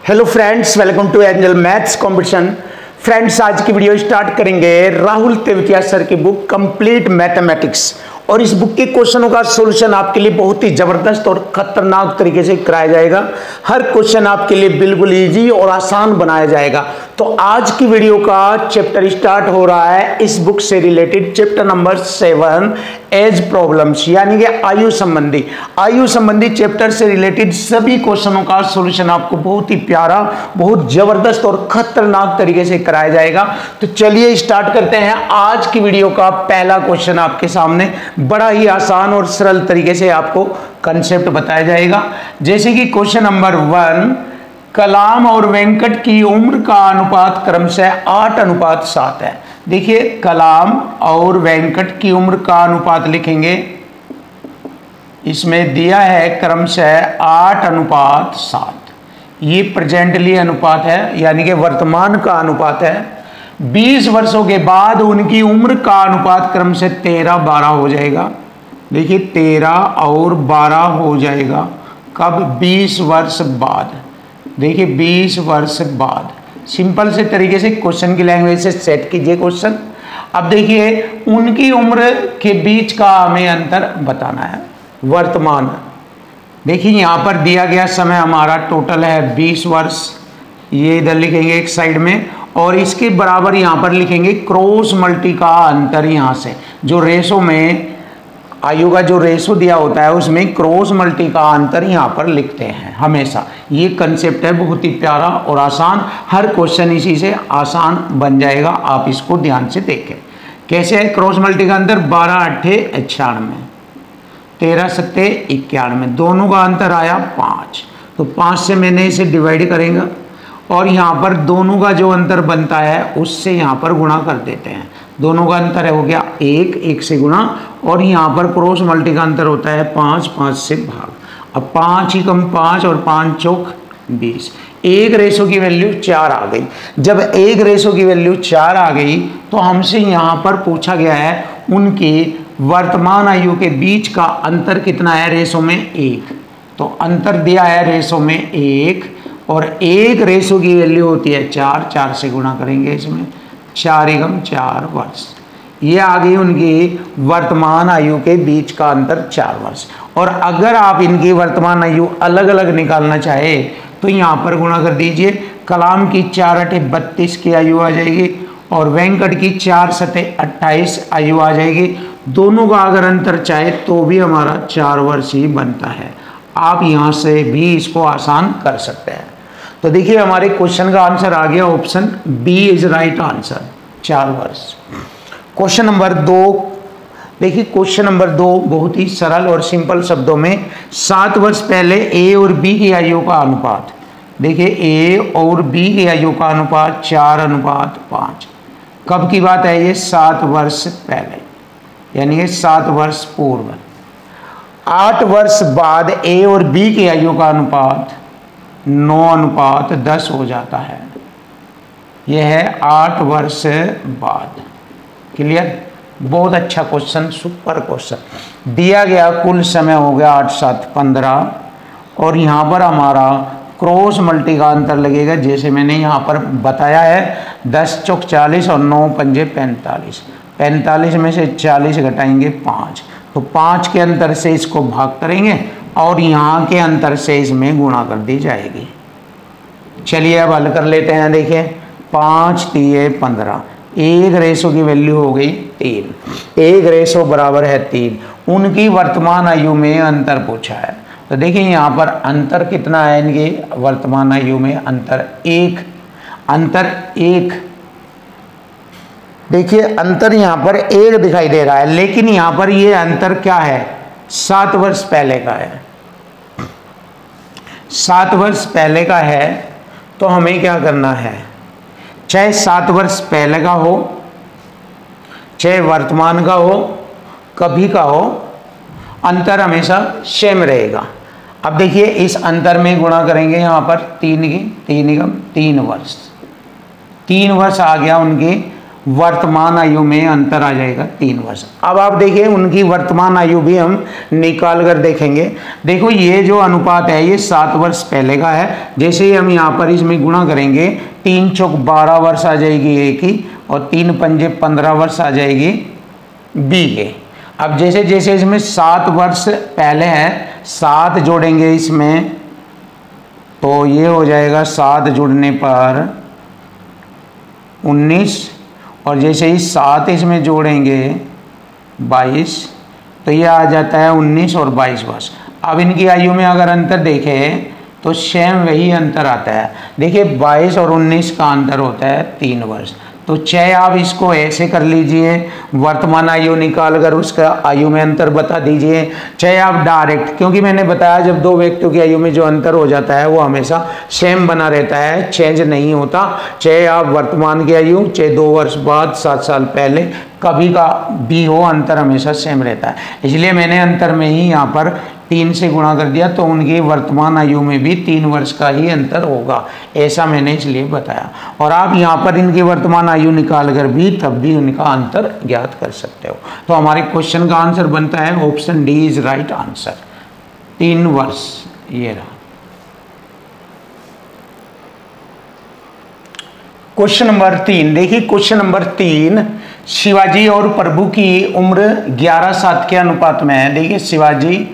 Hello friends, welcome to Angel maths competition. Friends, आज की video start करेंगे Rahul Tewatia sir की बुक कंप्लीट मैथमेटिक्स। और इस बुक के क्वेश्चनों का सॉल्यूशन आपके लिए बहुत ही जबरदस्त और खतरनाक तरीके से कराया जाएगा। हर क्वेश्चन आपके लिए बिल्कुल इजी और आसान बनाया जाएगा। तो आज की वीडियो का चैप्टर स्टार्ट हो रहा है इस बुक से related, chapter number 7 age problems, यानी कि आयु संबंधी चैप्टर से रिलेटेड सभी क्वेश्चनों का सॉल्यूशन आपको बहुत ही प्यारा, बहुत जबरदस्त और खतरनाक तरीके से कराया जाएगा। तो चलिए स्टार्ट करते हैं। आज की वीडियो का पहला क्वेश्चन आपके सामने बड़ा ही आसान और सरल तरीके से आपको कंसेप्ट बताया जाएगा। जैसे कि क्वेश्चन नंबर 1, कलाम और वेंकट की उम्र का अनुपात क्रमशः 8:7 है। देखिए, कलाम और वेंकट की उम्र का अनुपात लिखेंगे, इसमें दिया है क्रमशः 8:7। ये प्रेजेंटली अनुपात है, यानी कि वर्तमान का अनुपात है। 20 वर्षों के बाद उनकी उम्र का अनुपात क्रमशः 13-12 हो जाएगा। देखिए, 13 और 12 हो जाएगा। कब? 20 वर्ष बाद। देखिए, 20 वर्ष बाद। सिंपल से तरीके से क्वेश्चन की लैंग्वेज से सेट कीजिए क्वेश्चन। अब देखिए, उनकी उम्र के बीच का हमें अंतर बताना है, वर्तमान। देखिए, यहाँ पर दिया गया समय हमारा टोटल है 20 वर्ष। ये इधर लिखेंगे एक साइड में, और इसके बराबर यहाँ पर लिखेंगे क्रॉस मल्टी का अंतर। यहाँ से जो रेशो में आयु का जो रेशो दिया होता है उसमें क्रॉस मल्टी का अंतर यहाँ पर लिखते हैं हमेशा। ये कंसेप्ट है बहुत ही प्यारा और आसान। हर क्वेश्चन इसी से आसान बन जाएगा। आप इसको ध्यान से देखें कैसे है क्रॉस मल्टी का अंतर। 12×8 = 96, 13×7 = 91, दोनों का अंतर आया 5। तो 5 से मैंने इसे डिवाइड करेंगे और यहाँ पर दोनों का जो अंतर बनता है उससे यहाँ पर गुणा कर देते हैं। दोनों का अंतर है हो गया 1, 1 से गुणा, और यहाँ पर क्रॉस मल्टी का अंतर होता है 5, 5 से भाग। अब 5 ही कम 5 और 5 चौक 20। एक रेशो की वैल्यू 4 आ गई। जब एक रेशो की वैल्यू 4 आ गई तो हमसे यहाँ पर पूछा गया है उनकी वर्तमान आयु के बीच का अंतर कितना है रेशो में 1। तो अंतर दिया है रेशो में 1, और एक रेशो की वैल्यू होती है 4, 4 से गुणा करेंगे इसमें, 4 × 4 वर्ष। ये आ गई उनकी वर्तमान आयु के बीच का अंतर 4 वर्ष। और अगर आप इनकी वर्तमान आयु अलग अलग निकालना चाहे तो यहाँ पर गुणा कर दीजिए। कलाम की 4×8 = 32 की आयु आ जाएगी, और वेंकट की 4×7 = 28 आयु आ जाएगी। दोनों का अगर अंतर चाहे तो भी हमारा 4 वर्ष ही बनता है। आप यहाँ से भी इसको आसान कर सकते हैं। तो देखिए, हमारे क्वेश्चन का आंसर आ गया, option B is right answer, 4 वर्ष। क्वेश्चन नंबर 2, देखिए क्वेश्चन नंबर 2 बहुत ही सरल और सिंपल शब्दों में, 7 वर्ष पहले ए और बी की आयु का अनुपात। देखिए, ए और बी की आयु का अनुपात 4:5। कब की बात है ये? 7 वर्ष पहले, यानी कि 7 वर्ष पूर्व। 8 वर्ष बाद ए और बी की आयु का अनुपात 9:10 हो जाता है। यह है 8 वर्ष बाद। क्लियर? बहुत अच्छा क्वेश्चन, सुपर क्वेश्चन। दिया गया कुल समय हो गया 8, 7, 15, और यहाँ पर हमारा क्रॉस मल्टी का अंतर लगेगा जैसे मैंने यहाँ पर बताया है। 10 चौक 40 और 9 पंजे 45। 45 में से 40 घटाएंगे 5, तो 5 के अंतर से इसको भाग करेंगे और यहाँ के अंतर से इसमें गुणा कर दी जाएगी। चलिए अब हल कर लेते हैं। देखिए, 5 × 3 = 15। एक रेशो की वैल्यू हो गई 3। एक रेशो बराबर है 3। उनकी वर्तमान आयु में अंतर पूछा है। तो देखिए, यहाँ पर अंतर कितना है इनकी वर्तमान आयु में? अंतर 1। अंतर 1। देखिए, अंतर यहाँ पर 1 दिखाई दे रहा है, लेकिन यहाँ पर ये अंतर क्या है? 7 वर्ष पहले का है। 7 वर्ष पहले का है, तो हमें क्या करना है? चाहे 7 वर्ष पहले का हो, चाहे वर्तमान का हो, कभी का हो, अंतर हमेशा सेम रहेगा। अब देखिए, इस अंतर में गुणा करेंगे यहाँ पर 3 × 3 वर्ष। 3 वर्ष आ गया उनकी वर्तमान आयु में अंतर आ जाएगा 3 वर्ष। अब आप देखिए उनकी वर्तमान आयु भी हम निकाल कर देखेंगे। देखो ये जो अनुपात है ये 7 वर्ष पहले का है। जैसे ही हम यहाँ पर इसमें गुणा करेंगे 3 चौक 12 वर्ष आ जाएगी ए की, और 3 पंजे 15 वर्ष आ जाएगी बी के। अब जैसे जैसे इसमें 7 वर्ष पहले है, 7 जोड़ेंगे इसमें तो ये हो जाएगा 7 जुड़ने पर 19, और जैसे ही 7 इसमें जोड़ेंगे 22, तो ये आ जाता है 19 और 22 वर्ष। अब इनकी आयु में अगर अंतर देखें तो सेम वही अंतर आता है। देखिए 22 और 19 का अंतर होता है 3 वर्ष। तो चाहे आप इसको ऐसे कर लीजिए, वर्तमान आयु निकाल कर उसका आयु में अंतर बता दीजिए, चाहे आप डायरेक्ट, क्योंकि मैंने बताया जब दो व्यक्तियों की आयु में जो अंतर हो जाता है वो हमेशा सेम बना रहता है, चेंज नहीं होता। चाहे आप वर्तमान की आयु, चाहे 2 वर्ष बाद, 7 साल पहले, कभी का भी हो, अंतर हमेशा सेम रहता है। इसलिए मैंने अंतर में ही यहाँ पर 3 से गुणा कर दिया, तो उनकी वर्तमान आयु में भी 3 वर्ष का ही अंतर होगा, ऐसा मैंने इसलिए बताया। और आप यहाँ पर इनकी वर्तमान आयु निकाल कर भी तब भी उनका अंतर ज्ञात कर सकते हो। तो हमारे क्वेश्चन का आंसर बनता है option D is right answer, 3 वर्ष। ये रहा क्वेश्चन नंबर 3। देखिए क्वेश्चन नंबर 3, शिवाजी और प्रभु की उम्र 11:7 के अनुपात में है। देखिए शिवाजी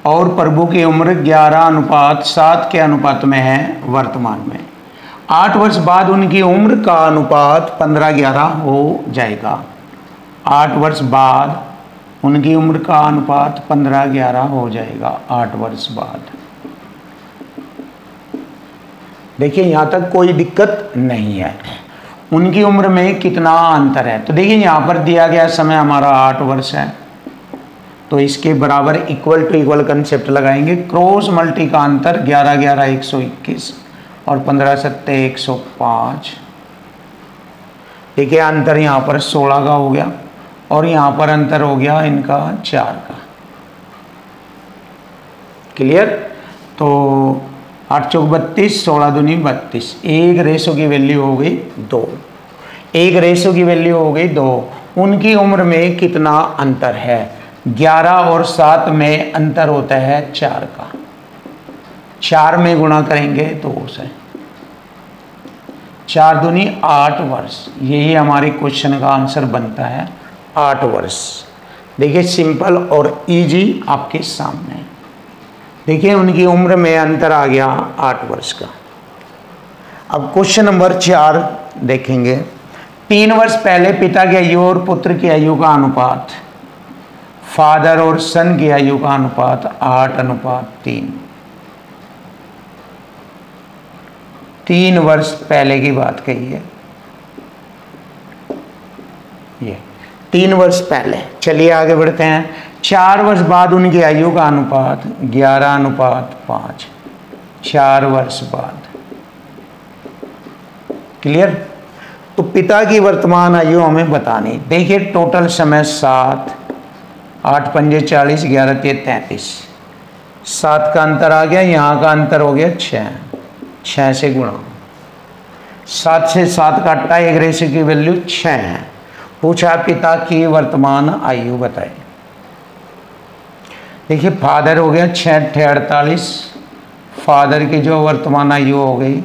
और प्रभु की उम्र 11:7 के अनुपात में है वर्तमान में। 8 वर्ष बाद उनकी उम्र का अनुपात 15:11 हो जाएगा। 8 वर्ष बाद उनकी उम्र का अनुपात 15:11 हो जाएगा 8 वर्ष बाद। देखिए यहाँ तक कोई दिक्कत नहीं है। उनकी उम्र में कितना अंतर है, तो देखिए यहाँ पर दिया गया समय हमारा 8 वर्ष है, तो इसके बराबर इक्वल टू इक्वल कंसेप्ट लगाएंगे। क्रॉस मल्टी का अंतर 11-11 121 और 15-7 105। देखिए अंतर यहाँ पर 16 का हो गया, और यहाँ पर अंतर हो गया इनका 4 का। क्लियर? तो 8 चौक 32, 16 दूनी 32। 1 रेशो की वैल्यू हो गई 2। 1 रेशो की वैल्यू हो गई 2। उनकी उम्र में कितना अंतर है? 11 और 7 में अंतर होता है 4 का। 4 में गुणा करेंगे 2 से, 4 दूनी 8 वर्ष। यही हमारे क्वेश्चन का आंसर बनता है 8 वर्ष। देखिए सिंपल और इजी आपके सामने। देखिए उनकी उम्र में अंतर आ गया 8 वर्ष का। अब क्वेश्चन नंबर 4 देखेंगे। 3 वर्ष पहले पिता की आयु और पुत्र की आयु का अनुपात, फादर और सन की आयु का अनुपात 8:3। 3 वर्ष पहले की बात कही है ये, 3 वर्ष पहले। चलिए आगे बढ़ते हैं। 4 वर्ष बाद उनकी आयु का अनुपात 11:5। 4 वर्ष बाद। क्लियर? तो पिता की वर्तमान आयु हमें बतानी। देखिए टोटल समय 7, 8 पंजे 40, 11 3 33। 7 का अंतर आ गया, यहाँ का अंतर हो गया 6। 6 से गुणा, 7 से 7 काटा, 1 रेशो की वैल्यू 6 है। पूछा पिता की वर्तमान आयु बताए। देखिए फादर हो गया 6 × 48। फादर की जो वर्तमान आयु हो गई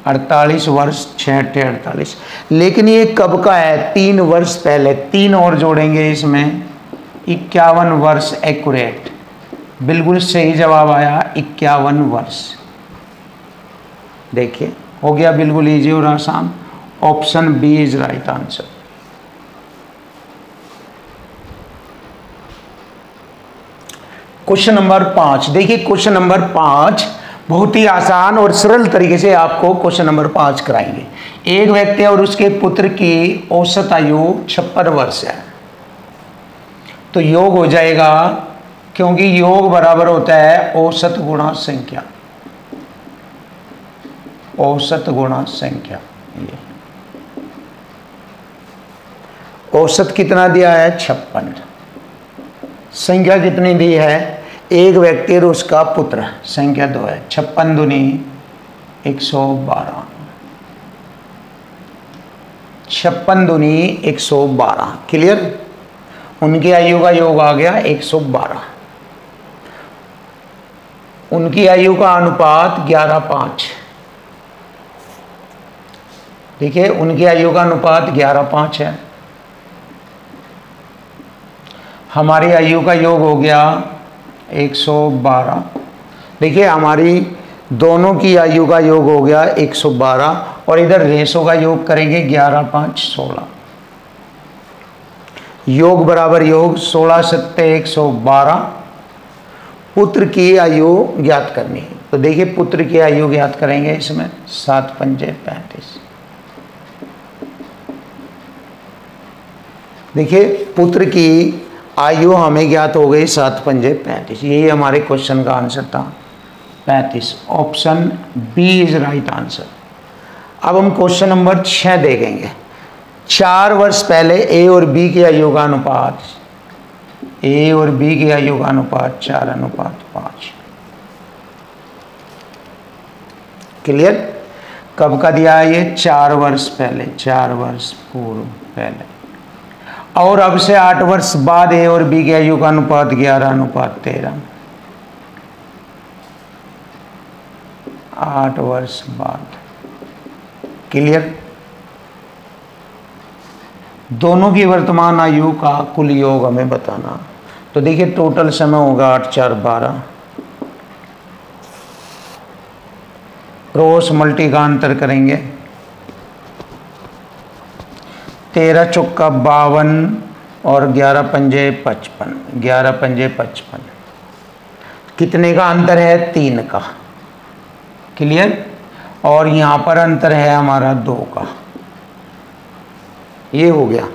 48 वर्ष। 6 × 48। लेकिन ये कब का है? 3 वर्ष पहले। 3 और जोड़ेंगे इसमें, 51 वर्ष एक्यूरेट। बिल्कुल सही जवाब आया 51 वर्ष। देखिए हो गया बिल्कुल इजी और आसान। Option B is right answer. Question number 5। देखिए क्वेश्चन नंबर 5 बहुत ही आसान और सरल तरीके से आपको क्वेश्चन नंबर 5 कराएंगे। एक व्यक्ति और उसके पुत्र की औसत आयु 56 वर्ष है, तो योग हो जाएगा, क्योंकि योग बराबर होता है औसत गुणा संख्या। औसत गुणा संख्या। ये औसत कितना दिया है? 56। संख्या कितनी दी है? एक व्यक्ति और उसका पुत्र, संख्या 2 है। 56 दूनी 112। 56 दूनी 112। क्लियर। उनकी आयु का योग आ गया 112। उनकी आयु का अनुपात 11:5। देखिए उनकी आयु का अनुपात 11:5 है। हमारी आयु का योग हो गया 112। देखिए हमारी दोनों की आयु का योग हो गया 112 और इधर रेशो का योग करेंगे 11, 5, 16। योग बराबर योग 16 सत्ते 112। पुत्र की आयु ज्ञात करनी है तो देखिए पुत्र की आयु ज्ञात करेंगे इसमें 7 पंजे 35। देखिए पुत्र की आयु हमें ज्ञात हो गई 7 पंजे 35। यही हमारे क्वेश्चन का आंसर था 35। Option B is right answer. अब हम क्वेश्चन नंबर 6 देखेंगे। 4 वर्ष पहले ए और बी की आयु का अनुपात, ए और बी की आयु का अनुपात 4:5। क्लियर। कब का दिया है ये? 4 वर्ष पहले, 4 वर्ष पूर्व पहले। और अब से 8 वर्ष बाद ए और बी की आयु का अनुपात 11:13। 8 वर्ष बाद। क्लियर। दोनों की वर्तमान आयु का कुल योग हमें बताना। तो देखिए टोटल समय होगा 8 4 12। क्रॉस मल्टी का अंतर करेंगे 13 चौका 52 और 11 पंजे 55। 11 पंजे 55। कितने का अंतर है? 3 का। क्लियर। और यहाँ पर अंतर है हमारा 2 का। ये हो गया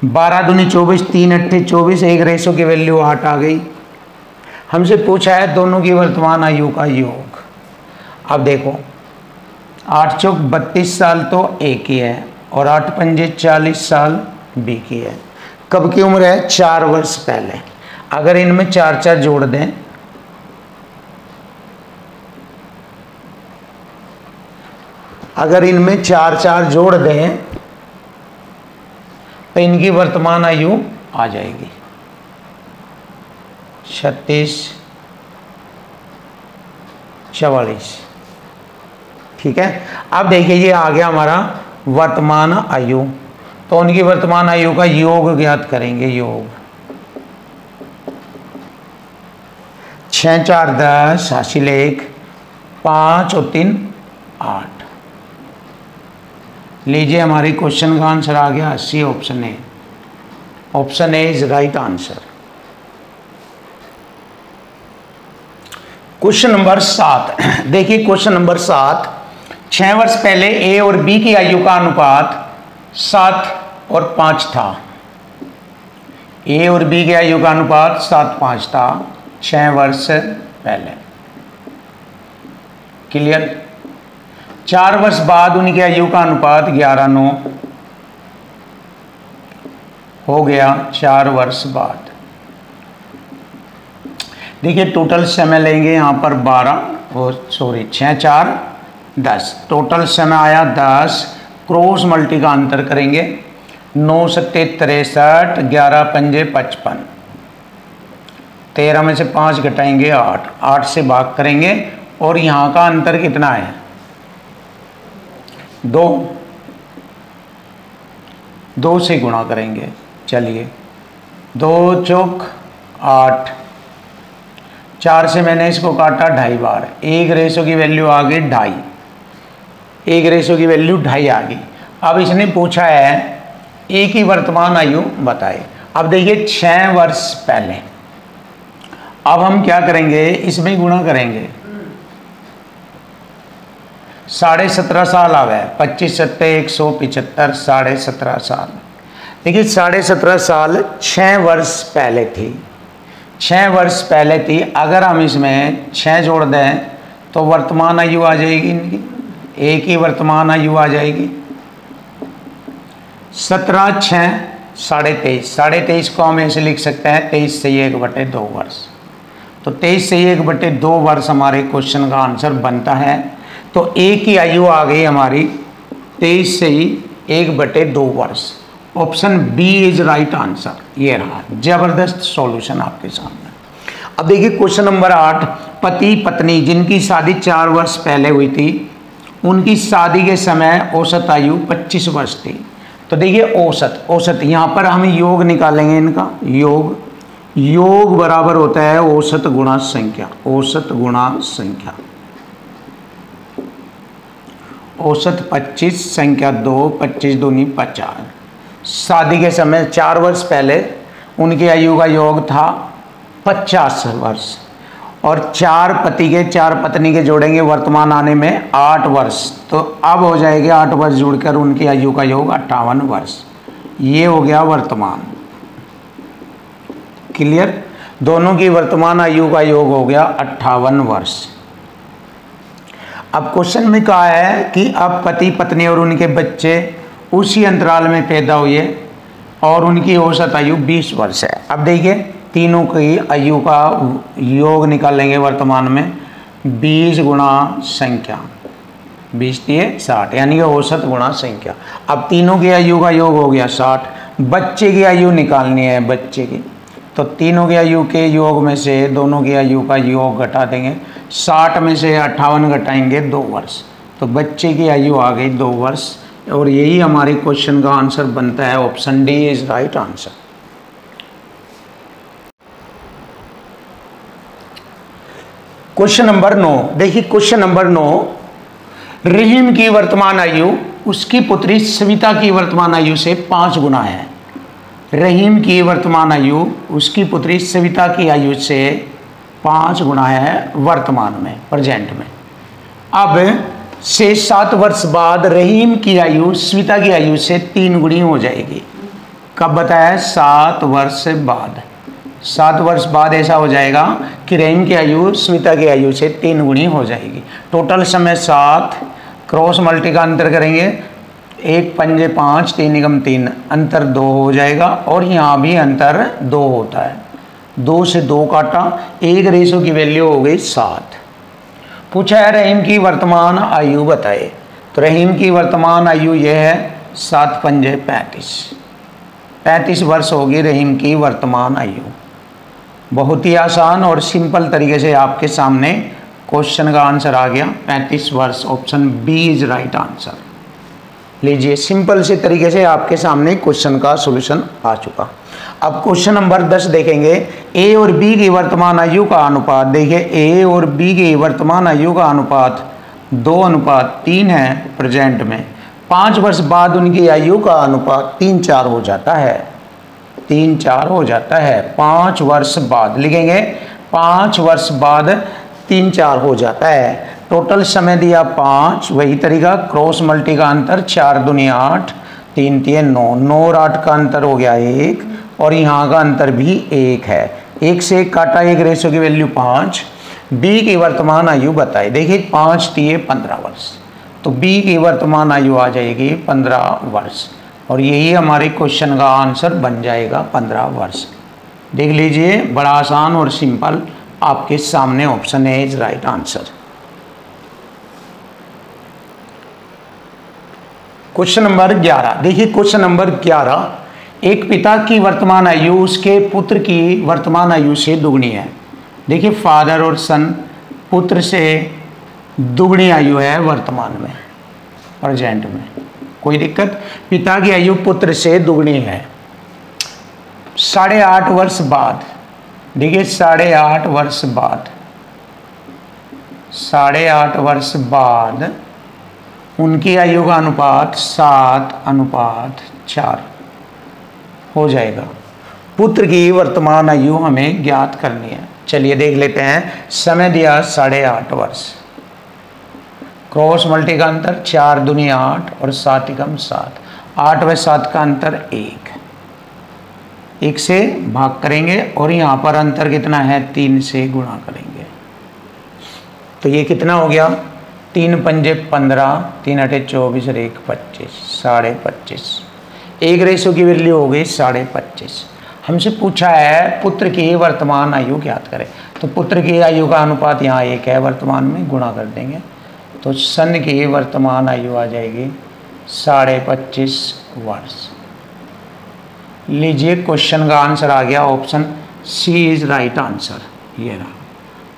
12 दूनी 24, 3 अट्ठे 24। एक रेशो की वैल्यू 8 आ गई। हमसे पूछा है दोनों की वर्तमान आयु का योग। अब देखो 8 चौक 32 साल तो ए की है और 8 पंजे 40 साल बी की है। कब की उम्र है? 4 वर्ष पहले। अगर इनमें 4 4 जोड़ दें, अगर इनमें 4 4 जोड़ दें तो इनकी वर्तमान आयु आ जाएगी 36 44। ठीक है। अब देखिए ये आ गया हमारा वर्तमान आयु। तो उनकी वर्तमान आयु का योग ज्ञात करेंगे। योग 6 4 10 हासिल 1 5 और 3 8। लीजिए हमारी क्वेश्चन का आंसर आ गया 80। Option A. Option A is right answer. Question number 7 देखिए क्वेश्चन नंबर 7। 6 वर्ष पहले ए और बी की आयु का अनुपात 7 और 5 था। ए और बी की आयु का अनुपात 7 5 था 6 वर्ष पहले। क्लियर। 4 वर्ष बाद उनकी आयु का अनुपात 11:9 हो गया 4 वर्ष बाद। देखिए टोटल समय लेंगे यहाँ पर 12 और 6 4 10। टोटल समय आया 10। क्रॉस मल्टी का अंतर करेंगे 9 सत्ते 63 11 पंजे 55। 13 में से 5 घटाएंगे 8। 8 से भाग करेंगे और यहाँ का अंतर कितना है? 2 से गुणा करेंगे। चलिए 2 चौक 8। 4 से मैंने इसको काटा 2.5 बार। एक रेशो की वैल्यू आ गई 2.5। एक रेशो की वैल्यू 2.5 आ गई। अब इसने पूछा है ए की वर्तमान आयु बताए। अब देखिए 6 वर्ष पहले। अब हम क्या करेंगे? इसमें गुणा करेंगे। 17.5 साल आ गए। 25 सत्ते 175 17.5 साल। देखिए 17.5 साल 6 वर्ष पहले थी। 6 वर्ष पहले थी। अगर हम इसमें 6 जोड़ दें तो वर्तमान आयु आ जाएगी इनकी। एक ही वर्तमान आयु आ जाएगी 17 6 23.5। 23.5 को हम ऐसे लिख सकते हैं 23 से 1/2 वर्ष। तो 23 से 1/2 वर्ष हमारे क्वेश्चन का आंसर बनता है। तो ए की आयु आ गई हमारी 23 से ही 1/2 वर्ष। Option B is right answer. ये रहा जबरदस्त सॉल्यूशन आपके सामने। अब देखिए क्वेश्चन नंबर 8, पति पत्नी जिनकी शादी 4 वर्ष पहले हुई थी, उनकी शादी के समय औसत आयु 25 वर्ष थी। तो देखिए औसत यहाँ पर हम योग निकालेंगे इनका। योग बराबर होता है औसत गुणा संख्या। औसत 25, संख्या 2, 25 दूनी 50। शादी के समय 4 वर्ष पहले उनकी आयु का योग था 50 वर्ष, और 4 पत्नी के जोड़ेंगे वर्तमान आने में 8 वर्ष, तो अब हो जाएगी 8 वर्ष जुड़कर उनकी आयु का योग 58 वर्ष। ये हो गया वर्तमान। क्लियर? दोनों की वर्तमान आयु का योग हो गया 58 वर्ष। अब क्वेश्चन में कहा है कि अब पति पत्नी और उनके बच्चे उसी अंतराल में पैदा हुए और उनकी औसत आयु 20 वर्ष है। अब देखिए तीनों की आयु का योग निकालेंगे वर्तमान में। 20 गुणा संख्या, 20 दिए 60, यानी कि औसत गुणा संख्या। अब तीनों की आयु का योग हो गया 60। बच्चे की आयु निकालनी है, बच्चे की, तो तीनों की आयु के योग में से दोनों की आयु का योग घटा देंगे। 60 में से 58 घटाएंगे 2 वर्ष, तो बच्चे की आयु आ गई 2 वर्ष। और यही हमारे क्वेश्चन का आंसर बनता है। Option D is right answer. Question number 9, देखिए क्वेश्चन नंबर 9, रहीम की वर्तमान आयु उसकी पुत्री सविता की वर्तमान आयु से 5 गुना है। रहीम की वर्तमान आयु उसकी पुत्री सविता की आयु से 5 गुना है वर्तमान में, प्रेजेंट में। अब से 7 वर्ष बाद रहीम की आयु सविता की आयु से 3 गुनी हो जाएगी। कब बताया? 7 वर्ष बाद। 7 वर्ष बाद ऐसा हो जाएगा कि रहीम की आयु सविता की आयु से 3 गुनी हो जाएगी। टोटल समय 7, क्रॉस मल्टी का अंतर करेंगे, 1 पंजे 5, 3 निगम 3, अंतर 2 हो जाएगा। और यहाँ भी अंतर 2 होता है। 2 से 2 काटा, 1 रेशो की वैल्यू हो गई 7। पूछा है रहीम की वर्तमान आयु बताए, तो रहीम की वर्तमान आयु यह है 7 पंजे 35 वर्ष होगी रहीम की वर्तमान आयु। बहुत ही आसान और सिंपल तरीके से आपके सामने क्वेश्चन का आंसर आ गया, 35 वर्ष। Option B is right answer. लीजिए सिंपल से तरीके से आपके सामने क्वेश्चन का सॉल्यूशन आ चुका। अब क्वेश्चन नंबर 10 देखेंगे। ए और बी की वर्तमान आयु का अनुपात। देखिए ए और बी की वर्तमान आयु का अनुपात 2:3 है प्रेजेंट में। 5 वर्ष बाद उनकी आयु का अनुपात 3:4 हो जाता है। 3:4 हो जाता है 5 वर्ष बाद। लिखेंगे 5 वर्ष बाद 3:4 हो जाता है। टोटल समय दिया 5, वही तरीका, क्रॉस मल्टी का अंतर 4 दूनी 8, 3 3 9, 9 और 8 का अंतर हो गया 1, और यहाँ का अंतर भी 1 है। 1 से 1 काटा, 1 रेशो की वैल्यू 5। बी की वर्तमान आयु बताए। देखिए 5 दिए 15 वर्ष, तो बी की वर्तमान आयु आ जाएगी 15 वर्ष, और यही हमारे क्वेश्चन का आंसर बन जाएगा 15 वर्ष। देख लीजिए बड़ा आसान और सिंपल आपके सामने option A is right answer. Question number 11 देखिए। क्वेश्चन नंबर 11, एक पिता की वर्तमान आयु उसके पुत्र की वर्तमान आयु से दुगनी है। देखिए फादर और सन, पुत्र से दुगनी आयु है वर्तमान में, प्रेजेंट में, कोई दिक्कत? पिता की आयु पुत्र से दुगनी है। 8.5 वर्ष बाद, देखिए 8.5 वर्ष बाद, 8.5 वर्ष बाद उनकी आयु का अनुपात 7:4 हो जाएगा। पुत्र की वर्तमान आयु हमें ज्ञात करनी है। चलिए देख लेते हैं। समय दिया 8.5 वर्ष, क्रॉस मल्टी का अंतर 4 दूनी 8 और 7 एकम 7, 8 व 7 का अंतर 1 से भाग करेंगे, और यहाँ पर अंतर कितना है? 3 से गुणा करेंगे, तो ये कितना हो गया? 3 पंजे 15, 3 अठे 24 और 1 25, 25.5। 1 रेशो की वैल्यू हो गई 25.5। हमसे पूछा है पुत्र की वर्तमान आयु ज्ञात करें, तो पुत्र की आयु का अनुपात यहाँ 1 है वर्तमान में, गुणा कर देंगे, तो सन की वर्तमान आयु आ जाएगी 25.5 वर्ष। लीजिए क्वेश्चन का आंसर आ गया, option C is right answer. ये रहा,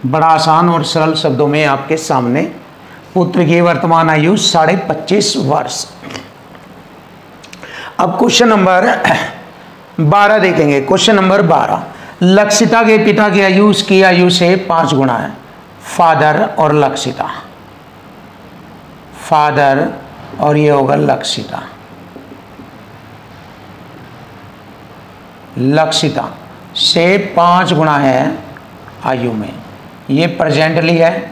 बड़ा आसान और सरल शब्दों में आपके सामने। पुत्र की वर्तमान आयु 25.5 वर्ष। अब क्वेश्चन नंबर 12 देखेंगे। क्वेश्चन नंबर 12, लक्षिता के पिता की आयु उसकी आयु से 5 गुना है। फादर और लक्षिता, फादर और ये होगा लक्षिता। लक्षिता से 5 गुना है आयु में, ये प्रेजेंटली है।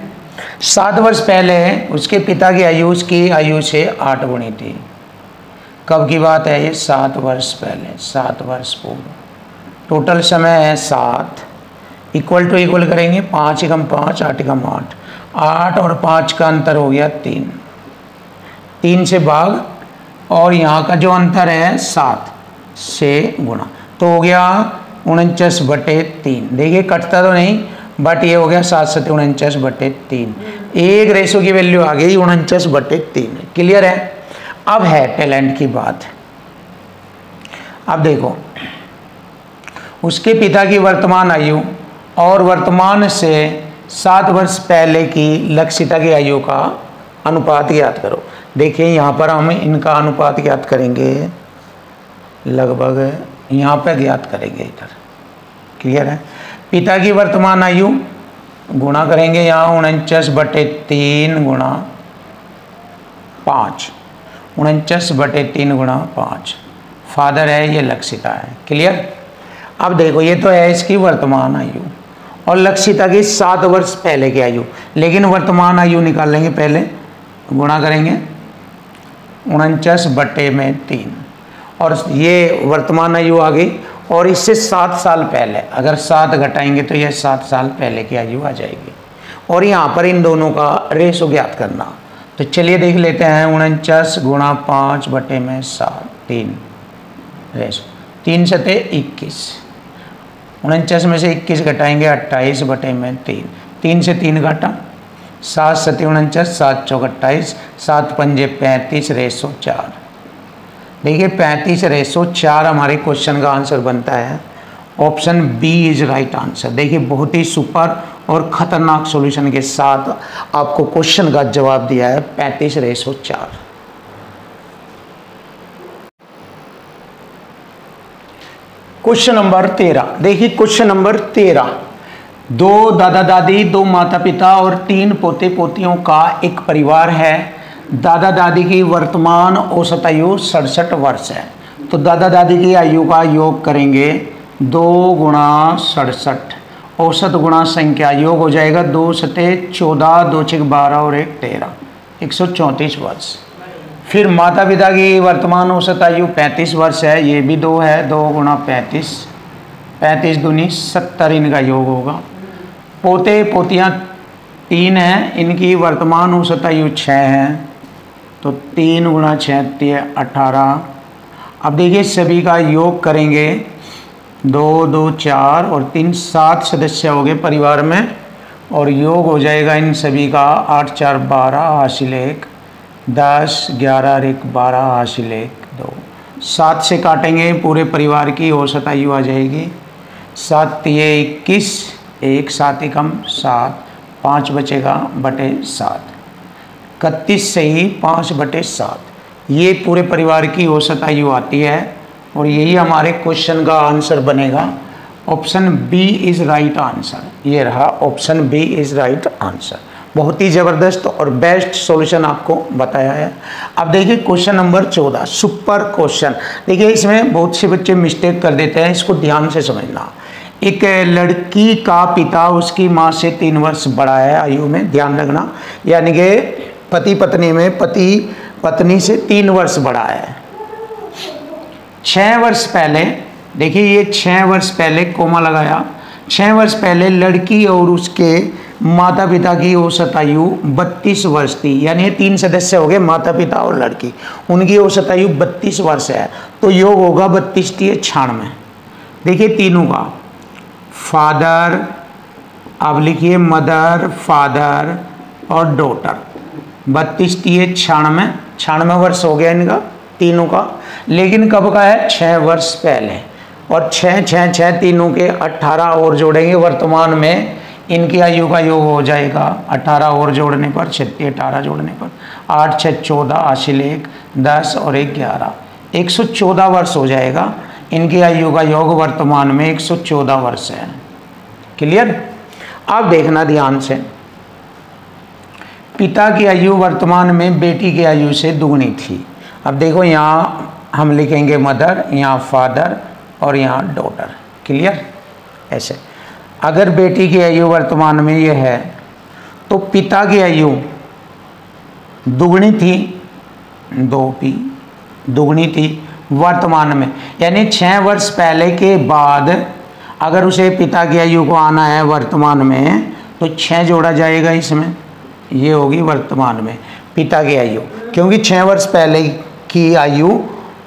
7 वर्ष पहले उसके पिता की आयु उसकी आयु से 8 गुनी थी। कब की बात है ये? 7 वर्ष पहले, 7 वर्ष पूर्व। टोटल समय है 7, इक्वल टू इक्वल करेंगे, 5 एकम 5, 8 एकम 8, 8 और 5 का अंतर हो गया 3, 3 से भाग, और यहाँ का जो अंतर है 7 से गुणा, तो हो गया 49/3। देखिए कटता तो नहीं, बट ये हो गया 7 × 7 49/3। एक रेशो की वैल्यू आ गई 49/3। क्लियर है? अब है टैलेंट की बात। अब देखो, उसके पिता की वर्तमान आयु और वर्तमान से 7 वर्ष पहले की लक्षिता की आयु का अनुपात ज्ञात करो। देखिए यहाँ पर हम इनका अनुपात ज्ञात करेंगे, लगभग यहाँ पर ज्ञात करेंगे इधर। क्लियर है? पिता की वर्तमान आयु गुणा करेंगे यहाँ 49/3 गुणा 5, 49/3 गुणा 5। फादर है, ये लक्षिता है। क्लियर? अब देखो, ये तो है इसकी वर्तमान आयु और लक्षिता की 7 वर्ष पहले की आयु, लेकिन वर्तमान आयु निकाल लेंगे पहले, गुणा करेंगे 49/3, और ये वर्तमान आयु आ गई, और इससे 7 साल पहले, अगर 7 घटाएंगे तो यह 7 साल पहले की आयु आ जाएगी। और यहाँ पर इन दोनों का रेशो ज्ञात करना, तो चलिए देख लेते हैं। 49 गुणा 5/7, 3 रेशो, 3 × 7 = 21। 49 में से 21 घटाएंगे 28/3, 3 से 3 घटा, 7 × 7 = 49, 7 × 4 = 28, 7 × 5 = 35 रेशो 4। देखिए 35 रेशो 4 हमारे क्वेश्चन का आंसर बनता है। Option B is right answer. देखिए बहुत ही सुपर और खतरनाक सॉल्यूशन के साथ आपको क्वेश्चन का जवाब दिया है, 35 रेशो 4। क्वेश्चन नंबर 13 देखिए। क्वेश्चन नंबर 13, 2 दादा दादी, 2 माता पिता और 3 पोते पोतियों का एक परिवार है। दादा दादी की वर्तमान औसत आयु 67 वर्ष है। तो दादा दादी की आयु का योग करेंगे 2 × 67, औसत गुणा संख्या, योग हो जाएगा 2 × 7 = 14, 2 × 6 = 12 और 1 × 13, 134 वर्ष। फिर माता पिता की वर्तमान औसत आयु 35 वर्ष है, ये भी 2 है, 2 × 35, 35 दूनी 70, इनका योग होगा। पोते पोतियाँ 3 हैं, इनकी वर्तमान औसत आयु 6 है, तो 3 × 6 = 18। अब देखिए सभी का योग करेंगे, 2 2 4 और 3 7 सदस्य हो गए परिवार में, और योग हो जाएगा इन सभी का 8 × 4 = 12 हासिल 1, 10 11 और 1 12 हासिल 1 2। 7 से काटेंगे, पूरे परिवार की औसत आयु आ जाएगी 7 × 3 = 21, 1 7 एकम 7, 5 बचेगा बटे 7, 31 से ही 5/7, ये पूरे परिवार की औसत आयु आती है, और यही हमारे क्वेश्चन का आंसर बनेगा। Option B is right answer. ये रहा, option B is right answer. बहुत ही ज़बरदस्त और बेस्ट सॉल्यूशन आपको बताया है। अब देखिए क्वेश्चन नंबर 14, सुपर क्वेश्चन। देखिए इसमें बहुत से बच्चे मिस्टेक कर देते हैं, इसको ध्यान से समझना। एक लड़की का पिता उसकी माँ से 3 वर्ष बड़ा है आयु में, ध्यान रखना, यानी कि पति पत्नी में पति पत्नी से 3 वर्ष बड़ा है। 6 वर्ष पहले, देखिए ये 6 वर्ष पहले, कोमा लगाया, 6 वर्ष पहले लड़की और उसके माता पिता की औसत आयु 32 वर्ष थी। यानी ये 3 सदस्य हो गए, माता पिता और लड़की, उनकी औसत आयु 32 वर्ष है। तो योग होगा 32 × 96। देखिए तीनों का, फादर, अब लिखिए मदर, फादर और डॉटर, 32 × 96, 96 वर्ष हो गया इनका तीनों का, लेकिन कब का है 6 वर्ष पहले। और 6 6 6 तीनों के 18 और जोड़ेंगे, वर्तमान में इनकी आयु का योग हो जाएगा 18 और जोड़ने पर 18 जोड़ने पर 8 6 14 हासिल 1 10 और 1 11 114 वर्ष हो जाएगा। इनकी आयु का योग वर्तमान में 114 वर्ष है। क्लियर? अब देखना ध्यान से, पिता की आयु वर्तमान में बेटी की आयु से दुगनी थी। अब देखो यहाँ हम लिखेंगे मदर, यहाँ फादर और यहाँ डॉटर। क्लियर? ऐसे अगर बेटी की आयु वर्तमान में ये है तो पिता की आयु दुगनी थी, 2p दुगनी थी वर्तमान में, यानी 6 वर्ष पहले के बाद अगर उसे पिता की आयु को आना है वर्तमान में तो 6 जोड़ा जाएगा इसमें, ये होगी वर्तमान में पिता की आयु, क्योंकि 6 वर्ष पहले की आयु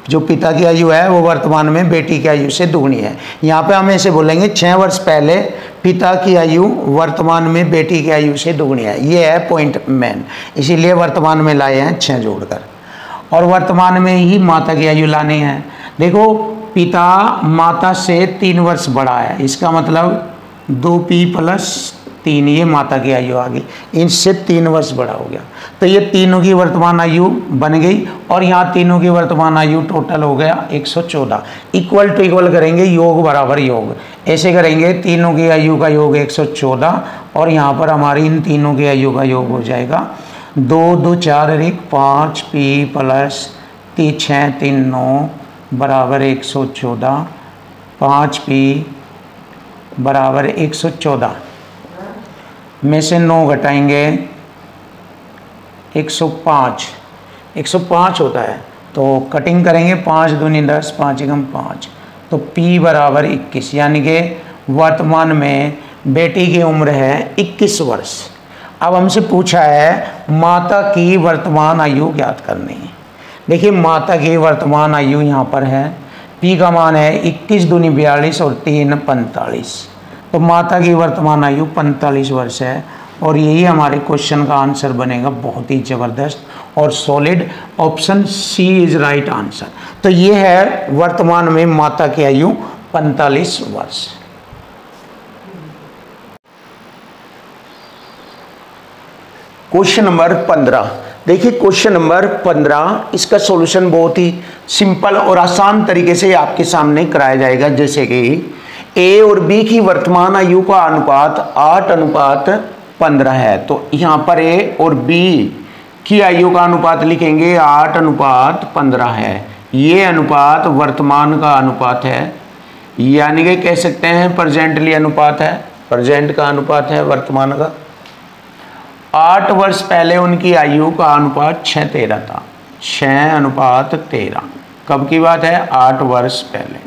जो पिता की आयु है वो वर्तमान में बेटी की आयु से दुगनी है। यहाँ पे हम ऐसे बोलेंगे 6 वर्ष पहले पिता की आयु वर्तमान में बेटी की आयु से दुगनी है, ये है पॉइंट मेन, इसीलिए वर्तमान में लाए हैं 6 जोड़कर। और वर्तमान में ही माता की आयु लानी है। देखो पिता माता से 3 वर्ष बड़ा है, इसका मतलब 2p + 3 ये माता की आयु आ गई, इनसे 3 वर्ष बड़ा हो गया, तो ये तीनों की वर्तमान आयु बन गई। और यहाँ तीनों की वर्तमान आयु टोटल हो गया 114। इक्वल टू इक्वल करेंगे, योग बराबर योग, ऐसे करेंगे तीनों की आयु का योग 114 और यहाँ पर हमारी इन तीनों की आयु का योग हो जाएगा 2 2 4 1 5p + 3 6 3 9 बराबर 114, 5p बराबर 114 में से 9 घटाएंगे 105, 105 होता है, तो कटिंग करेंगे 5 दूनी 10 5 एकम 5, तो p बराबर 21, यानी कि वर्तमान में बेटी की उम्र है 21 वर्ष। अब हमसे पूछा है माता की वर्तमान आयु ज्ञात करनी है। देखिए माता की वर्तमान आयु यहाँ पर है, p का मान है 21 दूनी 42 और 3 45, तो माता की वर्तमान आयु 45 वर्ष है। और यही हमारे क्वेश्चन का आंसर बनेगा, बहुत ही ज़बरदस्त और solid, option C is right answer. तो ये है वर्तमान में माता की आयु 45 वर्ष। क्वेश्चन नंबर 15, देखिए क्वेश्चन नंबर 15, इसका सॉल्यूशन बहुत ही सिंपल और आसान तरीके से आपके सामने कराया जाएगा। जैसे कि ए और बी की वर्तमान आयु का अनुपात 8:15 है, तो यहाँ पर ए और बी की आयु का अनुपात लिखेंगे 8:15 है। ये अनुपात वर्तमान का अनुपात है, यानी कि कह सकते हैं प्रेजेंटली अनुपात है, प्रेजेंट का अनुपात है वर्तमान का। 8 वर्ष पहले उनकी आयु का अनुपात 6:13 था, 6:13। कब की बात है? 8 वर्ष पहले,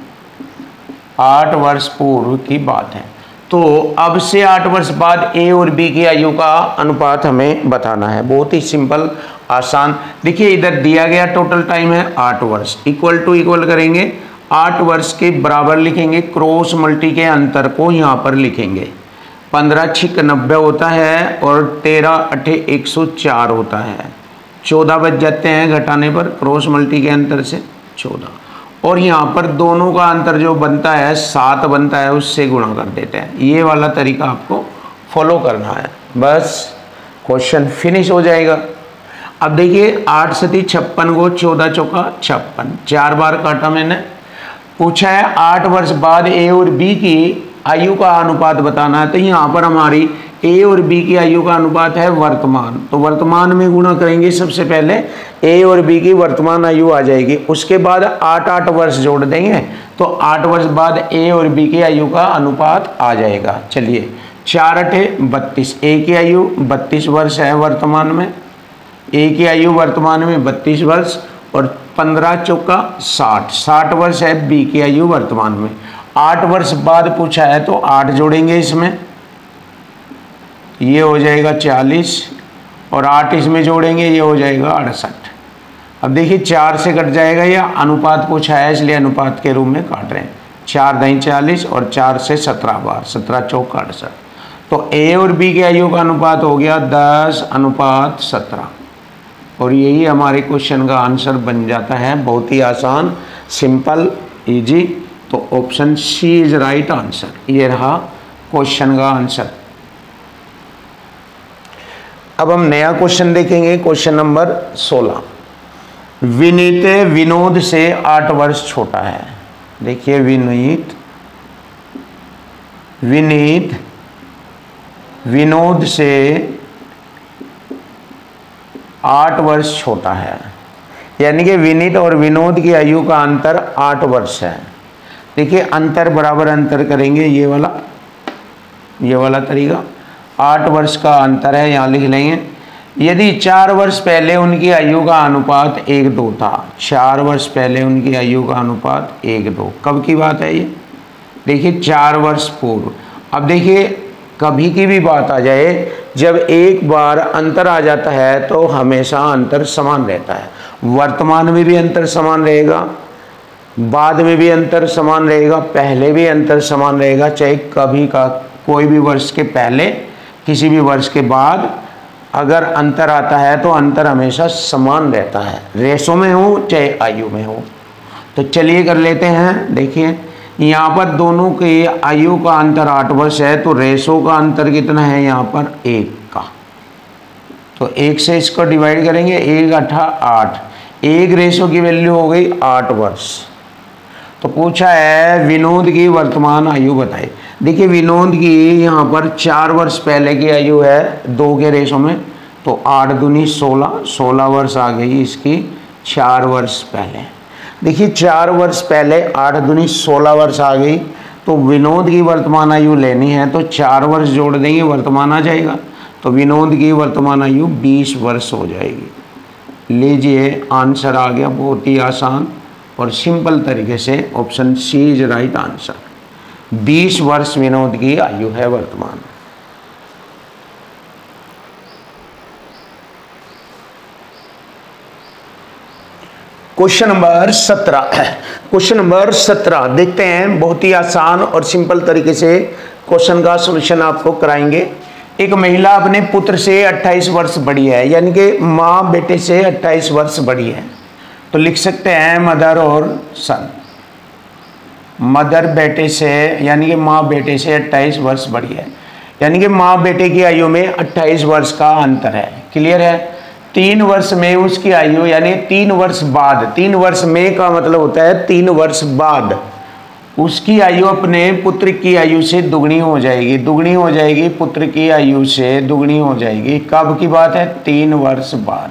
8 वर्ष पूर्व की बात है। तो अब से 8 वर्ष बाद ए और बी की आयु का अनुपात हमें बताना है। बहुत ही सिंपल आसान। देखिए इधर दिया गया टोटल टाइम है 8 वर्ष, इक्वल टू इक्वल करेंगे, 8 वर्ष के बराबर लिखेंगे, क्रॉस मल्टी के अंतर को यहाँ पर लिखेंगे। 15 6 90 होता है और 13 8 104 होता है। 14 बच जाते हैं घटाने पर, क्रॉस मल्टी के अंतर से 14। और यहाँ पर दोनों का अंतर जो बनता है 7 बनता है, उससे गुणा कर देते हैं। ये वाला तरीका आपको फॉलो करना है, बस क्वेश्चन फिनिश हो जाएगा। अब देखिए 8 सती 56 को 14 चौका 56, 4 बार काटा मैंने। पूछा है 8 वर्ष बाद ए और बी की आयु का अनुपात बताना है, तो यहाँ पर हमारी ए और बी की आयु का अनुपात है वर्तमान, तो वर्तमान में गुणा करेंगे। सबसे पहले ए और बी की वर्तमान आयु आ जाएगी, उसके बाद 8 वर्ष जोड़ देंगे, तो 8 वर्ष बाद ए और बी की आयु का अनुपात आ जाएगा। चलिए 4 8 32, ए की आयु 32 वर्ष है वर्तमान में, ए की आयु वर्तमान में 32 वर्ष, और 15 चौका 60, 60 वर्ष है बी की आयु वर्तमान में। 8 वर्ष बाद पूछा है तो 8 जोड़ेंगे इसमें, ये हो जाएगा 40, और 8 इसमें जोड़ेंगे, ये हो जाएगा 68। अब देखिए 4 से कट जाएगा, या अनुपात पूछा है इसलिए अनुपात के रूप में काट रहे हैं। 4 दही 40 और 4 से 17 बार, 17 चौका 68। तो ए और बी की आयु का अनुपात हो गया 10:17। और यही हमारे क्वेश्चन का आंसर बन जाता है। बहुत ही आसान, सिंपल, इजी। तो option C is right answer. ये रहा क्वेश्चन का आंसर। अब हम नया क्वेश्चन देखेंगे, क्वेश्चन नंबर 16। विनीत विनोद से 8 वर्ष छोटा है। देखिए, विनीत विनोद से 8 वर्ष छोटा है, यानी कि विनीत और विनोद की आयु का अंतर 8 वर्ष है। देखिए, अंतर बराबर अंतर करेंगे, ये वाला तरीका। 8 वर्ष का अंतर है, यहाँ लिख लेंगे। यदि 4 वर्ष पहले उनकी आयु का अनुपात 1:2 था, 4 वर्ष पहले उनकी आयु का अनुपात 1:2, कब की बात है ये? देखिए, 4 वर्ष पूर्व। अब देखिए, कभी की भी बात आ जाए, जब एक बार अंतर आ जाता है तो हमेशा अंतर समान रहता है। वर्तमान में भी अंतर समान रहेगा, बाद में भी अंतर समान रहेगा, पहले भी अंतर समान रहेगा। चाहे कभी का कोई भी वर्ष के पहले, किसी भी वर्ष के बाद अगर अंतर आता है तो अंतर हमेशा समान रहता है, रेशो में हो चाहे आयु में हो। तो चलिए कर लेते हैं। देखिए, यहाँ पर दोनों के आयु का अंतर 8 वर्ष है, तो रेशो का अंतर कितना है यहाँ पर? 1 का। तो 1 से इसको डिवाइड करेंगे, 1 8 8, 1 रेशो की वैल्यू हो गई 8 वर्ष। तो पूछा है विनोद की वर्तमान आयु बताए। देखिए, विनोद की यहाँ पर 4 वर्ष पहले की आयु है 2 के रेशो में, तो 8 दूनी 16, 16 वर्ष आ गई इसकी 4 वर्ष पहले। देखिए, 4 वर्ष पहले 8 दूनी 16 वर्ष आ गई, तो विनोद की वर्तमान आयु लेनी है तो 4 वर्ष जोड़ देंगे, वर्तमान आ जाएगा। तो विनोद की वर्तमान आयु 20 वर्ष हो जाएगी। लीजिए, आंसर आ गया बहुत ही आसान और सिंपल तरीके से। Option C is right answer. 20 वर्ष विनोद की आयु है वर्तमान। Question number 17। क्वेश्चन नंबर 17 देखते हैं। बहुत ही आसान और सिंपल तरीके से क्वेश्चन का सॉल्यूशन आपको कराएंगे। एक महिला अपने पुत्र से 28 वर्ष बड़ी है, यानी कि माँ बेटे से 28 वर्ष बड़ी है। तो लिख सकते हैं मदर और सन। मदर बेटे से, यानी कि माँ बेटे से 28 वर्ष बड़ी है, यानी कि माँ बेटे की आयु में 28 वर्ष का अंतर है। क्लियर है? 3 वर्ष में उसकी आयु, यानी 3 वर्ष बाद, 3 वर्ष में का मतलब होता है 3 वर्ष बाद उसकी आयु अपने पुत्र की आयु से दुगनी हो जाएगी। दुगनी हो जाएगी, पुत्र की आयु से दुगनी हो जाएगी। कब की बात है? 3 वर्ष बाद।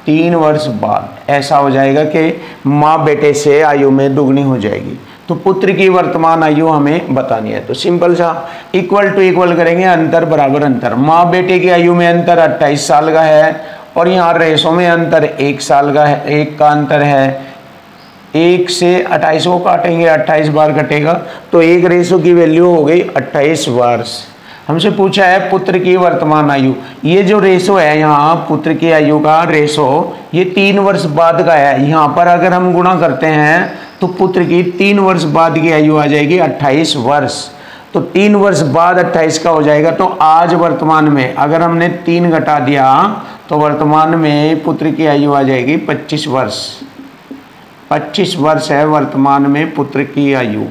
3 वर्ष बाद ऐसा हो जाएगा कि माँ बेटे से आयु में दुगनी हो जाएगी। तो पुत्र की वर्तमान आयु हमें बतानी है। तो सिंपल सा इक्वल टू इक्वल करेंगे, अंतर बराबर अंतर। माँ बेटे की आयु में अंतर 28 साल का है और यहाँ रेशो में अंतर 1 साल का है, 1 का अंतर है। 1 से 28 को काटेंगे, 28 बार कटेगा, तो 1 रेशो की वैल्यू हो गई 28 वर्ष। हमसे पूछा है पुत्र की वर्तमान आयु। ये जो रेशो है यहाँ पुत्र की आयु का रेशो, ये 3 वर्ष बाद का है। यहाँ पर अगर हम गुणा करते हैं तो पुत्र की 3 वर्ष बाद की आयु आ जाएगी 28 वर्ष। तो 3 वर्ष बाद 28 का हो जाएगा। तो आज वर्तमान में अगर हमने 3 घटा दिया तो वर्तमान में पुत्र की आयु आ जाएगी 25 वर्ष। 25 वर्ष है वर्तमान में पुत्र की आयु,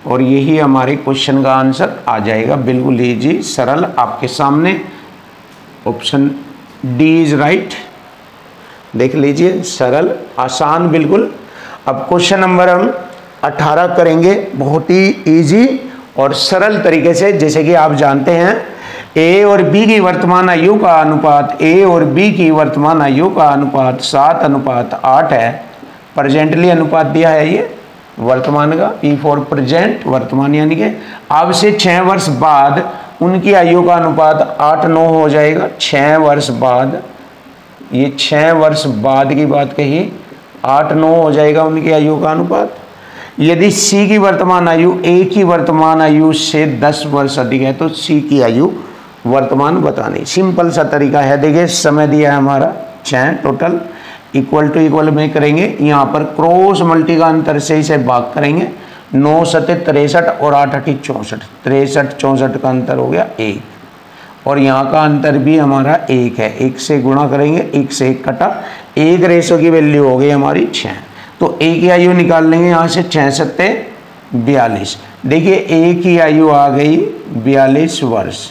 और यही हमारे क्वेश्चन का आंसर आ जाएगा। बिल्कुल इजी, सरल आपके सामने। Option D is right. देख लीजिए, सरल, आसान बिल्कुल। अब क्वेश्चन नंबर हम 18 करेंगे, बहुत ही इजी और सरल तरीके से। जैसे कि आप जानते हैं, ए और बी की वर्तमान आयु का अनुपात, ए और बी की वर्तमान आयु का अनुपात 7:8 है। प्रेजेंटली अनुपात दिया है ये वर्तमान का, पी फॉर प्रेजेंट, वर्तमान, यानी कि अब से 6 वर्ष बाद उनकी आयु का अनुपात 8:9 हो जाएगा। 6 वर्ष बाद, ये 6 वर्ष बाद की बात कही, 8:9 हो जाएगा उनकी आयु का अनुपात। यदि सी की वर्तमान आयु ए की वर्तमान आयु से 10 वर्ष अधिक है तो सी की आयु वर्तमान बतानी। सिंपल सा तरीका है। देखिए, समय दिया है हमारा 6, टोटल इक्वल टू इक्वल में करेंगे। यहाँ पर क्रॉस मल्टी का अंतर से इसे भाग करेंगे। 9 7 63 और 8 8 64, 63 64 का अंतर हो गया 1। और यहाँ का अंतर भी हमारा 1 है। 1 से गुणा करेंगे, 1 से 1 कटा, 1 रेशो की वैल्यू हो गई हमारी 6। तो 1 की आयु निकाल लेंगे यहाँ से, 6 सत्ते 42। देखिए 1 की आयु आ गई 42 वर्ष।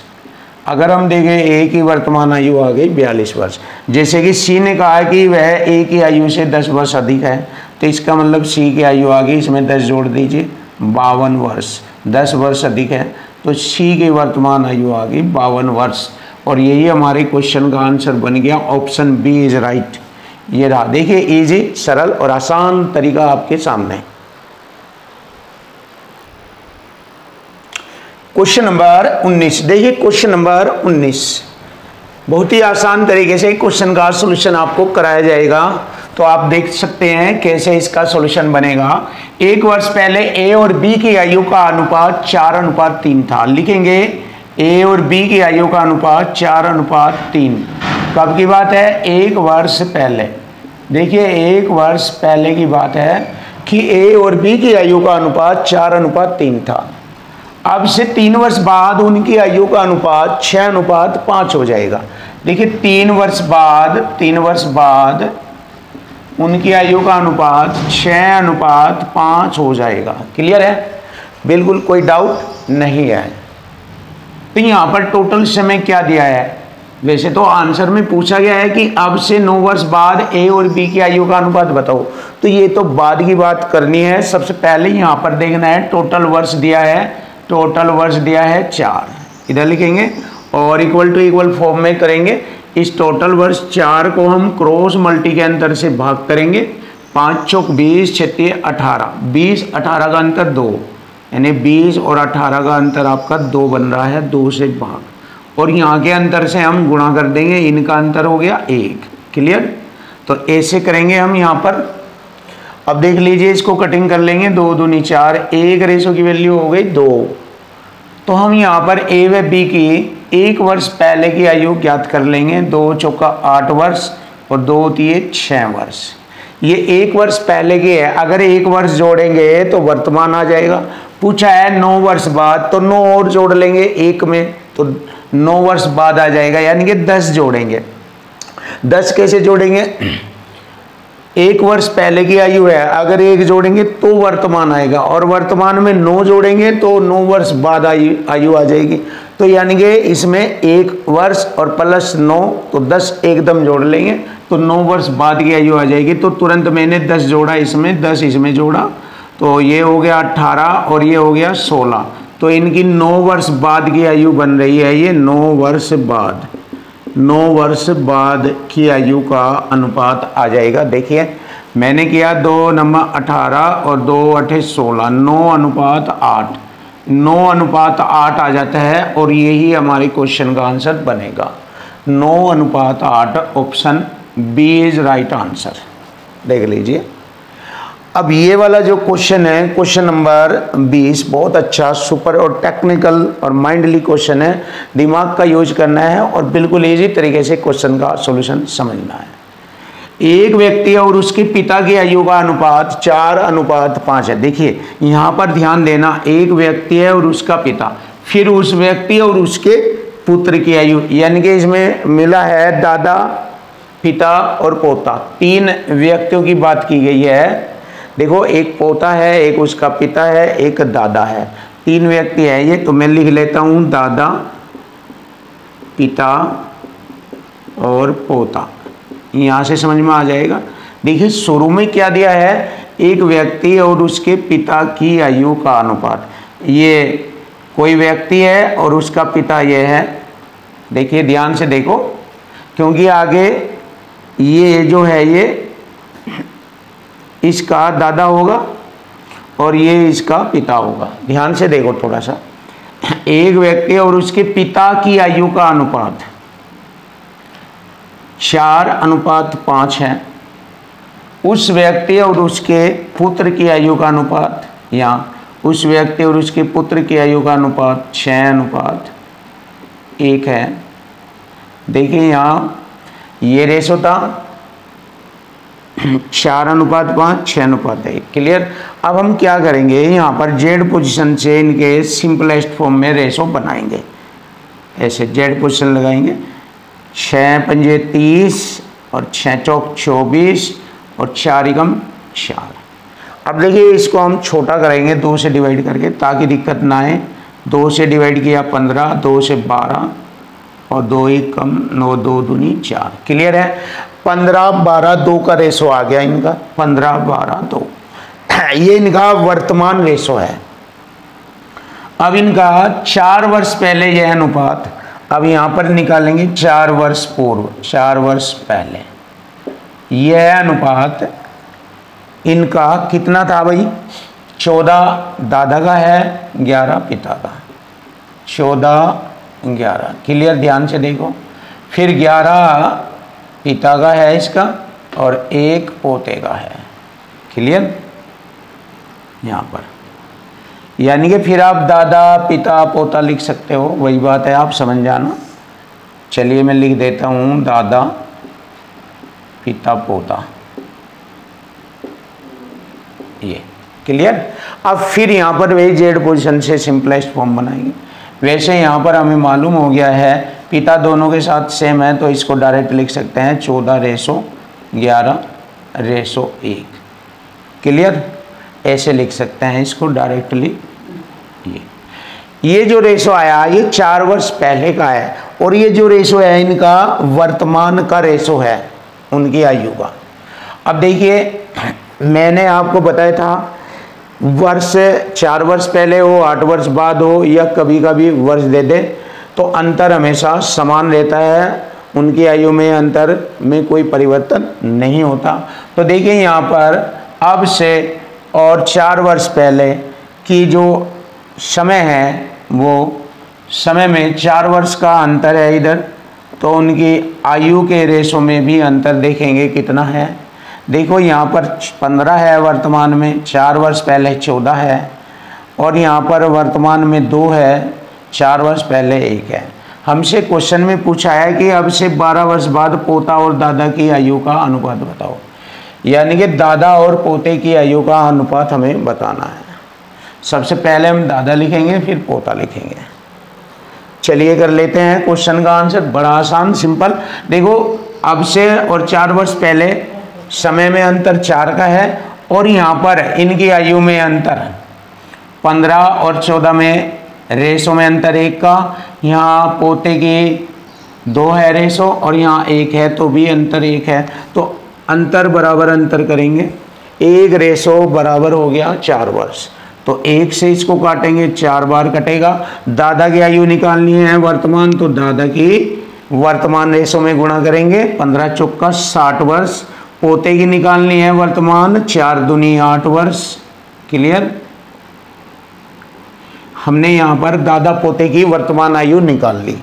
अगर हम देखें 1 की वर्तमान आयु आ गई 42 वर्ष। जैसे कि सी ने कहा कि वह 1 की आयु से 10 वर्ष अधिक है, तो इसका मतलब सी की आयु आ गई, इसमें 10 जोड़ दीजिए, 52 वर्ष। 10 वर्ष अधिक है तो सी की वर्तमान आयु आ गई 52 वर्ष। और यही हमारे क्वेश्चन का आंसर बन गया, ऑप्शन बी इज राइट। ये रहा, देखिए इजी, सरल और आसान तरीका आपके सामने। क्वेश्चन नंबर 19, देखिए क्वेश्चन नंबर 19 बहुत ही आसान तरीके से क्वेश्चन का सॉल्यूशन आपको कराया जाएगा। तो आप देख सकते हैं कैसे इसका सॉल्यूशन बनेगा। 1 वर्ष पहले ए और बी की आयु का अनुपात 4:3 था। लिखेंगे ए और बी की आयु का अनुपात 4:3। कब की बात है? 1 वर्ष पहले। देखिए 1 वर्ष पहले की बात है कि ए और बी की आयु का अनुपात 4:3 था। अब से 3 वर्ष बाद उनकी आयु का अनुपात 6:5 हो जाएगा। देखिए 3 वर्ष बाद उनकी आयु का अनुपात 6:5 हो जाएगा। क्लियर है? बिल्कुल कोई डाउट नहीं है। तो यहाँ पर टोटल समय क्या दिया है? वैसे तो आंसर में पूछा गया है कि अब से 9 वर्ष बाद ए और बी की आयु का अनुपात बताओ, तो ये तो बाद की बात करनी है। सबसे पहले यहाँ पर देखना है टोटल वर्ष दिया है, टोटल वर्ष दिया है 4, इधर लिखेंगे और इक्वल टू इक्वल फॉर्म में करेंगे। इस टोटल वर्ष 4 को हम क्रॉस मल्टी के अंतर से भाग करेंगे। 5 चौक 20, 36 18, 20 18 का अंतर 2, यानी 20 और 18 का अंतर आपका 2 बन रहा है, 2 से भाग, और यहाँ के अंतर से हम गुणा कर देंगे, इनका अंतर हो गया 1। क्लियर? तो ऐसे करेंगे हम यहाँ पर। अब देख लीजिए इसको कटिंग कर लेंगे, 2 दूनी 4, 1 रेशो की वैल्यू हो गई 2। तो हम यहाँ पर ए व बी की 1 वर्ष पहले की आयु ज्ञात कर लेंगे। 2 चौका 8 वर्ष और 2 दिए 6 वर्ष। ये 1 वर्ष पहले की है, अगर 1 वर्ष जोड़ेंगे तो वर्तमान आ जाएगा। पूछा है 9 वर्ष बाद, तो 9 और जोड़ लेंगे 1 में, तो 9 वर्ष बाद आ जाएगा, यानी कि 10 जोड़ेंगे। 10 कैसे जोड़ेंगे? 1 वर्ष पहले की आयु है, अगर 1 जोड़ेंगे तो वर्तमान आएगा, और वर्तमान में 9 जोड़ेंगे तो 9 वर्ष बाद आयु आ जाएगी। तो यानी कि इसमें 1 वर्ष और प्लस 9, तो 10 एकदम जोड़ लेंगे, तो 9 वर्ष बाद की आयु आ जाएगी। तो तुरंत मैंने 10 जोड़ा इसमें, 10 इसमें जोड़ा, तो ये हो गया 18 और ये हो गया 16। तो इनकी 9 वर्ष बाद की आयु बन रही है, ये 9 वर्ष बाद, 9 वर्ष बाद की आयु का अनुपात आ जाएगा। देखिए मैंने किया 2 नंबर 18 और 2 8 16, 9:8, 9:8 आ जाता है, और यही हमारे क्वेश्चन का आंसर बनेगा। 9:8, option B is right answer. देख लीजिए। अब ये वाला जो क्वेश्चन है, क्वेश्चन नंबर 20, बहुत अच्छा सुपर और टेक्निकल और माइंडली क्वेश्चन है। दिमाग का यूज करना है और बिल्कुल इजी तरीके से क्वेश्चन का सॉल्यूशन समझना है। एक व्यक्ति और उसके पिता की आयु का अनुपात 4:5 है। देखिए यहाँ पर ध्यान देना, एक व्यक्ति है और उसका पिता, फिर उस व्यक्ति और उसके पुत्र की आयु, यानी कि इसमें मिला है दादा, पिता और पोता, 3 व्यक्तियों की बात की गई है। देखो एक पोता है, एक उसका पिता है, एक दादा है, 3 व्यक्ति है ये। तो मैं लिख लेता हूँ दादा, पिता और पोता, यहाँ से समझ में आ जाएगा। देखिए शुरू में क्या दिया है, एक व्यक्ति और उसके पिता की आयु का अनुपात। ये कोई व्यक्ति है और उसका पिता ये है। देखिए ध्यान से देखो, क्योंकि आगे ये जो है ये इसका दादा होगा और ये इसका पिता होगा। ध्यान से देखो थोड़ा सा, एक व्यक्ति और उसके पिता की आयु का अनुपात 4:5 है। उस व्यक्ति और उसके पुत्र की आयु का अनुपात, या उस व्यक्ति और उसके पुत्र की आयु का अनुपात 6:1 है। देखिए यहाँ ये रेशो था 4:5, 6:1। क्लियर? अब हम क्या करेंगे, यहाँ पर जेड पोजीशन से इनके सिंपलेस्ट फॉर्म में रेशो बनाएंगे। ऐसे जेड पोजीशन लगाएंगे, 6 पंजे 30 और 6 चौक 24 और 4 एकम 4। अब देखिए इसको हम छोटा करेंगे 2 से डिवाइड करके ताकि दिक्कत ना आए। 2 से डिवाइड किया 15, 2 से 12 और 2 एकम 9, 2 दूनी 4। क्लियर है? 15 12 2 का रेशो आ गया इनका, 15 12 2। ये इनका वर्तमान रेशो है। अब इनका 4 वर्ष पहले यह अनुपात, अब यहाँ पर निकालेंगे 4 वर्ष पूर्व, 4 वर्ष पहले यह अनुपात इनका कितना था भाई? 14 दादा का है, 11 पिता का, 14 11। क्लियर? ध्यान से देखो, फिर 11 पिता का है इसका और 1 पोते का है। क्लियर? यहाँ पर यानी कि फिर आप दादा पिता पोता लिख सकते हो, वही बात है, आप समझ जाना। चलिए मैं लिख देता हूँ दादा पिता पोता, ये। क्लियर? अब फिर यहाँ पर वही जेड पोजीशन से सिंपलेस्ट फॉर्म बनाएंगे। वैसे यहाँ पर हमें मालूम हो गया है पिता दोनों के साथ सेम है, तो इसको डायरेक्ट लिख सकते हैं 14:11:1। क्लियर? ऐसे लिख सकते हैं इसको डायरेक्टली। ये जो रेशो आया ये 4 वर्ष पहले का है, और ये जो रेशो है इनका वर्तमान का रेशो है उनकी आयु का। अब देखिए मैंने आपको बताया था वर्ष 4 वर्ष पहले हो, 8 वर्ष बाद हो, या कभी कभी वर्ष दे दे तो अंतर हमेशा समान रहता है, उनकी आयु में अंतर में कोई परिवर्तन नहीं होता। तो देखिए यहाँ पर अब से और 4 वर्ष पहले की जो समय है वो समय में 4 वर्ष का अंतर है इधर, तो उनकी आयु के रेशो में भी अंतर देखेंगे कितना है। देखो यहाँ पर 15 है वर्तमान में, 4 वर्ष पहले 14 है, और यहाँ पर वर्तमान में 2 है, 4 वर्ष पहले 1 है। हमसे क्वेश्चन में पूछा है कि अब से 12 वर्ष बाद पोता और दादा की आयु का अनुपात बताओ, यानी कि दादा और पोते की आयु का अनुपात हमें बताना है। सबसे पहले हम दादा लिखेंगे फिर पोता लिखेंगे। चलिए कर लेते हैं क्वेश्चन का आंसर, बड़ा आसान सिंपल। देखो अब से और 4 वर्ष पहले समय में अंतर 4 का है, और यहाँ पर इनकी आयु में अंतर 15 और 14 में रेशो में अंतर 1 का, यहाँ पोते की 2 है रेशो और यहाँ 1 है, तो भी अंतर 1 है, तो अंतर बराबर अंतर करेंगे। 1 रेशो बराबर हो गया 4 वर्ष, तो 1 से इसको काटेंगे 4 बार कटेगा। दादा की आयु निकालनी है वर्तमान, तो दादा की वर्तमान रेशो में गुणा करेंगे, 15 चौका 60 वर्ष। पोते की निकालनी है वर्तमान, 4 दूनी 8 वर्ष। क्लियर? हमने यहाँ पर दादा पोते की वर्तमान आयु निकाल ली।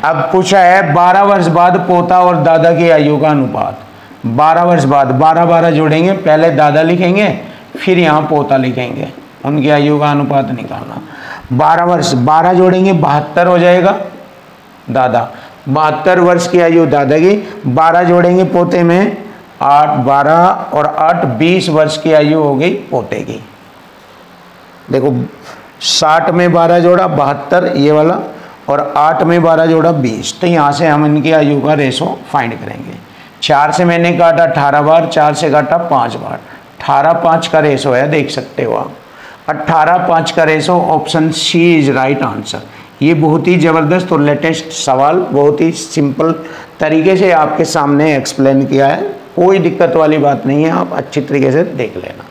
अब पूछा है 12 वर्ष बाद पोता और दादा की आयु का अनुपात। 12 वर्ष बाद 12 12 जोड़ेंगे, पहले दादा लिखेंगे फिर यहाँ पोता लिखेंगे, उनकी आयु का अनुपात निकालना। 12 वर्ष 12 जोड़ेंगे 72 हो जाएगा दादा, 72 वर्ष की आयु दादा की, 12 जोड़ेंगे पोते में 8 12 और 8 20 वर्ष की आयु हो गई पोते की। देखो 60 में 12 जोड़ा 72 ये वाला, और 8 में 12 जोड़ा 20, तो यहाँ से हम इनकी आयु का रेशो फाइंड करेंगे। 4 से मैंने काटा 18 बार, 4 से काटा 5 बार, 18 5 का रेशो है, देख सकते हो आप 18 5 का ratio. Option C is right answer. ये बहुत ही ज़बरदस्त और लेटेस्ट सवाल, बहुत ही सिंपल तरीके से आपके सामने एक्सप्लेन किया है, कोई दिक्कत वाली बात नहीं है, आप अच्छी तरीके से देख लेना।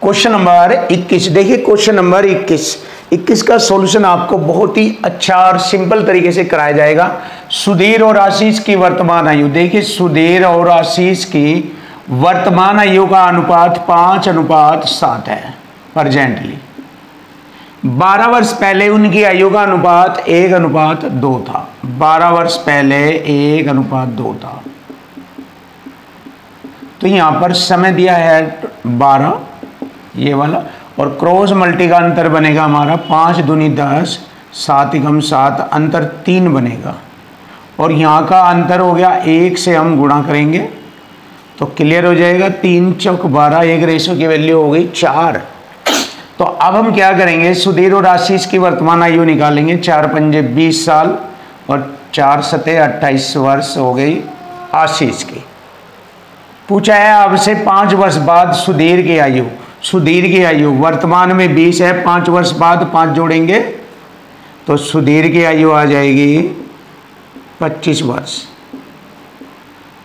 क्वेश्चन नंबर 21 देखिए, क्वेश्चन नंबर 21 का सॉल्यूशन आपको बहुत ही अच्छा और सिंपल तरीके से कराया जाएगा। सुधीर और आशीष की वर्तमान आयु, देखिए सुधीर और आशीष की वर्तमान आयु का अनुपात 5:7 है प्रेजेंटली। 12 वर्ष पहले उनकी आयु का अनुपात 1:2 था। 12 वर्ष पहले 1:2 था, तो यहां पर समय दिया है 12 ये वाला, और क्रॉस मल्टी का अंतर बनेगा हमारा 5 दूनी 10 7 एकम 7, अंतर 3 बनेगा, और यहाँ का अंतर हो गया 1 से हम गुणा करेंगे तो क्लियर हो जाएगा। 3 चौक 12, एक रेशो की वैल्यू हो गई 4, तो अब हम क्या करेंगे, सुधीर और आशीष की वर्तमान आयु निकालेंगे। 4 पंजे 20 साल और 4 सते 28 वर्ष हो गई आशीष की। पूछा है आपसे 5 वर्ष बाद सुधीर की आयु। सुधीर की आयु वर्तमान में 20 है, 5 वर्ष बाद 5 जोड़ेंगे तो सुधीर की आयु आ जाएगी 25 वर्ष।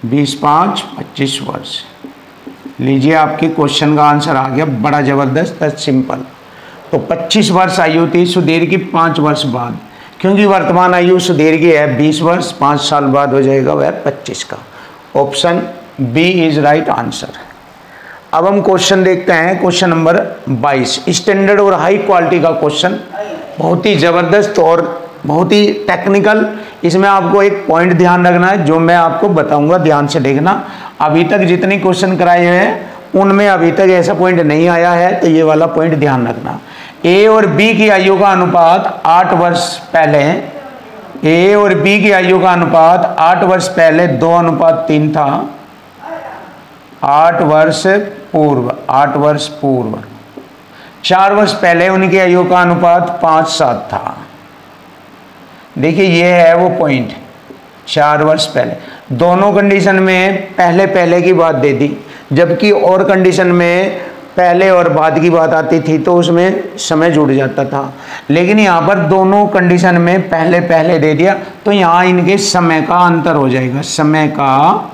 20 5 25 वर्ष। लीजिए आपके क्वेश्चन का आंसर आ गया, बड़ा जबरदस्त है, सिंपल। तो 25 वर्ष आयु थी सुधीर की 5 वर्ष बाद, क्योंकि वर्तमान आयु सुधीर की है 20 वर्ष, 5 साल बाद हो जाएगा वह 25 का। Option B is right answer. अब हम क्वेश्चन देखते हैं, क्वेश्चन नंबर 22, स्टैंडर्ड और हाई क्वालिटी का क्वेश्चन, बहुत ही जबरदस्त और बहुत ही टेक्निकल। इसमें आपको एक पॉइंट ध्यान रखना है, जो मैं आपको बताऊंगा, ध्यान से देखना। अभी तक जितने क्वेश्चन कराए हैं उनमें अभी तक ऐसा पॉइंट नहीं आया है, तो ये वाला पॉइंट ध्यान रखना। ए और बी की आयु का अनुपात 8 वर्ष पहले, ए और बी की आयु का अनुपात 8 वर्ष पहले 2:3 था। 8 वर्ष पूर्व, 8 वर्ष पूर्व 4 वर्ष पहले उनकी आयु का अनुपात 5:7 था। देखिए ये है वो पॉइंट, 4 वर्ष पहले। दोनों कंडीशन में पहले पहले की बात दे दी, जबकि और कंडीशन में पहले और बाद की बात आती थी तो उसमें समय जुड़ जाता था। लेकिन यहाँ पर दोनों कंडीशन में पहले पहले दे दिया, तो यहाँ इनके समय का अंतर हो जाएगा, समय का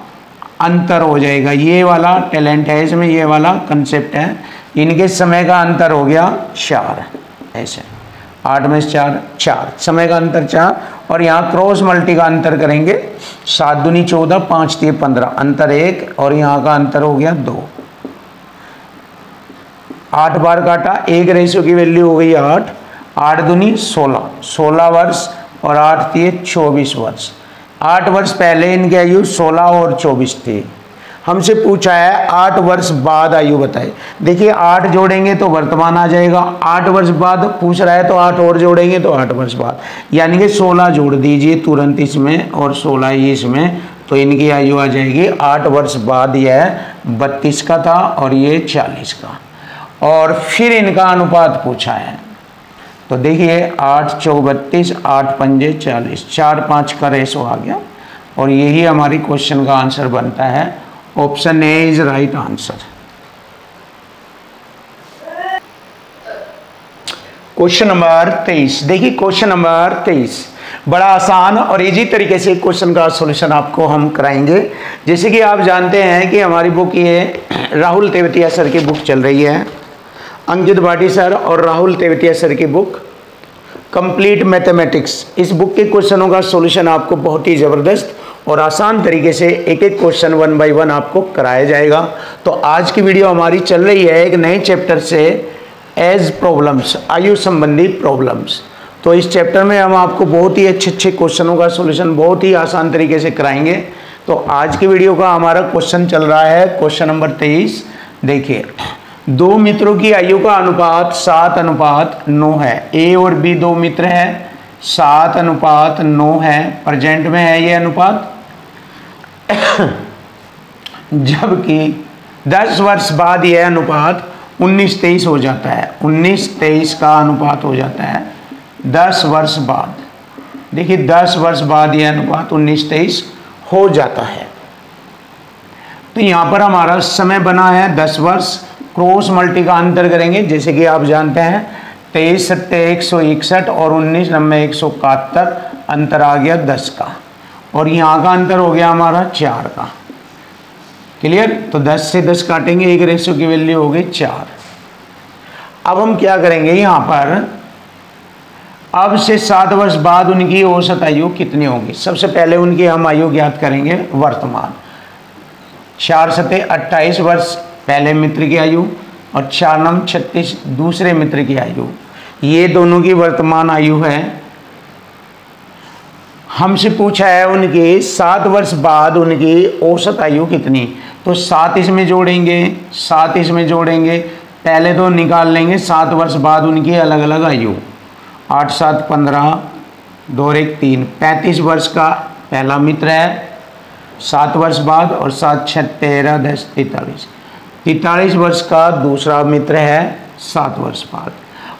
अंतर हो जाएगा। ये वाला टैलेंट है इसमें, ये वाला कंसेप्ट है। इनके समय का अंतर हो गया 4, ऐसे 8 में 4 4, समय का अंतर 4। और यहाँ क्रॉस मल्टी का अंतर करेंगे, 7 दूनी 14, 5 3 15, अंतर 1, और यहाँ का अंतर हो गया 2। 8 बार काटा, 1 रेशियो की वैल्यू हो गई 8, 8 दूनी 16, 16 वर्ष और 8 3 24 वर्ष। 8 वर्ष पहले इनकी आयु 16 और 24 थी। हमसे पूछा है 8 वर्ष बाद आयु बताए। देखिए 8 जोड़ेंगे तो वर्तमान आ जाएगा, 8 वर्ष बाद पूछ रहा है तो 8 और जोड़ेंगे तो 8 वर्ष बाद, यानी कि 16 जोड़ दीजिए तुरंत इसमें और 16 इसमें, तो इनकी आयु आ जाएगी 8 वर्ष बाद। यह 32 का था और ये 40 का। और फिर इनका अनुपात पूछा है, तो देखिए 8 4 32, 8 पंजे 40, 4 5 का रेशो आ गया, और यही हमारी क्वेश्चन का आंसर बनता है। Option A is right answer. Question number 23, देखिए क्वेश्चन नंबर 23 बड़ा आसान और इजी तरीके से क्वेश्चन का सॉल्यूशन आपको हम कराएंगे। जैसे कि आप जानते हैं कि हमारी बुक ये राहुल तेवतिया सर की बुक चल रही है, अंकित भाटी सर और राहुल तेवतिया सर की बुक कंप्लीट मैथमेटिक्स। इस बुक के क्वेश्चनों का सॉल्यूशन आपको बहुत ही ज़बरदस्त और आसान तरीके से एक एक क्वेश्चन 1 बाय 1 आपको कराया जाएगा। तो आज की वीडियो हमारी चल रही है एक नए चैप्टर से, एज प्रॉब्लम्स, आयु संबंधी प्रॉब्लम्स। तो इस चैप्टर में हम आपको बहुत ही अच्छे अच्छे क्वेश्चनों का सॉल्यूशन बहुत ही आसान तरीके से कराएंगे। तो आज की वीडियो का हमारा क्वेश्चन चल रहा है क्वेश्चन नंबर 23। देखिए, 2 मित्रों की आयु का अनुपात 7:9 है। ए और बी 2 मित्र हैं, 7:9 है, प्रेजेंट में है ये अनुपात। जबकि 10 वर्ष बाद यह अनुपात 19-23 हो जाता है। 19-23 का अनुपात हो जाता है 10 वर्ष बाद। देखिए 10 वर्ष बाद यह अनुपात 19-23 हो जाता है। तो यहाँ पर हमारा समय बना है 10 वर्ष। क्रॉस मल्टी का अंतर करेंगे, जैसे कि आप जानते हैं 23 7 161 और 19 9 171, अंतर आ गया 10 का, और यहाँ का अंतर हो गया हमारा 4 का। क्लियर? तो 10 से 10 काटेंगे, 1 रेशियो की वैल्यू हो गई 4। अब हम क्या करेंगे यहाँ पर, अब से 7 वर्ष बाद उनकी औसत आयु कितनी होगी। सबसे पहले उनकी हम आयु ज्ञात करेंगे वर्तमान। 4 7 28 वर्ष पहले मित्र की आयु और 4 9 36 दूसरे मित्र की आयु। ये दोनों की वर्तमान आयु है। हमसे पूछा है उनकी 7 वर्ष बाद उनकी औसत आयु कितनी। तो 7 इसमें जोड़ेंगे, 7 इसमें जोड़ेंगे, पहले तो निकाल लेंगे 7 वर्ष बाद उनकी अलग अलग आयु। 8 7 15, 2 और 1 3, 35 वर्ष का पहला मित्र है 7 वर्ष बाद, और 7 6 13 10 43, 43 वर्ष का दूसरा मित्र है 7 वर्ष बाद।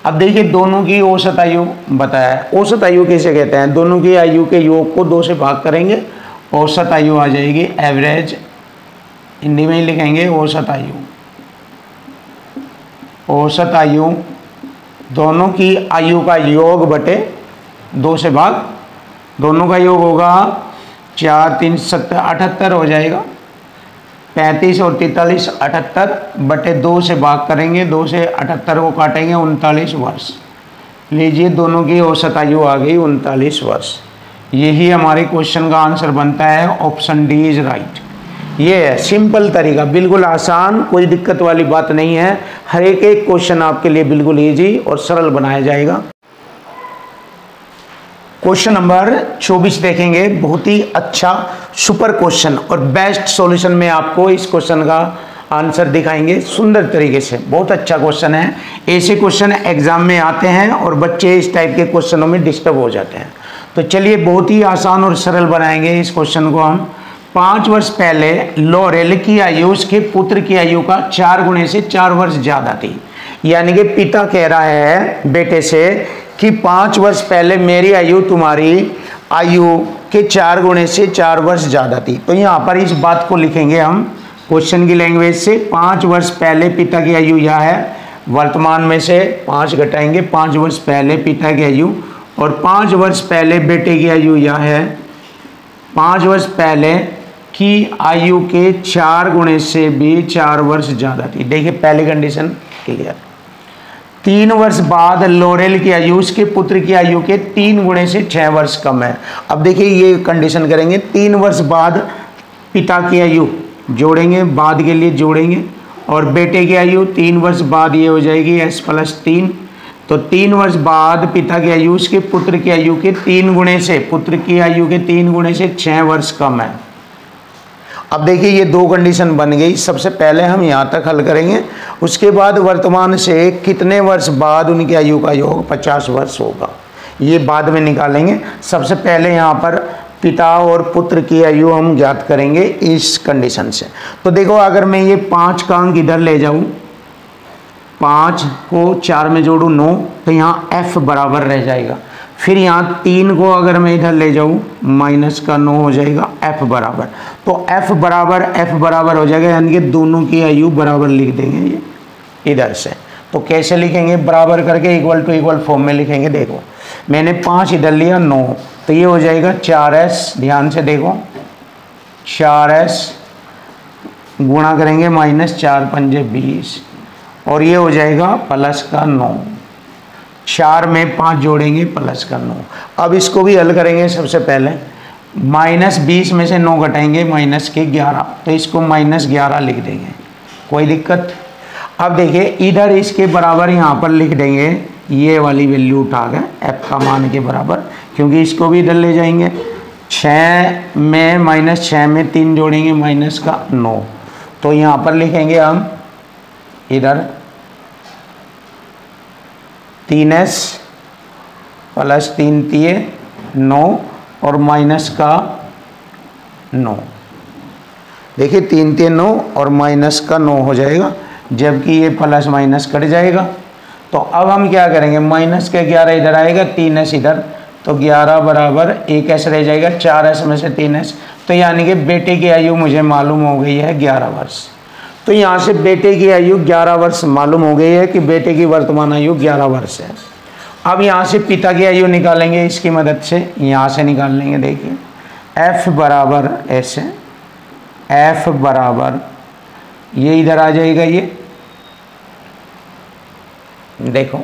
अब देखिए दोनों की औसत आयु बताया है। औसत आयु कैसे कहते हैं, दोनों की आयु के योग को 2 से भाग करेंगे, औसत आयु आ जाएगी, एवरेज, हिंदी में ही लिखेंगे औसत आयु। औसत आयु दोनों की आयु का योग बटे 2 से भाग, दोनों का योग होगा 4 3 7 78 हो जाएगा, 35 और 43 78 बटे 2 से भाग करेंगे, 2 से 78 को काटेंगे 39 वर्ष। लीजिए दोनों की औसत आयु आ गई 39 वर्ष। यही हमारे क्वेश्चन का आंसर बनता है, ऑप्शन डी इज राइट। ये है सिंपल तरीका, बिल्कुल आसान, कोई दिक्कत वाली बात नहीं है। हर एक क्वेश्चन आपके लिए बिल्कुल इजी और सरल बनाया जाएगा। क्वेश्चन नंबर 24 देखेंगे, बहुत ही अच्छा सुपर क्वेश्चन और बेस्ट सॉल्यूशन में आपको इस क्वेश्चन का आंसर दिखाएंगे सुंदर तरीके से। बहुत अच्छा क्वेश्चन है, ऐसे क्वेश्चन एग्जाम में आते हैं और बच्चे इस टाइप के क्वेश्चनों में डिस्टर्ब हो जाते हैं। तो चलिए बहुत ही आसान और सरल बनाएंगे इस क्वेश्चन को हम। 5 वर्ष पहले लॉरेल की आयु उसके पुत्र की आयु का 4 गुने से 4 वर्ष ज्यादा थी। यानी कि पिता कह रहा है बेटे से कि 5 वर्ष पहले मेरी आयु तुम्हारी आयु के 4 गुने से 4 वर्ष ज़्यादा थी। तो यहाँ पर इस बात को लिखेंगे हम क्वेश्चन की लैंग्वेज से। 5 वर्ष पहले पिता की आयु यह है, वर्तमान में से 5 घटाएंगे, 5 वर्ष पहले पिता की आयु, और 5 वर्ष पहले बेटे की आयु यह है, 5 वर्ष पहले की आयु के 4 गुने से भी 4 वर्ष ज़्यादा थी। देखिए पहली कंडीशन क्लियर। 3 वर्ष बाद लॉरेल की आयु उसके पुत्र की आयु के 3 गुणे से 6 वर्ष कम है। अब देखिए ये कंडीशन करेंगे, 3 वर्ष बाद पिता की आयु जोड़ेंगे, बाद के लिए जोड़ेंगे, और बेटे की आयु 3 वर्ष बाद ये हो जाएगी s+3। तो 3 वर्ष बाद पिता की आयु उसके पुत्र की आयु के 3 गुणे से, पुत्र की आयु के 3 गुणे से 6 वर्ष कम है। अब देखिए ये 2 कंडीशन बन गई। सबसे पहले हम यहाँ तक हल करेंगे, उसके बाद वर्तमान से कितने वर्ष बाद उनकी आयु का योग 50 वर्ष होगा, ये बाद में निकालेंगे। सबसे पहले यहाँ पर पिता और पुत्र की आयु हम ज्ञात करेंगे इस कंडीशन से। तो देखो अगर मैं ये 5 का अंक इधर ले जाऊँ, 5 को 4 में जोड़ूँ 9, तो यहाँ f बराबर रह जाएगा। फिर यहाँ 3 को अगर मैं इधर ले जाऊँ -9 हो जाएगा, f बराबर। तो f बराबर हो जाएगा, यानी कि दोनों की आयु बराबर लिख देंगे ये इधर से। तो कैसे लिखेंगे, बराबर करके इक्वल टू इक्वल फॉर्म में लिखेंगे। देखो मैंने 5 इधर लिया 9, तो ये हो जाएगा 4s, ध्यान से देखो 4s गुणा करेंगे -4 पंजे 20, और ये हो जाएगा +9। 4 में 5 जोड़ेंगे +9। अब इसको भी हल करेंगे। सबसे पहले -20 में से 9 घटाएंगे -11, तो इसको -11 लिख देंगे, कोई दिक्कत। अब देखिए इधर इसके बराबर यहाँ पर लिख देंगे, ये वाली वैल्यू उठा के f का मान के बराबर, क्योंकि इसको भी इधर ले जाएंगे। 6 में -6 में 3 जोड़ेंगे -9, तो यहाँ पर लिखेंगे हम इधर 3s +3 तिये 9 और -9। देखिए 3 तिये 9 और -9 हो जाएगा, जबकि ये प्लस माइनस कट जाएगा। तो अब हम क्या करेंगे, -11 इधर आएगा, 3s इधर, तो 11 बराबर 1s रह जाएगा, 4s में से 3s। तो यानी कि बेटे की आयु मुझे मालूम हो गई है 11 वर्ष। तो यहाँ से बेटे की आयु 11 वर्ष मालूम हो गई है कि बेटे की वर्तमान आयु 11 वर्ष है। अब यहाँ से पिता की आयु निकालेंगे इसकी मदद से, यहाँ से निकाल लेंगे। देखिए f बराबर ऐसे, f बराबर ये इधर आ जाएगा, ये देखो,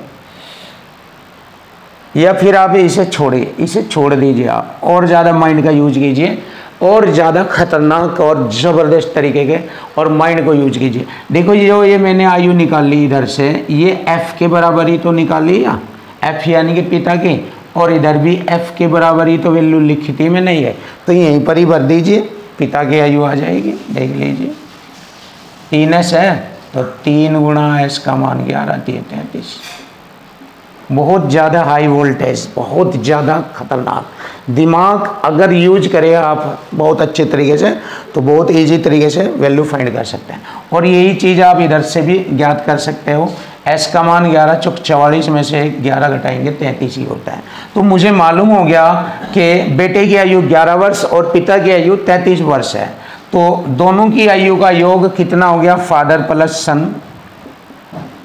या फिर आप इसे छोड़िए, इसे छोड़ दीजिए आप, और ज़्यादा माइंड का यूज कीजिए, और ज़्यादा खतरनाक और ज़बरदस्त तरीके के और माइंड को यूज कीजिए। देखो ये मैंने आयु निकाल ली इधर से, ये f के बराबर ही तो निकाली, या f यानी कि पिता की, और इधर भी f के बराबर ही तो वैल्यू लिखी थी मैंने ये, तो यहीं पर ही भर दीजिए, पिता की आयु आ जाएगी। देख लीजिए 3s है, तो 3 गुणा s का मान 11 3 33। बहुत ज़्यादा हाई वोल्टेज, बहुत ज़्यादा खतरनाक। दिमाग अगर यूज करें आप बहुत अच्छे तरीके से, तो बहुत इजी तरीके से वैल्यू फाइंड कर सकते हैं। और यही चीज़ आप इधर से भी ज्ञात कर सकते हो। एस का मान 11 चौक 44 में से 11 घटाएंगे 33 ही होता है। तो मुझे मालूम हो गया कि बेटे की आयु 11 वर्ष और पिता की आयु 33 वर्ष है। तो दोनों की आयु का योग कितना हो गया, फादर प्लस सन,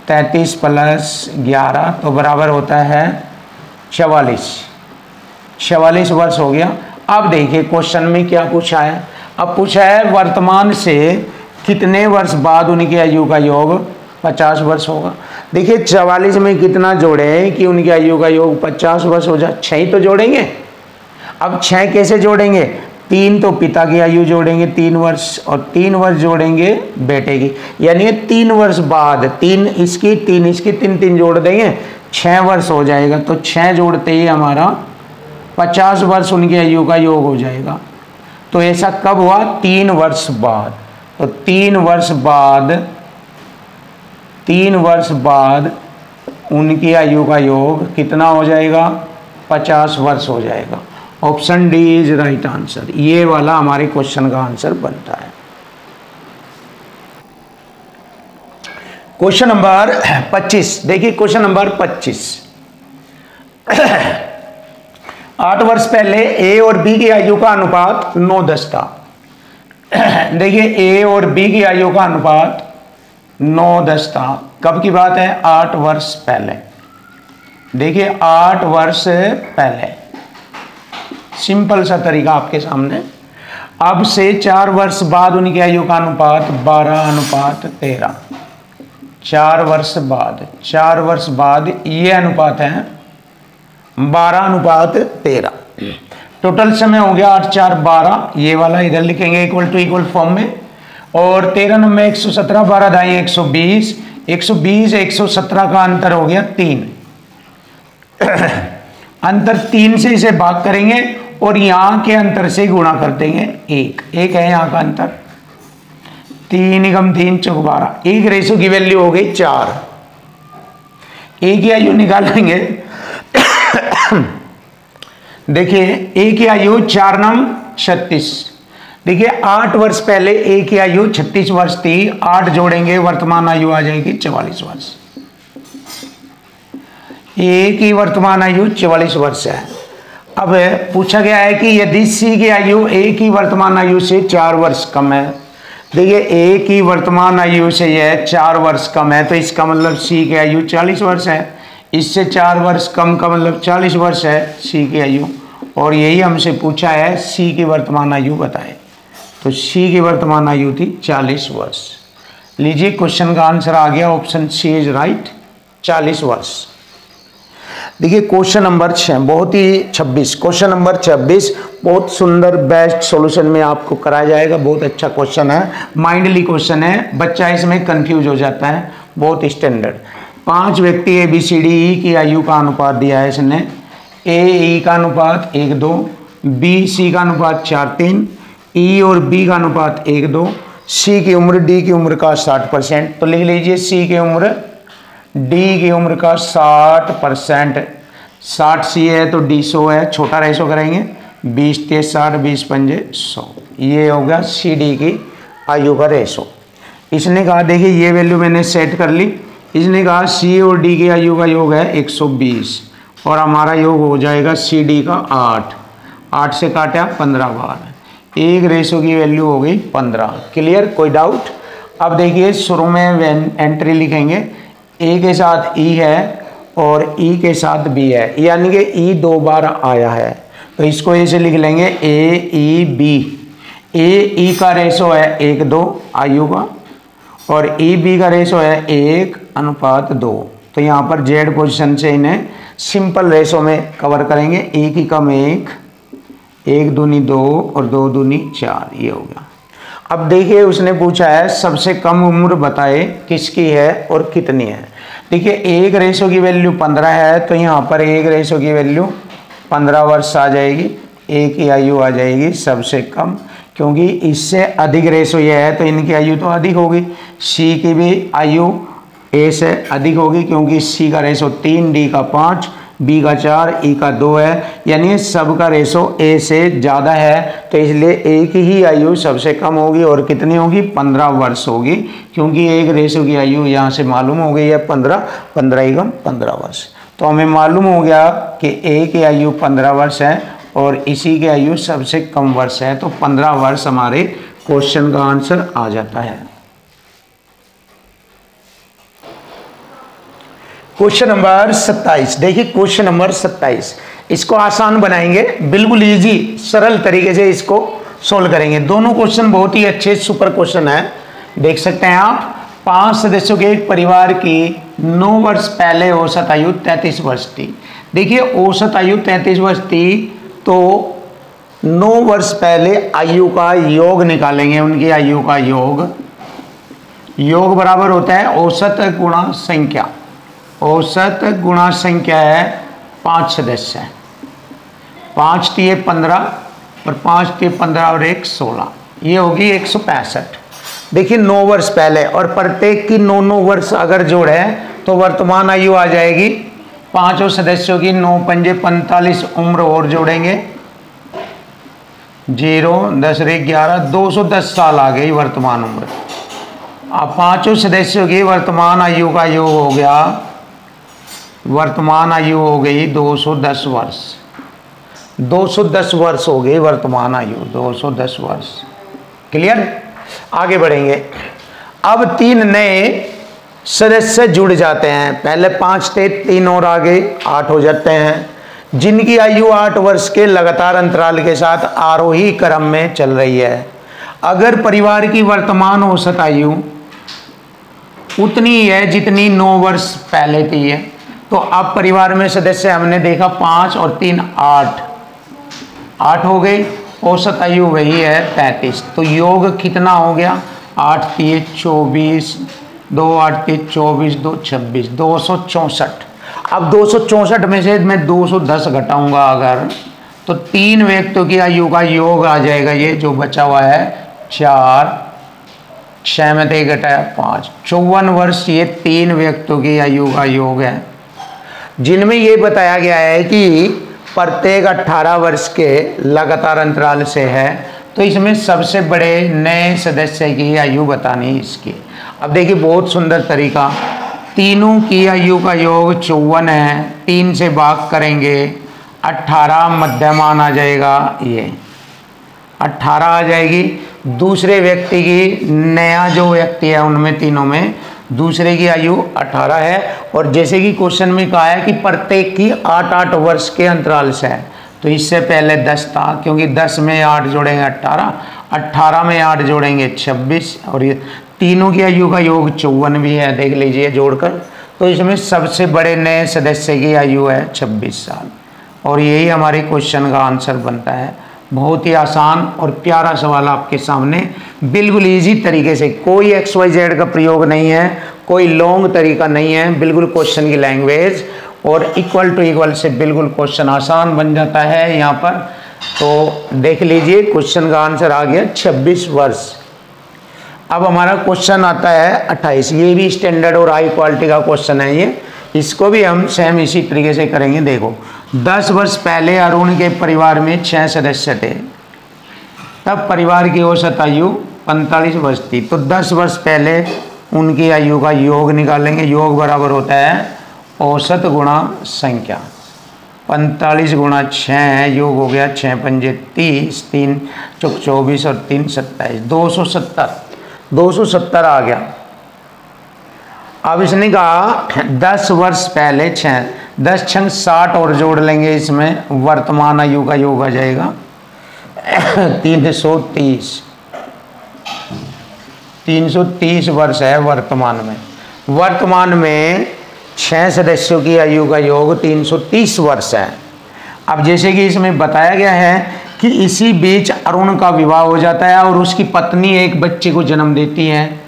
33 प्लस 11 तो बराबर होता है 44 वर्ष हो गया। अब देखिए क्वेश्चन में क्या पूछा है। अब पूछा है वर्तमान से कितने वर्ष बाद उनकी आयु का योग 50 वर्ष होगा। देखिए 44 में कितना जोड़े कि उनकी आयु का योग 50 वर्ष हो जाए, 6 तो जोड़ेंगे। अब 6 कैसे जोड़ेंगे, 3 तो पिता की आयु जोड़ेंगे 3 वर्ष और 3 वर्ष जोड़ेंगे बेटे की, यानी 3 वर्ष बाद 3 इसकी 3 जोड़ देंगे 6 वर्ष हो जाएगा। तो 6 जोड़ते ही हमारा 50 वर्ष उनकी आयु का योग हो जाएगा। तो ऐसा कब हुआ, 3 वर्ष बाद। तो 3 वर्ष बाद उनकी आयु का योग कितना हो जाएगा, 50 वर्ष हो जाएगा। Option D is right answer. ये वाला हमारे क्वेश्चन का आंसर बनता है। क्वेश्चन नंबर 25 देखिए, क्वेश्चन नंबर 25 8 वर्ष पहले ए और बी की आयु का अनुपात 9:10 था। देखिए ए और बी की आयु का अनुपात 9:10 था। कब की बात है, 8 वर्ष पहले। देखिए 8 वर्ष पहले, सिंपल सा तरीका आपके सामने। अब से 4 वर्ष बाद उनकी आयु का अनुपात 12:13। 4 वर्ष बाद ये अनुपात है 12:13। टोटल समय हो गया 8 4 12। ये वाला इधर लिखेंगे इक्वल टू इक्वल फॉर्म में। और 13 नंबर 117, 12 दाई 120, 117 का अंतर हो गया 3। अंतर 3 से इसे भाग करेंगे और यहां के अंतर से गुणा कर देंगे 1 है यहां का अंतर। 3 × 3 = 12। एक रेशो की वैल्यू हो गई 4। एक की आयु निकालेंगे। देखिए एक की आयु 4 9 36। देखिए 8 वर्ष पहले एक की आयु 36 वर्ष थी। 8 जोड़ेंगे वर्तमान आयु आ जाएगी 44 वर्ष। एक की वर्तमान आयु 44 वर्ष है। अब पूछा गया है कि यदि सी की आयु ए की वर्तमान आयु से 4 वर्ष कम है। देखिए ए की वर्तमान आयु से यह 4 वर्ष कम है, तो इसका मतलब सी की आयु 40 वर्ष है। इससे 4 वर्ष कम का मतलब 40 वर्ष है सी की आयु। और यही हमसे पूछा है सी की वर्तमान आयु बताएं। तो सी की वर्तमान आयु थी 40 वर्ष। लीजिए क्वेश्चन का आंसर आ गया, ऑप्शन सी इज राइट, 40 वर्ष। देखिए क्वेश्चन नंबर 6 बहुत ही 26। क्वेश्चन नंबर 26 बहुत सुंदर बेस्ट सॉल्यूशन में आपको कराया जाएगा। बहुत अच्छा क्वेश्चन है, माइंडली क्वेश्चन है, बच्चा इसमें कंफ्यूज हो जाता है। बहुत स्टैंडर्ड। 5 व्यक्ति A B C D E की आयु का अनुपात दिया है इसने। ए ई का अनुपात 1:2, बी सी का अनुपात 4:3, ई और बी का अनुपात 1:2, सी की उम्र डी की उम्र का 60%। तो लिख लीजिए सी की उम्र डी की उम्र का 60%। 60 सी है तो डी 100 है, छोटा रेशो करेंगे 20 × 60, 20 × 5 100। ये होगा सी डी की आयु का रेशो। इसने कहा देखिए ये वैल्यू मैंने सेट कर ली। इसने कहा सी और डी की आयु का योग है 120 और हमारा योग हो जाएगा सी डी का 8। 8 से काटा 15 बार, एक रेशो की वैल्यू हो गई 15। क्लियर, कोई डाउट। अब देखिए शुरू में एंट्री लिखेंगे, ए के साथ ई है और ई के साथ बी है, यानी कि ई 2 बार आया है। तो इसको ऐसे लिख लेंगे ए ई बी। ए ई का रेशो है 1:2 आयु का और ई बी का रेशो है 1:2। तो यहाँ पर जेड पोजीशन से इन्हें सिंपल रेशो में कवर करेंगे। ए की कम 1, 1 दूनी 2 और 2 दूनी 4, ये हो गया। अब देखिए उसने पूछा है सबसे कम उम्र बताए किसकी है और कितनी है। देखिए एक रेशो की वैल्यू 15 है, तो यहाँ पर एक रेशो की वैल्यू 15 वर्ष आ जाएगी। ए की आयु आ जाएगी सबसे कम, क्योंकि इससे अधिक रेशो ये है तो इनकी आयु तो अधिक होगी। सी की भी आयु ए से अधिक होगी, क्योंकि सी का रेशो 3, डी का 5, बी का 4, ई का 2 है, यानी सब का रेशो ए से ज़्यादा है, तो इसलिए ए की ही आयु सबसे कम होगी और कितनी होगी 15 वर्ष होगी, क्योंकि एक रेशो की आयु यहाँ से मालूम हो गई है 15, 15 एकम 15 वर्ष। तो हमें मालूम हो गया कि ए की आयु 15 वर्ष है और इसी की आयु सबसे कम वर्ष है, तो 15 वर्ष हमारे क्वेश्चन का आंसर आ जाता है। क्वेश्चन नंबर 27, देखिए क्वेश्चन नंबर 27, इसको आसान बनाएंगे, बिल्कुल इजी सरल तरीके से इसको सोल्व करेंगे। दोनों क्वेश्चन बहुत ही अच्छे सुपर क्वेश्चन है, देख सकते हैं आप। 5 सदस्यों के एक परिवार की 9 वर्ष पहले औसत आयु 33 वर्ष थी। देखिए औसत आयु 33 वर्ष थी, तो 9 वर्ष पहले आयु का योग निकालेंगे, उनकी आयु का योग बराबर होता है औसत गुणा संख्या। औसत गुणा संख्या है 5 सदस्य है, 5 तिये 15 और 5 तिये 15 और 1 16, ये होगी 165। देखिए 9 वर्ष पहले और प्रत्येक की 9 वर्ष अगर जोड़े तो वर्तमान आयु आ जाएगी। पांचों सदस्यों की 9 पंजे 45 उम्र और जोड़ेंगे, 0 10 11 210 साल आ गई वर्तमान उम्र। अब पांचों सदस्यों की वर्तमान आयु का योग हो गया, वर्तमान आयु हो गई 210 वर्ष। 210 वर्ष हो गई वर्तमान आयु, 210 वर्ष। क्लियर, आगे बढ़ेंगे। अब 3 नए सदस्य जुड़ जाते हैं, पहले 5 थे, 3 और आगे 8 हो जाते हैं, जिनकी आयु 8 वर्ष के लगातार अंतराल के साथ आरोही क्रम में चल रही है। अगर परिवार की वर्तमान औसत आयु उतनी ही है जितनी 9 वर्ष पहले थी है, तो अब परिवार में सदस्य हमने देखा 5 और 3 8 हो गई, औसत आयु वही है 33। तो योग कितना हो गया, 8 तिये 24, 2 8 तिये 24, 2 26, 264। अब 264 में से मैं 210 घटाऊंगा अगर, तो 3 व्यक्तियों की आयु का योग आ जाएगा, ये जो बचा हुआ है 4, 6 में से घटाया 5, 54 वर्ष ये 3 व्यक्तियों की आयु का योग है, जिनमें ये बताया गया है कि प्रत्येक 18 वर्ष के लगातार अंतराल से है। तो इसमें सबसे बड़े नए सदस्य की आयु बतानी इसकी। अब देखिए बहुत सुंदर तरीका, तीनों की आयु का योग 54 है, 3 से भाग करेंगे 18 मध्यमान आ जाएगा, ये 18 आ जाएगी। दूसरे व्यक्ति की, नया जो व्यक्ति है उनमें तीनों में दूसरे की आयु 18 है, और जैसे कि क्वेश्चन में कहा है कि प्रत्येक की 8-8 वर्ष के अंतराल से है, तो इससे पहले 10 था, क्योंकि 10 में 8 जोड़ेंगे 18, 18 में 8 जोड़ेंगे 26, और ये तीनों की आयु का योग 54 भी है, देख लीजिए जोड़कर। तो इसमें सबसे बड़े नए सदस्य की आयु है 26 साल, और यही हमारे क्वेश्चन का आंसर बनता है। बहुत ही आसान और प्यारा सवाल आपके सामने, बिल्कुल इजी तरीके से, कोई XYZ का प्रयोग नहीं है, कोई लॉन्ग तरीका नहीं है, बिल्कुल क्वेश्चन की लैंग्वेज, और इक्वल टू इक्वल से बिल्कुल क्वेश्चन आसान बन जाता है यहाँ पर। तो देख लीजिए क्वेश्चन का आंसर आ गया 26 वर्ष। अब हमारा क्वेश्चन आता है 28, ये भी स्टैंडर्ड और हाई क्वालिटी का क्वेश्चन है ये, इसको भी हम सेम इसी तरीके से करेंगे। देखो 10 वर्ष पहले अरुण के परिवार में 6 सदस्य थे, तब परिवार की औसत आयु 45 वर्ष थी। तो 10 वर्ष पहले उनकी आयु का योग निकालेंगे, योग बराबर होता है औसत गुणा संख्या। 45 गुणा 6 है, योग हो गया 6 पंजे 30, 3 चौक 24 और 3 27, 270 आ गया। अब इसने कहा 10 वर्ष पहले 6, 10 छंग 60 और जोड़ लेंगे, इसमें वर्तमान आयु का योग आ जाएगा 330 वर्ष है वर्तमान में। वर्तमान में 6 सदस्यों की आयु का योग 330 वर्ष है। अब जैसे कि इसमें बताया गया है कि इसी बीच अरुण का विवाह हो जाता है और उसकी पत्नी एक बच्चे को जन्म देती है।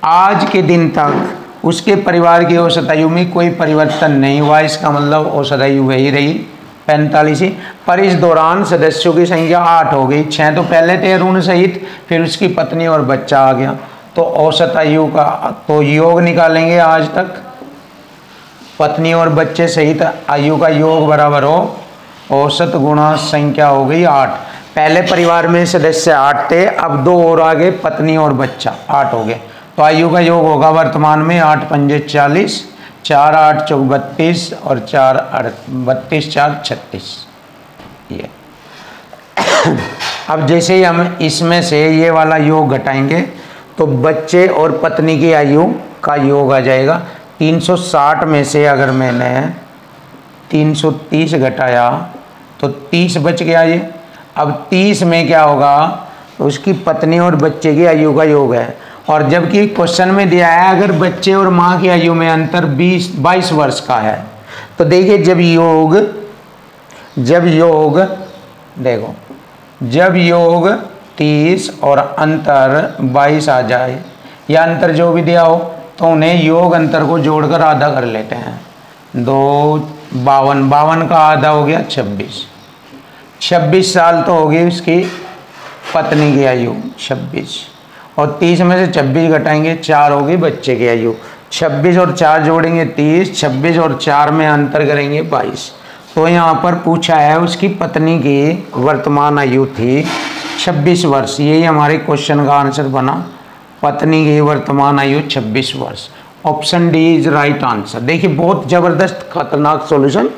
आज के दिन तक उसके परिवार की औसत आयु में कोई परिवर्तन नहीं हुआ, इसका मतलब औसत आयु वही रही 45 ही। पर इस दौरान सदस्यों की संख्या 8 हो गई, 6 तो पहले थे अरुण सहित, फिर उसकी पत्नी और बच्चा आ गया। तो औसत आयु का तो योग निकालेंगे आज तक पत्नी और बच्चे सहित आयु का योग बराबर हो औसत गुणा संख्या हो गई 8। पहले परिवार में सदस्य 8 थे, अब 2 और आगे पत्नी और बच्चा 8 हो गए। तो आयु का योग होगा वर्तमान में 8 पंजे 40, 4 8 चौक 32 और 4 32 4 36। ये अब जैसे ही हम इसमें से ये वाला योग घटाएंगे तो बच्चे और पत्नी की आयु का योग आ जाएगा। 360 में से अगर मैंने 330 घटाया तो 30 बच गया ये। अब 30 में क्या होगा, तो उसकी पत्नी और बच्चे की आयु का योग है। और जबकि क्वेश्चन में दिया है अगर बच्चे और माँ की आयु में अंतर 22 वर्ष का है, तो देखिए जब योग 30 और अंतर 22 आ जाए या अंतर जो भी दिया हो तो उन्हें योग अंतर को जोड़कर आधा कर लेते हैं। 2 52 का आधा हो गया 26 साल तो होगी उसकी पत्नी की आयु 26, और 30 में से 26 घटाएंगे 4 होगी बच्चे की आयु। 26 और 4 जोड़ेंगे 30, 26 और 4 में अंतर करेंगे 22। तो यहाँ पर पूछा है उसकी पत्नी की वर्तमान आयु थी 26 वर्ष। यही हमारे क्वेश्चन का आंसर बना, पत्नी की वर्तमान आयु 26 वर्ष। Option D is right answer. देखिए बहुत जबरदस्त खतरनाक सॉल्यूशन।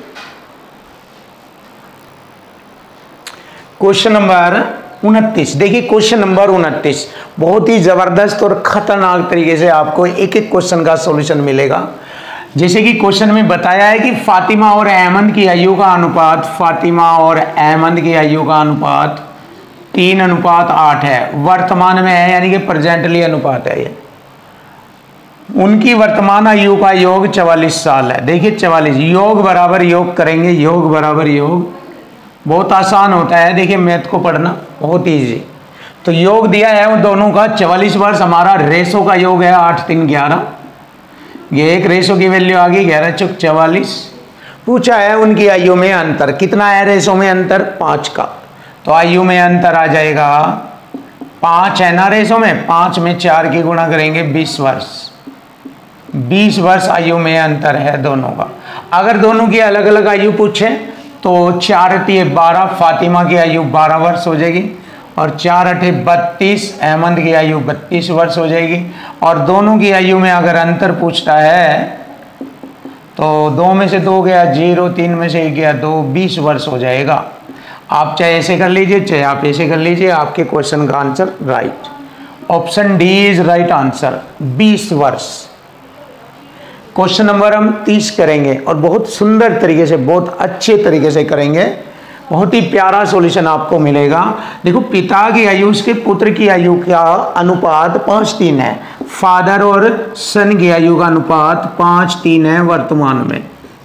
क्वेश्चन नंबर 29, देखिए क्वेश्चन नंबर 29 बहुत ही जबरदस्त और खतरनाक तरीके से आपको एक एक क्वेश्चन का सॉल्यूशन मिलेगा। जैसे कि क्वेश्चन में बताया है कि फातिमा और अहमद की आयु का अनुपात, फातिमा और अहमद की आयु का अनुपात 3:8 है, वर्तमान में है, यानी कि प्रेजेंटली अनुपात है ये। उनकी वर्तमान आयु का योग 44 साल है। देखिए 44 योग बराबर योग करेंगे, योग बराबर योग बहुत आसान होता है। देखिए मैथ को पढ़ना बहुत ईजी। तो योग दिया है उन दोनों का 44 वर्ष। हमारा रेशो का योग है 8 3 11। ये एक रेशो की वैल्यू आ गई 11 चौक 44। पूछा है उनकी आयु में अंतर कितना है, रेशो में अंतर 5 का। तो आयु में अंतर आ जाएगा 5 है ना रेशो में, 5 में 4 की गुणा करेंगे 20 वर्ष। 20 वर्ष आयु में अंतर है दोनों का। अगर दोनों की अलग अलग आयु पूछे तो 4 8 12, फातिमा की आयु 12 वर्ष हो जाएगी, और 4 8 32, अहमद की आयु 32 वर्ष हो जाएगी। और दोनों की आयु में अगर अंतर पूछता है तो 2 में से 2 गया 0, 3 में से 1 गया 2, 20 वर्ष हो जाएगा। आप चाहे ऐसे कर लीजिए चाहे आप ऐसे कर लीजिए, आपके क्वेश्चन का answer right. Option D is right answer, 20 वर्ष। क्वेश्चन नंबर हम 30 करेंगे और बहुत सुंदर तरीके से, बहुत अच्छे तरीके से करेंगे। बहुत ही प्यारा सॉल्यूशन आपको मिलेगा। देखो पिता की आयु उसके पुत्र की आयु का अनुपात 5:3 है। फादर और सन की आयु का अनुपात 5:3 है वर्तमान में,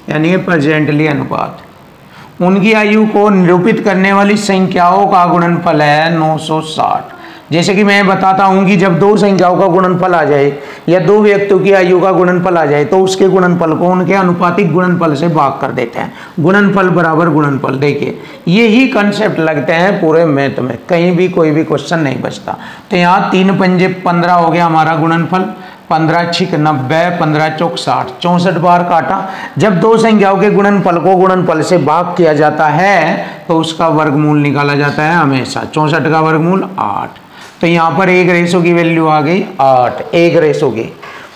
यानी कि प्रेजेंटली अनुपात। उनकी आयु को निरूपित करने वाली संख्याओं का गुणनफल है 960। जैसे कि मैं बताता हूं कि जब 2 संख्याओं का गुणनफल आ जाए या 2 व्यक्तियों की आयु का गुणनफल आ जाए तो उसके गुणनफल को उनके अनुपातिक गुणनफल से भाग कर देते हैं। गुणनफल बराबर गुणनफल। देखिए यही कंसेप्ट लगते हैं पूरे मैथ में, कहीं भी कोई भी क्वेश्चन नहीं बचता। तो यहाँ 3 पंजे 15 हो गया हमारा गुणनफल, 15 छिक 90, 15 चौक 60, 64 बार काटा। जब 2 संख्याओं के गुणनफल को गुणनफल से भाग किया जाता है तो उसका वर्गमूल निकाला जाता है हमेशा। 64 का वर्गमूल 8। तो यहाँ पर 1 रेशो की वैल्यू आ गई 8, 1 रेशो की।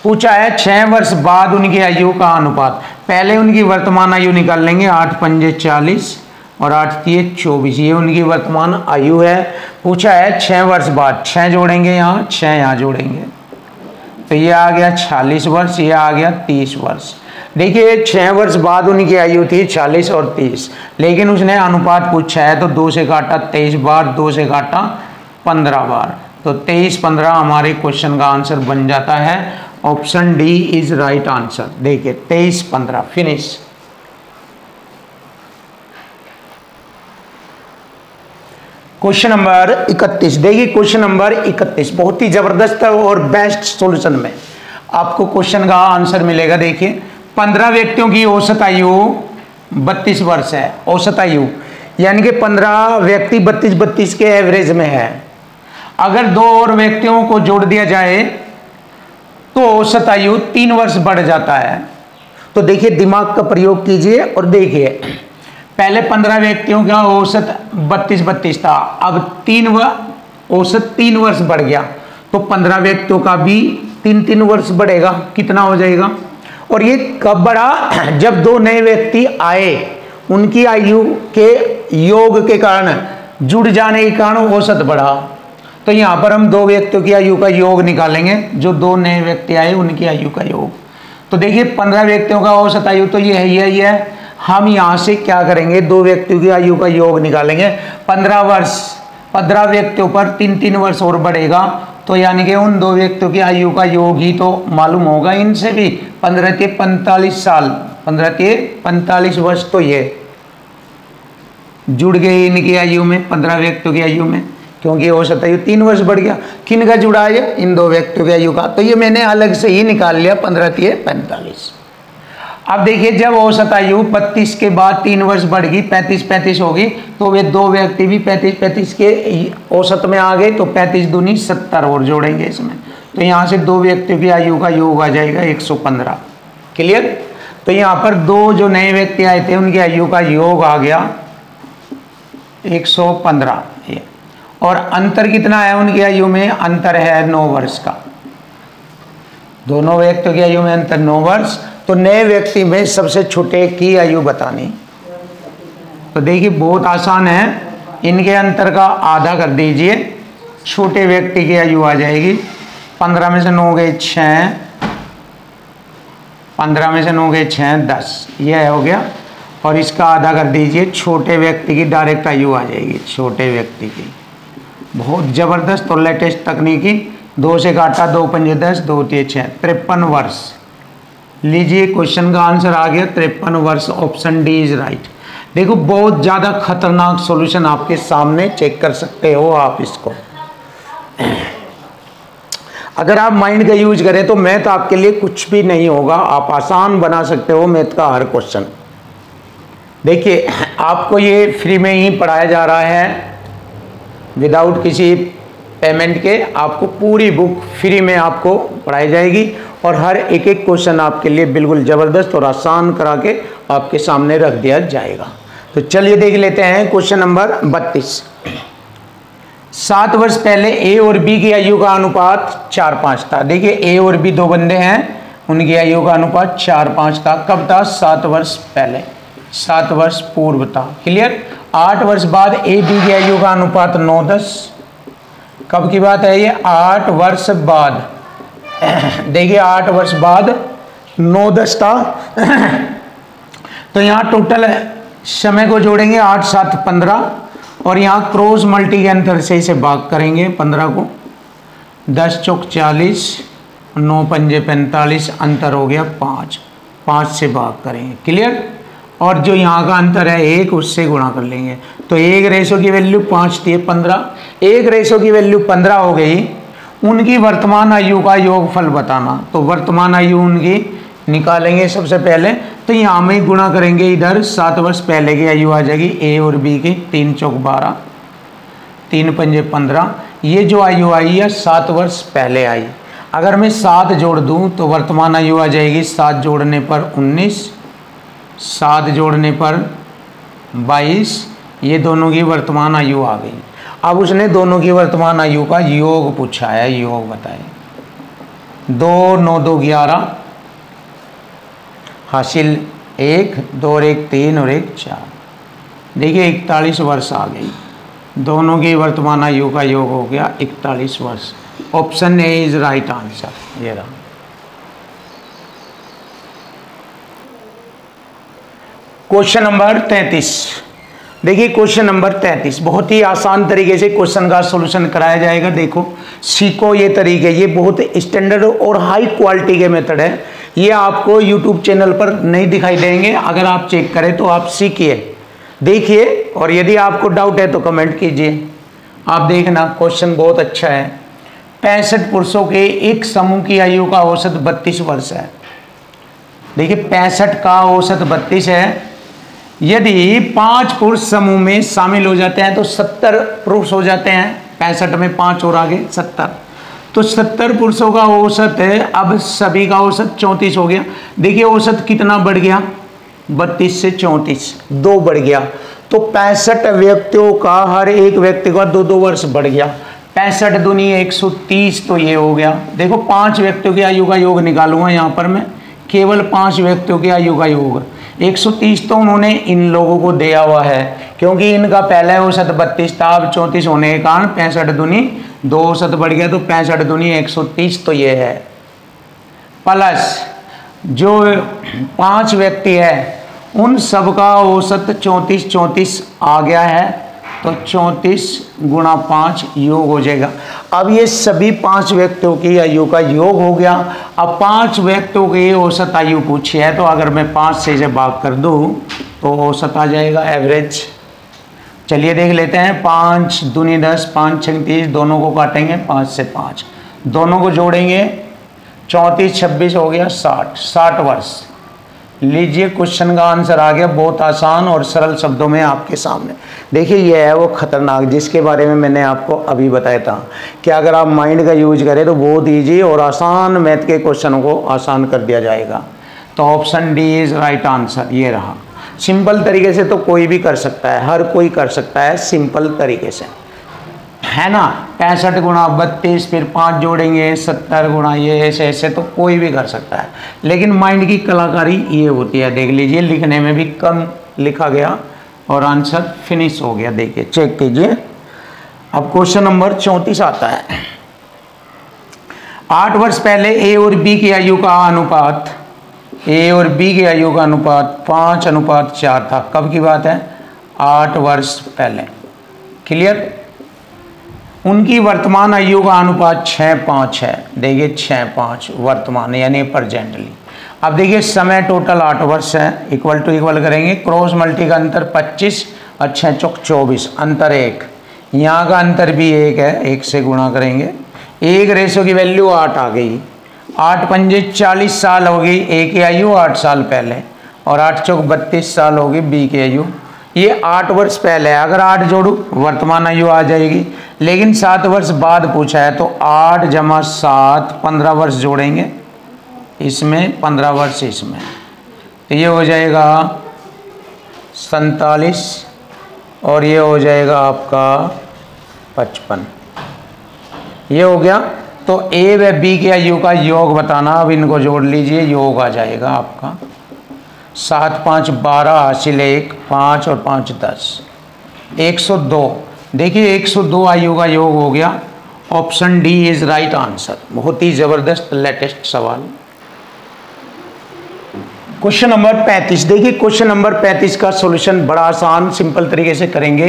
पूछा है 6 वर्ष बाद उनकी आयु का अनुपात। पहले उनकी वर्तमान आयु निकाल लेंगे, 8 पंजे 40 और 8 3 24, ये उनकी वर्तमान आयु है। पूछा है 6 वर्ष बाद, 6 जोड़ेंगे यहाँ, 6 यहाँ जोड़ेंगे, तो ये आ गया 46 वर्ष, ये आ गया 30 वर्ष। देखिए 6 वर्ष बाद उनकी आयु थी 40 और 30, लेकिन उसने अनुपात पूछा है तो 2 से काटा 23 बार, 2 से काटा 15 बार, तो 23 15 हमारे क्वेश्चन का आंसर बन जाता है। Option D is right answer. देखिए 23 15 फिनिश। क्वेश्चन नंबर 31, देखिए क्वेश्चन नंबर 31 बहुत ही जबरदस्त और बेस्ट सॉल्यूशन में आपको क्वेश्चन का आंसर मिलेगा। देखिए 15 व्यक्तियों की औसत आयु 32 वर्ष है। औसत आयु यानी कि 15 व्यक्ति 32 के एवरेज में है। अगर 2 और व्यक्तियों को जोड़ दिया जाए तो औसत आयु 3 वर्ष बढ़ जाता है। तो देखिए दिमाग का प्रयोग कीजिए और देखिए, पहले 15 व्यक्तियों का औसत 32 था, अब औसत 3 वर्ष बढ़ गया, तो 15 व्यक्तियों का भी 3 वर्ष बढ़ेगा, कितना हो जाएगा। और ये कब बढ़ा, जब 2 नए व्यक्ति आए, उनकी आयु के योग के कारण, जुड़ जाने के कारण औसत बढ़ा। तो यहां पर हम 2 व्यक्तियों की आयु का योग निकालेंगे, जो 2 नए व्यक्ति आए उनकी आयु का योग। तो देखिए 15 व्यक्तियों का औसत आयु तो ये है, हम यहां से क्या करेंगे, 2 व्यक्तियों की आयु का योग निकालेंगे। 15 व्यक्तियों पर 3 वर्ष और बढ़ेगा, तो यानी कि उन 2 व्यक्तियों की आयु का योग ही तो मालूम होगा इनसे भी। 15 के 45 साल, 15 के 45 वर्ष तो ये जुड़ गए इनकी आयु में, 15 व्यक्तियों की आयु में, क्योंकि औसत आयु 3 वर्ष बढ़ गया। किन का जुड़ा है, इन 2 व्यक्तियों की आयु का। तो ये मैंने अलग से ही निकाल लिया, 15 के 45। अब देखिए जब औसत आयु 32 के बाद 3 वर्ष बढ़ गई, 35 होगी, तो वे 2 व्यक्ति भी 35 के औसत में आ गए, तो 35 दूनी 70 और जोड़ेंगे इसमें, तो यहाँ से 2 व्यक्तियों की आयु का योग आ जाएगा 115। क्लियर। तो यहाँ पर 2 जो नए व्यक्ति आए थे उनकी आयु का योग आ गया 115। और अंतर कितना है उनकी आयु में, अंतर है 9 वर्ष का। दोनों व्यक्तियों की आयु में अंतर 9 वर्ष। तो नए व्यक्ति में सबसे छोटे की आयु बतानी। तो देखिए बहुत आसान है, इनके अंतर का आधा कर दीजिए, छोटे व्यक्ति की आयु आ जाएगी। 15 में से 9 गए 6, 15 में से 9 गए 6, 10, यह हो गया। और इसका आधा कर दीजिए, छोटे व्यक्ति की डायरेक्ट आयु आ जाएगी, छोटे व्यक्ति की। बहुत ज़बरदस्त और लेटेस्ट तकनीकी। 2 से काटा, 2 पंजे 10, 2 तिये 6, 53 वर्ष। लीजिए क्वेश्चन का आंसर आ गया 53 वर्ष, ऑप्शन डी इज राइट। देखो बहुत ज़्यादा खतरनाक सॉल्यूशन आपके सामने, चेक कर सकते हो आप इसको। अगर आप माइंड का यूज करें तो मैथ आपके लिए कुछ भी नहीं होगा, आप आसान बना सकते हो मैथ का हर क्वेश्चन। देखिए आपको ये फ्री में ही पढ़ाया जा रहा है, विदाउट किसी पेमेंट के। आपको पूरी बुक फ्री में आपको पढ़ाई जाएगी और हर एक क्वेश्चन आपके लिए बिल्कुल ज़बरदस्त और आसान करा के आपके सामने रख दिया जाएगा। तो चलिए देख लेते हैं क्वेश्चन नंबर 32। 7 वर्ष पहले ए और बी की आयु का अनुपात 4-5 था। देखिए ए और बी 2 बंदे हैं, उनकी आयु का अनुपात 4-5 था। कब था, 7 वर्ष पहले, 7 वर्ष पूर्व था। क्लियर। 8 वर्ष बाद ए बी की आयु का अनुपात 9-10। कब की बात है ये, 8 वर्ष बाद। देखिए 8 वर्ष बाद 9-10 था। तो यहाँ टोटल समय को जोड़ेंगे, 8 7 15, और यहाँ क्रॉस मल्टी के अंतर से इसे भाग करेंगे 15 को। 10 चौक 40, 9 पंजे 45, अंतर हो गया 5, 5 से भाग करेंगे। क्लियर। और जो यहाँ का अंतर है 1, उससे गुणा कर लेंगे। तो 1 रेशो की वैल्यू 5 थी, 15, 1 रेशो की वैल्यू 15 हो गई। उनकी वर्तमान आयु का योगफल बताना। तो वर्तमान आयु उनकी निकालेंगे सबसे पहले। तो यहाँ में गुणा करेंगे, इधर 7 वर्ष पहले की आयु आ जाएगी ए और बी की। 3 चौक 12, 3 पंजे 15। ये जो आयु आई है 7 वर्ष पहले आई। अगर मैं 7 जोड़ दूँ तो वर्तमान आयु आ जाएगी 7 जोड़ने पर 19, 7 जोड़ने पर 22। ये दोनों की वर्तमान आयु आ गई। अब उसने दोनों की वर्तमान आयु का योग पूछा है, योग बताए। 2 9 2 11, हासिल 1, 2 और 1 3 और 1 4। देखिए 41 वर्ष आ गई। दोनों की वर्तमान आयु का योग हो गया 41 वर्ष। Option A is right answer. ये रहा। Question number 33। देखिए क्वेश्चन नंबर 33 बहुत ही आसान तरीके से क्वेश्चन का सॉल्यूशन कराया जाएगा। देखो सीखो ये तरीके, ये बहुत स्टैंडर्ड और हाई क्वालिटी के मेथड है। ये आपको यूट्यूब चैनल पर नहीं दिखाई देंगे, अगर आप चेक करें तो आप सीखिए, देखिए, और यदि आपको डाउट है तो कमेंट कीजिए। आप देखना क्वेश्चन बहुत अच्छा है। 65 पुरुषों के एक समूह की आयु का औसत 32 वर्ष है। देखिए 65 का औसत 32 है। यदि 5 पुरुष समूह में शामिल हो जाते हैं तो 70 पुरुष हो जाते हैं। 65 में 5 और आगे 70। तो 70 पुरुषों का औसत है, अब सभी का औसत 34 हो गया। देखिए औसत कितना बढ़ गया, 32 से 34 2 बढ़ गया। तो 65 व्यक्तियों का हर एक व्यक्ति का 2-2 वर्ष बढ़ गया। 65 दूनी 130, तो ये हो गया। देखो 5 व्यक्तियों की आयु का योग निकालूंगा यहाँ पर मैं, केवल 5 व्यक्तियों की आयु का योग। 130 तो उन्होंने इन लोगों को दिया हुआ है, क्योंकि इनका पहला औसत 32 था, अब 34 होने के कारण 65 दूनी 2 औसत बढ़ गया, तो 65 दूनी 130, तो ये है। प्लस जो 5 व्यक्ति है उन सबका औसत 34 आ गया है, तो 34 गुणा 5 योग हो जाएगा। अब ये सभी 5 व्यक्तियों की आयु का योग हो गया। अब 5 व्यक्तियों की औसत आयु पूछी है, तो अगर मैं 5 से इसे भाग कर दूं तो औसत आ जाएगा, एवरेज। चलिए देख लेते हैं। 5 दूनी 10, 5 6 30, दोनों को काटेंगे 5 से 5, दोनों को जोड़ेंगे 34 26 हो गया 60 वर्ष। लीजिए क्वेश्चन का आंसर आ गया, बहुत आसान और सरल शब्दों में आपके सामने। देखिए ये है वो खतरनाक जिसके बारे में मैंने आपको अभी बताया था कि अगर आप माइंड का यूज करें तो बहुत ईजी और आसान मैथ के क्वेश्चनों को आसान कर दिया जाएगा। तो option D is right answer, ये रहा। सिंपल तरीके से तो कोई भी कर सकता है, हर कोई कर सकता है सिंपल तरीके से, है ना। 65 गुणा 32, फिर 5 जोड़ेंगे 70 गुणा ये, ऐसे ऐसे तो कोई भी कर सकता है, लेकिन माइंड की कलाकारी ये होती है। देख लीजिए लिखने में भी कम लिखा गया और आंसर फिनिश हो गया। देखिए चेक कीजिए। अब क्वेश्चन नंबर 34 आता है। 8 वर्ष पहले ए और बी की आयु का अनुपात, ए और बी की आयु का अनुपात 5:4 था। कब की बात है, 8 वर्ष पहले। क्लियर। उनकी वर्तमान आयु का अनुपात 6:5 है। देखिए 6:5 वर्तमान यानी प्रेजेंटली। अब देखिए समय टोटल 8 वर्ष है, इक्वल टू इक्वल करेंगे, क्रॉस मल्टी का अंतर 25 और 6 चौक 24, अंतर 1। यहाँ का अंतर भी 1 है, 1 से गुणा करेंगे। 1 रेशो की वैल्यू 8 आ गई। 8 पंजे 40 साल हो गई ए की आयु 8 साल पहले, और 8 चौक 32 साल होगी बी की आयु। ये 8 वर्ष पहले है, अगर 8 जोड़ू वर्तमान आयु आ जाएगी, लेकिन 7 वर्ष बाद पूछा है तो 8 + 7 15 वर्ष जोड़ेंगे, इसमें 15 वर्ष इसमें, तो ये हो जाएगा 47 और ये हो जाएगा आपका 55। ये हो गया। तो ए व बी की आयु का योग बताना। अब इनको जोड़ लीजिए, योग आ जाएगा आपका 7 5 12 हासिल 1, 5 और 5 10, 102। देखिए 102 आयु का योग हो गया। Option D is right answer. बहुत ही जबरदस्त लेटेस्ट सवाल। Question number 35। देखिए क्वेश्चन नंबर 35 का सॉल्यूशन बड़ा आसान सिंपल तरीके से करेंगे।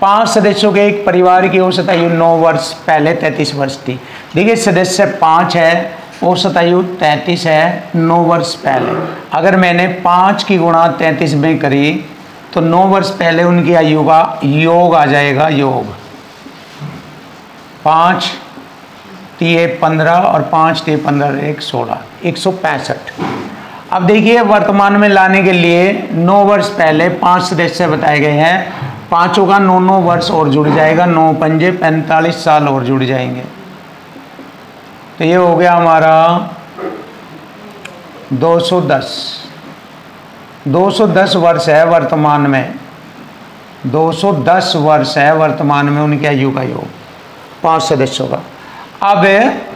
5 सदस्यों के एक परिवार की औसत आयु 9 वर्ष पहले 33 वर्ष थी। देखिए सदस्य 5 है, औसत आयु 33 है 9 वर्ष पहले। अगर मैंने 5 की गुणा 33 में करी तो 9 वर्ष पहले उनकी आयु का योग आ जाएगा। योग 5 3 15 और 5 3 15 1 16, 165। अब देखिए वर्तमान में लाने के लिए 9 वर्ष पहले 5 सदस्य बताए गए हैं, पांचों का 9 वर्ष और जुड़ जाएगा, 9 पंजे 45 साल और जुड़ जाएंगे। तो ये हो गया हमारा 210 वर्ष है वर्तमान में, 210 वर्ष है वर्तमान में उनकी आयु का योग 5 सदस्यों का। अब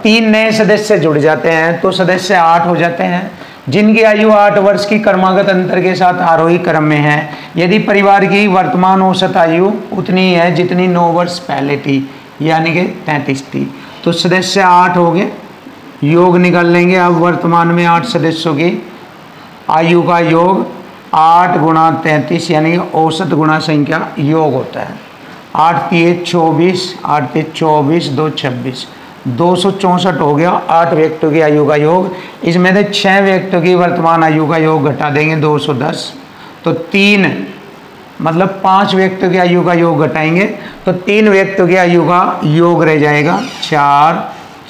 3 नए सदस्य जुड़ जाते हैं तो सदस्य 8 हो जाते हैं, जिनकी आयु 8 वर्ष की क्रमागत अंतर के साथ आरोही क्रम में है। यदि परिवार की वर्तमान औसत आयु उतनी है जितनी 9 वर्ष पहले थी, यानी कि 33 थी, तो सदस्य 8 हो गए। योग निकाल लेंगे। अब वर्तमान में 8 सदस्यों की आयु का योग 8 गुणा 33 यानी औसत गुणा संख्या योग होता है। 8 3 24, 8 3 24, 2 26, 264 हो गया 8 व्यक्तियों की आयु का योग। इसमें से 6 व्यक्तियों की वर्तमान आयु का योग घटा देंगे 210, तो 3 मतलब 5 व्यक्तियों की आयु का योग घटाएंगे तो 3 व्यक्तियों की आयु का योग रह जाएगा 4,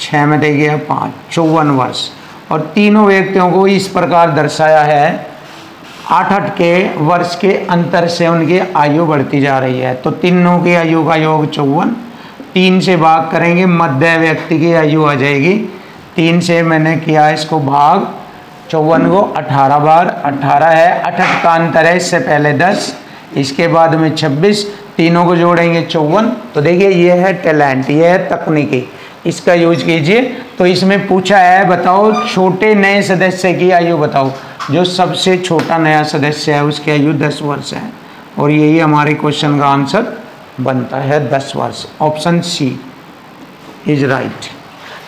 6 में दे गया 5, 54 वर्ष। और तीनों व्यक्तियों को इस प्रकार दर्शाया है 8 के वर्ष के अंतर से उनकी आयु बढ़ती जा रही है। तो तीनों की आयु का योग 54, 3 से भाग करेंगे, मध्य व्यक्ति की आयु आ जाएगी। 3 से मैंने किया इसको भाग, 54 को 18 बार, 18 है, 8 का अंतर है, इससे पहले 10, इसके बाद में 26, तीनों को जोड़ेंगे 54। तो देखिए ये है टैलेंट, ये है तकनीकी, इसका यूज कीजिए। तो इसमें पूछा है बताओ छोटे नए सदस्य की आयु बताओ। जो सबसे छोटा नया सदस्य है उसकी आयु 10 वर्ष है, और यही हमारे क्वेश्चन का आंसर बनता है 10 वर्ष। Option C is right.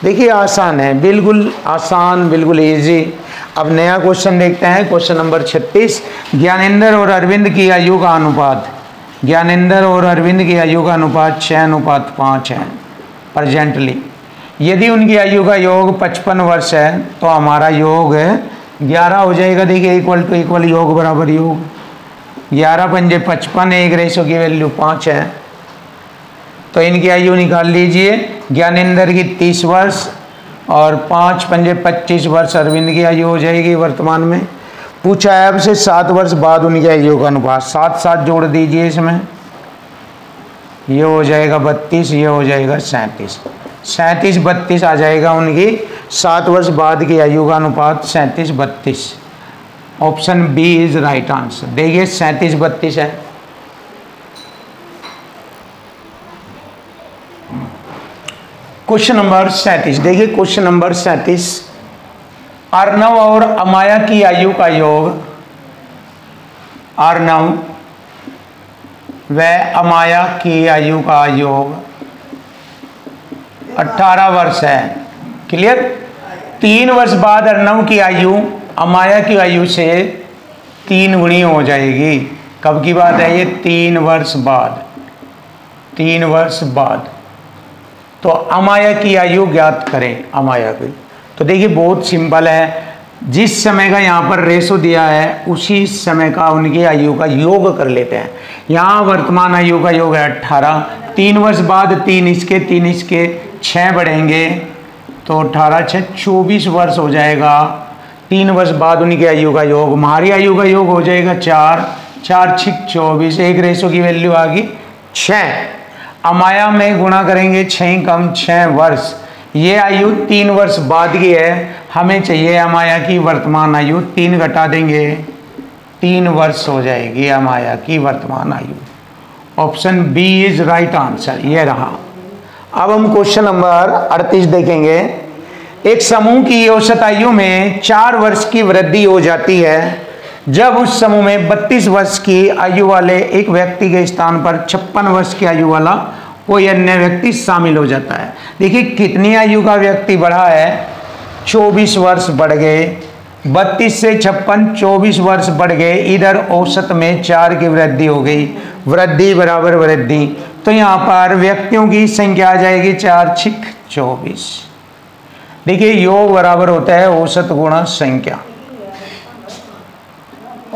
देखिए आसान है, बिल्कुल आसान, बिल्कुल इजी। अब नया क्वेश्चन देखते हैं, क्वेश्चन नंबर 36। ज्ञानेंद्र और अरविंद की आयु का अनुपात, ज्ञानेंद्र और अरविंद की आयु का अनुपात 6:5 है प्रेजेंटली। यदि उनकी आयु का योग 55 वर्ष है तो हमारा योग 11 हो जाएगा। देखिए इक्वल टू इक्वल, योग बराबर योग, 11 पंजे 55, 1 रेशो की वैल्यू 5 है। तो इनकी आयु निकाल लीजिए। ज्ञानेंद्र की 30 वर्ष और 5 पंजे 25 वर्ष अरविंद की आयु हो जाएगी वर्तमान में। पूछा है अब से 7 वर्ष बाद उनकी आयु का अनुपात, 7 जोड़ दीजिए इसमें, ये हो जाएगा 32, ये हो जाएगा 37, 32 आ जाएगा उनकी 7 वर्ष बाद की आयु का अनुपात 37:32। Option B is right answer. देखिए 37:32 है। क्वेश्चन नंबर 37, देखिए क्वेश्चन नंबर 37। अर्णव और अमाया की आयु का योग, अर्णव व अमाया की आयु का योग 18 वर्ष है। क्लियर। 3 वर्ष बाद अर्णव की आयु अमाया की आयु से 3 गुनी हो जाएगी। कब की बात है ये? 3 वर्ष बाद, 3 वर्ष बाद। तो अमाया की आयु ज्ञात करें, अमाया की। तो देखिए बहुत सिंपल है, जिस समय का यहाँ पर रेशो दिया है उसी समय का उनकी आयु का योग कर लेते हैं। यहाँ वर्तमान आयु का योग है 18, 3 वर्ष बाद 3 इसके 3 इसके 6 बढ़ेंगे तो 18 6 24 वर्ष हो जाएगा। 3 वर्ष बाद उनकी आयु का योग, हमारी आयु का योग हो जाएगा 4, 4 6 24, 1 रेशो की वैल्यू आ गई 6। अमाया में गुणा करेंगे 6 कम 6 वर्ष। ये आयु 3 वर्ष बाद की है, हमें चाहिए अमाया की वर्तमान आयु। 3 घटा देंगे 3 वर्ष हो जाएगी अमाया की वर्तमान आयु। Option B is right answer, ये रहा। अब हम क्वेश्चन नंबर 38 देखेंगे। एक समूह की औसत आयु में 4 वर्ष की वृद्धि हो जाती है जब उस समूह में 32 वर्ष की आयु वाले एक व्यक्ति के स्थान पर 56 वर्ष की आयु वाला कोई अन्य व्यक्ति शामिल हो जाता है। देखिए कितनी आयु का व्यक्ति बढ़ा है? 24 वर्ष बढ़ गए, 32 से 56 24 वर्ष बढ़ गए। इधर औसत में 4 की वृद्धि हो गई, वृद्धि बराबर वृद्धि। तो यहाँ पर व्यक्तियों की संख्या आ जाएगी 4 6 24। देखिए योग बराबर होता है औसत गुणा संख्या,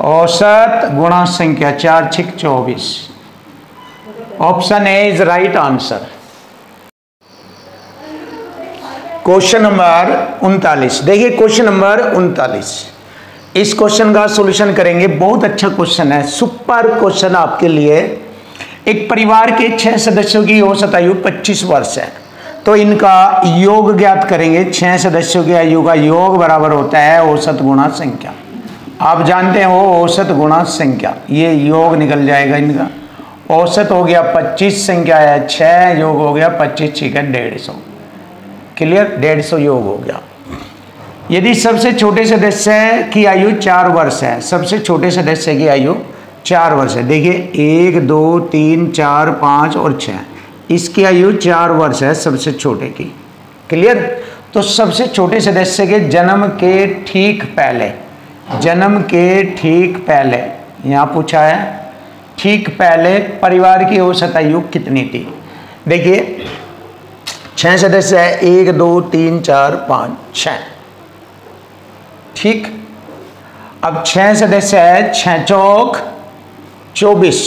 औसत गुणा संख्या 4 6 24। Option A is right answer. Question number 39, देखिए क्वेश्चन नंबर 39। इस क्वेश्चन का सॉल्यूशन करेंगे। बहुत अच्छा क्वेश्चन है, सुपर क्वेश्चन आपके लिए। एक परिवार के 6 सदस्यों की औसत आयु 25 वर्ष है, तो इनका योग ज्ञात करेंगे। 6 सदस्यों की आयु का योग बराबर होता है औसत गुणा संख्या। आप जानते हो औसत गुणा संख्या, ये योग निकल जाएगा इनका। औसत हो गया 25, संख्या है 6, योग हो गया 25 6 150। क्लियर, 150 योग हो गया। यदि सबसे छोटे सदस्य की आयु 4 वर्ष है, सबसे छोटे सदस्य की आयु 4 वर्ष है। देखिए 1 2 3 4 5 और 6, इसकी आयु 4 वर्ष है सबसे छोटे की। क्लियर। तो सबसे छोटे सदस्य के जन्म के ठीक पहले, जन्म के ठीक पहले यहाँ पूछा है, ठीक पहले परिवार की औसत आयु कितनी थी? देखिए 6 सदस्य है, 1 2 3 4 5 6। ठीक। अब 6 सदस्य है, 6 चौक 24,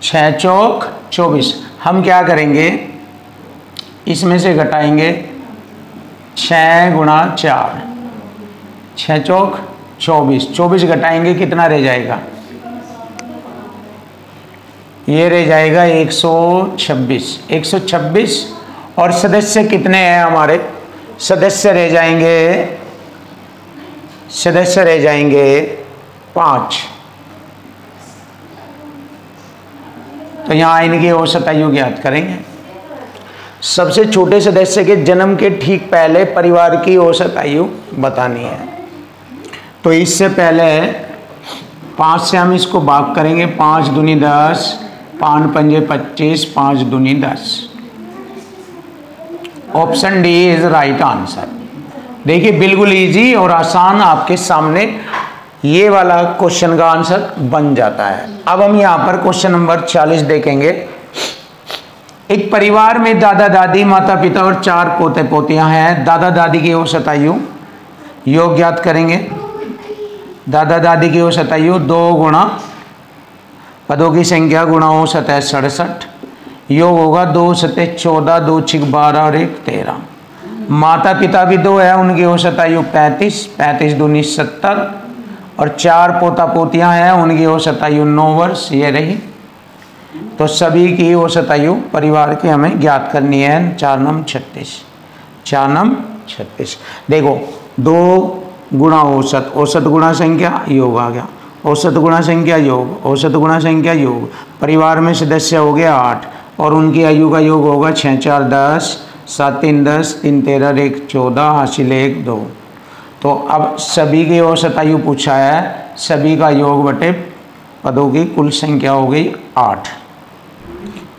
6 चौक 24। हम क्या करेंगे, इसमें से घटाएंगे 6 गुणा 4, 6 चौक 24, 24 घटाएंगे कितना रह जाएगा? ये रह जाएगा 126। 126 और सदस्य कितने हैं हमारे? सदस्य रह जाएंगे 5। तो यहाँ इनकी औसत आयु ज्ञात करेंगे। सबसे छोटे सदस्य के जन्म के ठीक पहले परिवार की औसत आयु बतानी है। तो इससे पहले 5 से हम इसको भाग करेंगे। 5 दूनी 10, 5 पंजे 25, 5 दूनी 10। Option D is right answer. देखिए बिल्कुल इजी और आसान आपके सामने ये वाला क्वेश्चन का आंसर बन जाता है। अब हम यहाँ पर क्वेश्चन नंबर 40 देखेंगे। एक परिवार में दादा दादी, माता पिता और 4 पोते पोतियां हैं। दादा दादी की औसत आयु योग ज्ञात करेंगे। दादा दादी की औसत आयु 2 गुणा पदों की संख्या गुणा औसत है 67। योग होगा 2 सते 14, 2 छिक 12 और 1 13। माता पिता भी 2 है, उनकी औसत आयु 35, 35 दूनी 70 और 4 पोता पोतियां हैं, उनकी औसत आयु 9 वर्ष। ये रही। तो सभी की औसत आयु परिवार की हमें ज्ञात करनी है। 4 नम 36। 4 नम 36। देखो 2 गुणा औसत, औसत गुणा संख्या योग आ गया। औसत गुणा संख्या योग, औसत गुणा संख्या योग। परिवार में सदस्य हो गया 8 और उनकी आयु का योग होगा 6 4 10, 7 3 10, 3 13, 1 14, हासिल 1 2। तो अब सभी की औसत आयु पूछा है। सभी का योग बटे पदों की कुल संख्या हो गई 8।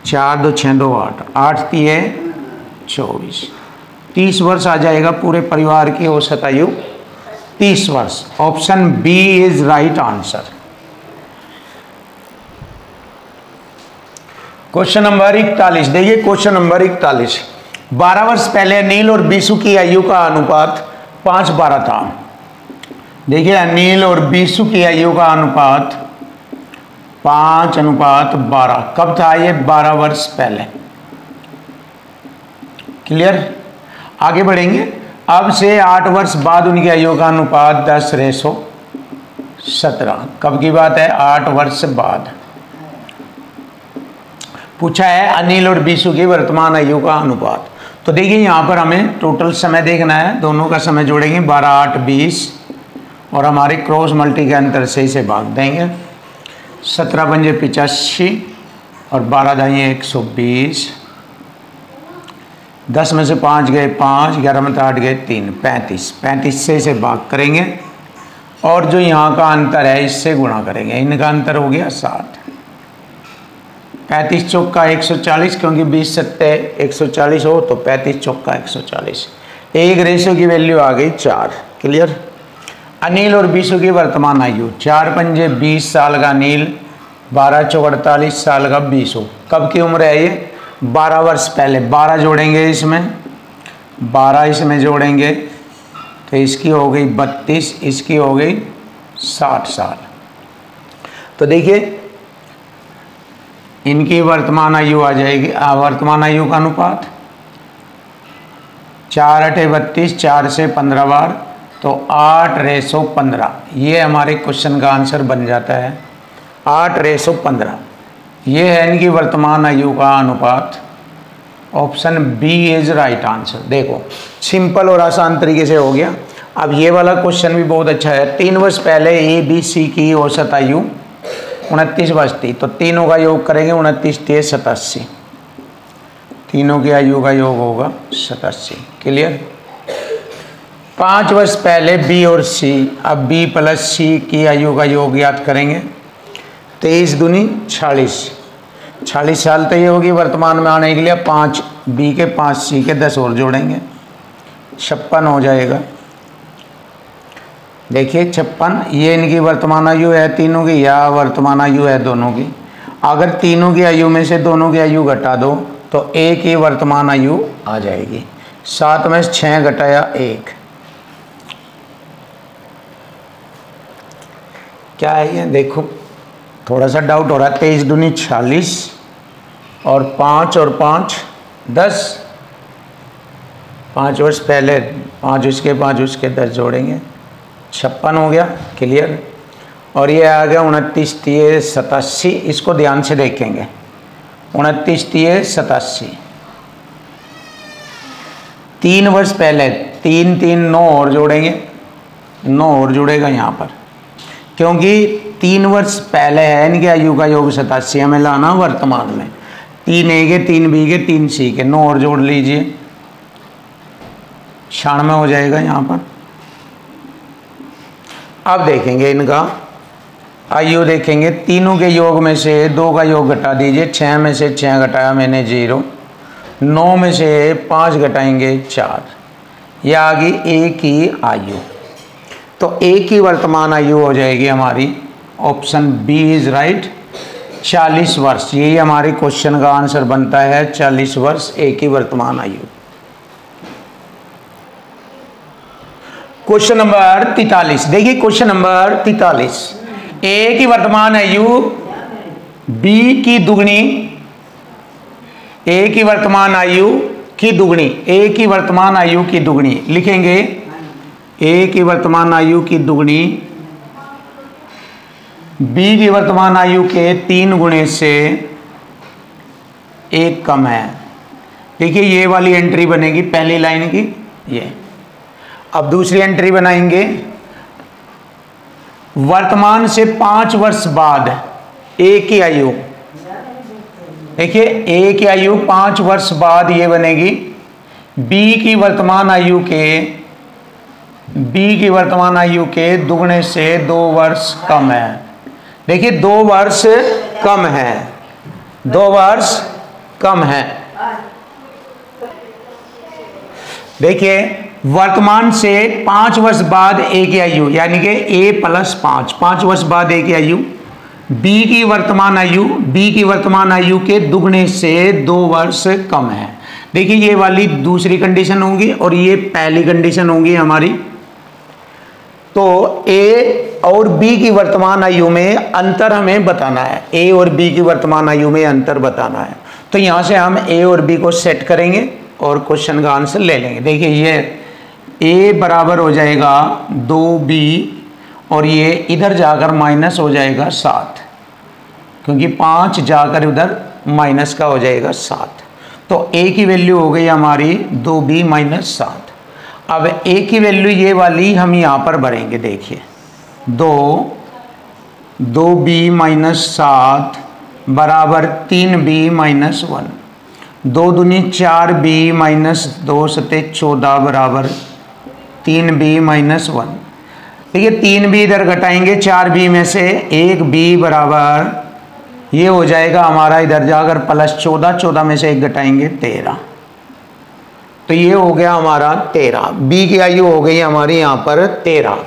4 2 6 2 8, 8 3 24। 30 वर्ष आ जाएगा पूरे परिवार की औसत आयु 30 वर्ष। Option B is right answer. Question number 41 देखिए। Question number 41। 12 वर्ष पहले अनिल और बीसू की आयु का अनुपात 5:12 था। देखिए अनिल और बीसू की आयु का अनुपात 5:12। कब था ये? 12 वर्ष पहले। क्लियर? आगे बढ़ेंगे। अब से 8 वर्ष बाद उनकी आयु का अनुपात 10:17। कब की बात है? 8 वर्ष बाद। पूछा है अनिल और बीसू की वर्तमान आयु का अनुपात। तो देखिए यहाँ पर हमें टोटल समय देखना है। दोनों का समय जोड़ेंगे। 12 8 20 और हमारे क्रॉस मल्टी के अंतर से इसे भाग देंगे। 17 पंजे 85 और 12 दाएँ 120। 10 में से 5 गए 5, 11 में से 8 गए 3, 35। 35 से इसे भाग करेंगे और जो यहाँ का अंतर है इससे गुणा करेंगे। इनका अंतर हो गया 7। 35 चौका 140, क्योंकि 20 सत्ते 140 हो तो 35 चौका 140। एक रेशो की वैल्यू आ गई 4। क्लियर? अनिल और बीसू की वर्तमान आयु 4 पंजे 20 साल का अनिल, 12 चौक 48 साल का बीसू। कब की उम्र है ये? 12 वर्ष पहले। 12 जोड़ेंगे इसमें, 12 इसमें जोड़ेंगे तो इसकी हो गई 32, इसकी हो गई 60 साल। तो देखिए इनकी वर्तमान आयु आ जाएगी। वर्तमान आयु का अनुपात 4 8 32, 4 से 15 बार तो 8:15। ये हमारे क्वेश्चन का आंसर बन जाता है 8:15। ये है इनकी वर्तमान आयु का अनुपात। Option B is right answer. देखो सिंपल और आसान तरीके से हो गया। अब ये वाला क्वेश्चन भी बहुत अच्छा है। 3 वर्ष पहले ए बी सी की औसत आयु 29 वर्ष थी। तो तीनों का योग करेंगे। 29 3 87। तीनों की आयु का योग होगा 87। क्लियर? 5 वर्ष पहले बी और सी। अब बी प्लस सी की आयु का योग याद करेंगे। 23 दूनी 46। 46 साल तो ये होगी। वर्तमान में आने के लिए 5 बी के 5 सी के 10 और जोड़ेंगे, 56 हो जाएगा। देखिए 56। ये इनकी वर्तमान आयु है तीनों की या वर्तमान आयु है दोनों की। अगर तीनों की आयु में से दोनों की आयु घटा दो तो एक ही वर्तमान आयु आ जाएगी। 7 में से 6 घटाया 1। क्या है ये? देखो थोड़ा सा डाउट हो रहा है। 23 दूनी 46 और 5 और 5 10। 5 वर्ष पहले 5 उसके 5 उसके 10 जोड़ेंगे, 56 हो गया। क्लियर? और ये आ गया 29 3 87। इसको ध्यान से देखेंगे। 29 3 87, 3 वर्ष पहले 3 3 9 और जोड़ेंगे, 9 और जुड़ेगा यहाँ पर, क्योंकि 3 वर्ष पहले है इनकी आयु का योग 87, हमें लाना वर्तमान में। 3 ए के 3 बी के 3 सी के, 9 और जोड़ लीजिए, 96 हो जाएगा यहाँ पर। अब देखेंगे इनका आयु, देखेंगे तीनों के योग में से 2 का योग घटा दीजिए, 6 में से 6 घटाया मैंने 0, 9 में से 5 घटाएंगे 4, यह आ गई ए की आयु। तो ए की वर्तमान आयु हो जाएगी हमारी, ऑप्शन बी इज राइट, 40 वर्ष। यही हमारे क्वेश्चन का आंसर बनता है, 40 वर्ष ए की वर्तमान आयु। क्वेश्चन नंबर 43, देखिए क्वेश्चन नंबर 43, ए की वर्तमान आयु बी की दुगनी, ए की वर्तमान आयु की दुगनी, ए की वर्तमान आयु की दुगनी लिखेंगे, ए की वर्तमान आयु की दुगनी बी की वर्तमान आयु के 3 गुणे से 1 कम है। देखिए ये वाली एंट्री बनेगी पहली लाइन की ये। अब दूसरी एंट्री बनाएंगे, वर्तमान से 5 वर्ष बाद ए की आयु, देखिए ए की आयु 5 वर्ष बाद ये बनेगी बी की वर्तमान आयु के, बी की वर्तमान आयु के दुगने से 2 वर्ष कम है। देखिए 2 वर्ष कम है, 2 वर्ष कम है। देखिए वर्तमान से 5 वर्ष बाद ए की आयु, यानी कि ए प्लस 5 वर्ष बाद ए की आयु, बी की वर्तमान आयु, बी की वर्तमान आयु के दुगने से 2 वर्ष कम है। देखिए ये वाली दूसरी कंडीशन होगी और ये पहली कंडीशन होगी हमारी। तो ए और बी की वर्तमान आयु में अंतर हमें बताना है, ए और बी की वर्तमान आयु में अंतर बताना है। तो यहाँ से हम ए और बी को सेट करेंगे और क्वेश्चन का आंसर ले लेंगे। देखिए ये ए बराबर हो जाएगा 2b और ये इधर जाकर माइनस हो जाएगा 7, क्योंकि 5 जाकर उधर माइनस का हो जाएगा 7। तो ए की वैल्यू हो गई हमारी 2b माइनस 7। अब ए की वैल्यू ये वाली हम यहाँ पर भरेंगे, देखिए 2b माइनस 7 बराबर 3b माइनस 1, 2 दूनी 4b माइनस 2 सते 14 बराबर 3b माइनस 1। देखिए 3b इधर घटाएंगे 4b में से, 1b बराबर ये हो जाएगा हमारा इधर जाकर प्लस 14, 14 में से 1 घटाएंगे 13, तो ये हो गया हमारा 13। बी की आयु हो गई हमारी यहाँ पर 13।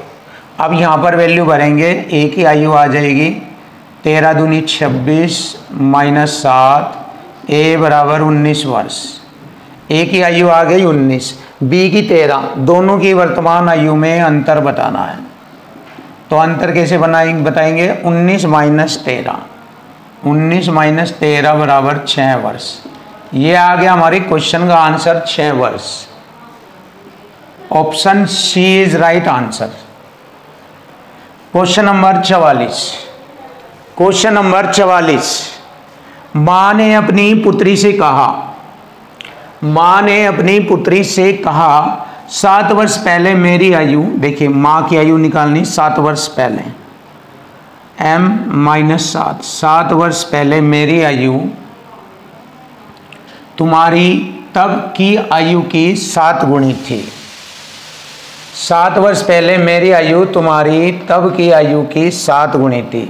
अब यहाँ पर वैल्यू भरेंगे, ए की आयु आ जाएगी 13 दूनी 26 माइनस 7, ए बराबर 19 वर्ष। ए की आयु आ गई 19, बी की 13, दोनों की वर्तमान आयु में अंतर बताना है। तो अंतर कैसे बताएंगे, 19 माइनस 13, 19 माइनस 13 बराबर 6 वर्ष। ये आ गया हमारे क्वेश्चन का आंसर 6 वर्ष। Option C is right answer. Question number 44, question number 44, माँ ने अपनी पुत्री से कहा, माँ ने अपनी पुत्री से कहा 7 वर्ष पहले मेरी आयु, देखिए माँ की आयु निकालनी 7 वर्ष पहले, m माइनस 7, 7 वर्ष पहले मेरी आयु तुम्हारी तब की आयु की 7 गुणी थी। 7 वर्ष पहले मेरी आयु तुम्हारी तब की आयु की 7 गुणी थी।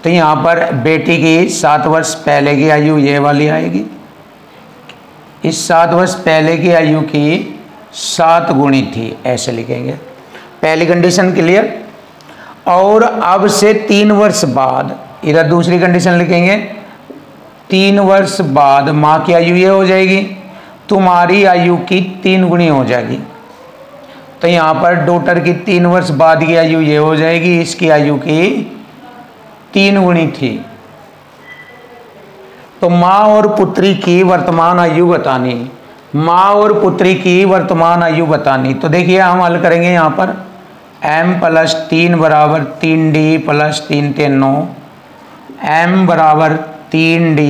तो यहाँ पर बेटी की 7 वर्ष पहले की आयु ये वाली आएगी, इस 7 वर्ष पहले की आयु की 7 गुणी थी, ऐसे लिखेंगे। पहली कंडीशन क्लियर। और अब से 3 वर्ष बाद, इधर दूसरी कंडीशन लिखेंगे, 3 वर्ष बाद माँ की आयु ये हो जाएगी, तुम्हारी आयु की 3 गुणी हो जाएगी। तो यहाँ पर डॉटर की 3 वर्ष बाद की आयु ये हो जाएगी, इसकी आयु की 3 गुणी थी। तो माँ और पुत्री की वर्तमान आयु बतानी, माँ और पुत्री की वर्तमान आयु बतानी। तो देखिए हम हल करेंगे यहाँ पर, m प्लस 3 बराबर 3d प्लस 3 9, m बराबर 3d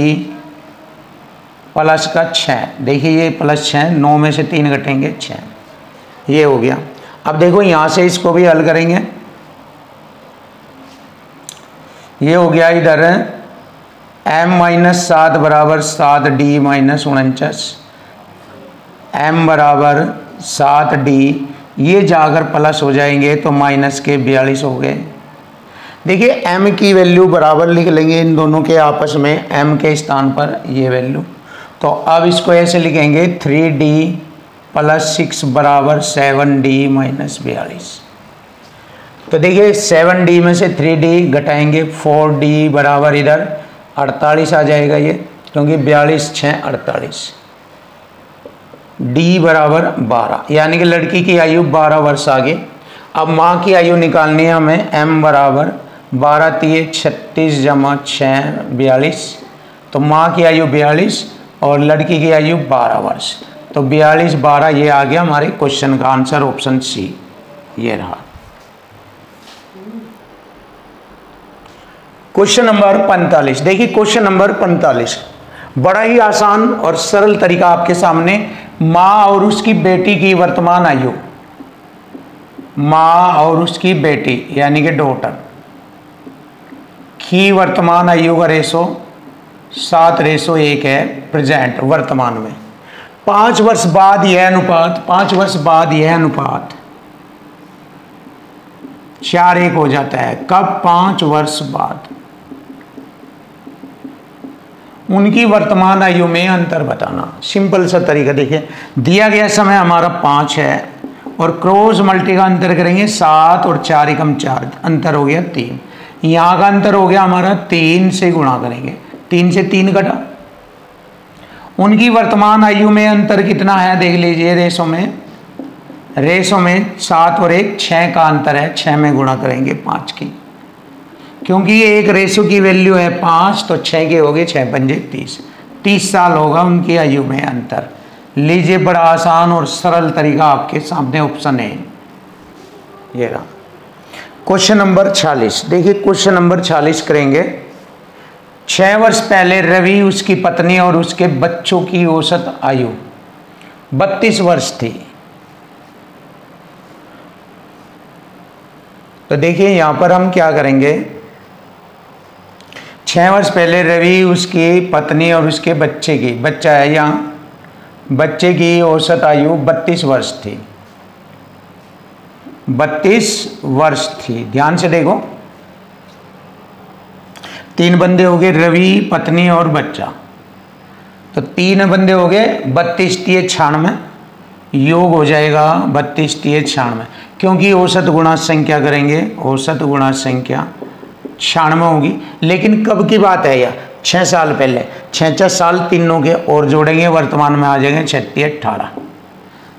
प्लस का 6। देखिए ये प्लस 6, 9 में से 3 घटेंगे 6, ये हो गया। अब देखो यहाँ से इसको भी हल करेंगे, ये हो गया इधर m-7 बराबर 7d माइनस 49, m बराबर 7d, ये जाकर प्लस हो जाएंगे तो माइनस के 42 हो गए। देखिए m की वैल्यू बराबर लिख लेंगे इन दोनों के आपस में, m के स्थान पर ये वैल्यू। तो अब इसको ऐसे लिखेंगे 3d प्लस 6 बराबर 7d माइनस 42। तो देखिए 7d में से 3d घटाएंगे, 4d बराबर इधर 48 आ जाएगा ये, क्योंकि 42 6 48, d बराबर 12, यानी कि लड़की की आयु 12 वर्ष आगे। अब माँ की आयु निकालनी है हमें, m बराबर 12 3 36 जमा 6 42, तो माँ की आयु 42 और लड़की की आयु 12 वर्ष, तो 42 12 ये आ गया हमारे क्वेश्चन का आंसर, ऑप्शन सी ये रहा। क्वेश्चन नंबर 45, देखिए क्वेश्चन नंबर 45 बड़ा ही आसान और सरल तरीका आपके सामने। माँ और उसकी बेटी की वर्तमान आयु, माँ और उसकी बेटी यानी कि डॉटर की वर्तमान आयु का रेशो 7:1 है प्रेजेंट वर्तमान में। 5 वर्ष बाद यह अनुपात, 5 वर्ष बाद यह अनुपात 4:1 हो जाता है। कब? 5 वर्ष बाद। उनकी वर्तमान आयु में अंतर बताना, सिंपल सा तरीका। देखिए दिया गया समय हमारा 5 है और क्रॉस मल्टी का अंतर करेंगे 7 और 4 एकम 4, अंतर हो गया 3। यहाँ का अंतर हो गया हमारा 3 से गुणा करेंगे, 3 से 3 घटा। उनकी वर्तमान आयु में अंतर कितना है देख लीजिए, रेशो में 7 और 1 6 का अंतर है, 6 में गुणा करेंगे 5 की, क्योंकि ये एक रेशो की वैल्यू है 5, तो 6 के हो गए 6 पंजे 30 साल होगा उनकी आयु में अंतर। लीजिए बड़ा आसान और सरल तरीका आपके सामने ऑप्शन है ये रहा। क्वेश्चन नंबर 46, देखिए क्वेश्चन नंबर 46 करेंगे। 6 वर्ष पहले रवि, उसकी पत्नी और उसके बच्चों की औसत आयु 32 वर्ष थी। तो देखिए यहां पर हम क्या करेंगे, 6 वर्ष पहले रवि, उसकी पत्नी और उसके बच्चे की, बच्चा है यहाँ, बच्चे की औसत आयु 32 वर्ष थी, 32 वर्ष थी। ध्यान से देखो, 3 बंदे हो गए, रवि, पत्नी और बच्चा, तो 3 बंदे हो गए, 32 3 96, योग हो जाएगा 32 3 96, क्योंकि औसत गुणा संख्या करेंगे, औसत गुणा संख्या 96 होगी। लेकिन कब की बात है यह? 6 साल पहले, 6 साल तीनों के और जोड़ेंगे, वर्तमान में आ जाएंगे 36 18,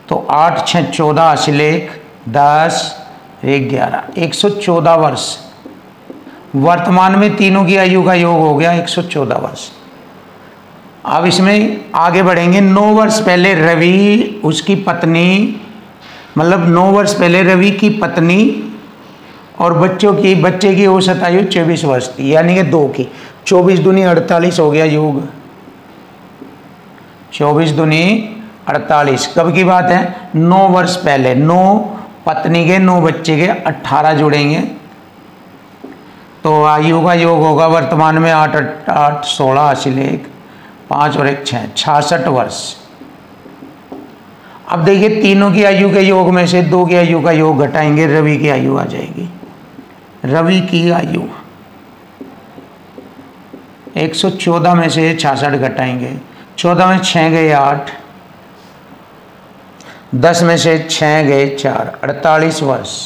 तो 8 6 14 अशिलेख 10 1 11, 114 वर्ष। वर्तमान में तीनों की आयु का योग हो गया 114 वर्ष। अब इसमें आगे बढ़ेंगे। 9 वर्ष पहले रवि, उसकी पत्नी, मतलब 9 वर्ष पहले रवि की पत्नी और बच्चे की औसत आयु 24 वर्ष थी, यानी कि 2 की 24 दूनी 48 हो गया योग, 24 दूनी 48। कब की बात है? 9 वर्ष पहले, 9 पत्नी के 9 बच्चे के 18 जुड़ेंगे, तो आयु का योग होगा वर्तमान में 8 8 16 अशिलेख 5 और 1 6 66 वर्ष। अब देखिए तीनों की आयु के योग में से 2 की आयु का योग घटाएंगे, रवि की आयु आ जाएगी। रवि की आयु 114 में से 66 घटाएंगे, 14 में 6 गए 8, 10 में से 6 गए 4, 48 वर्ष।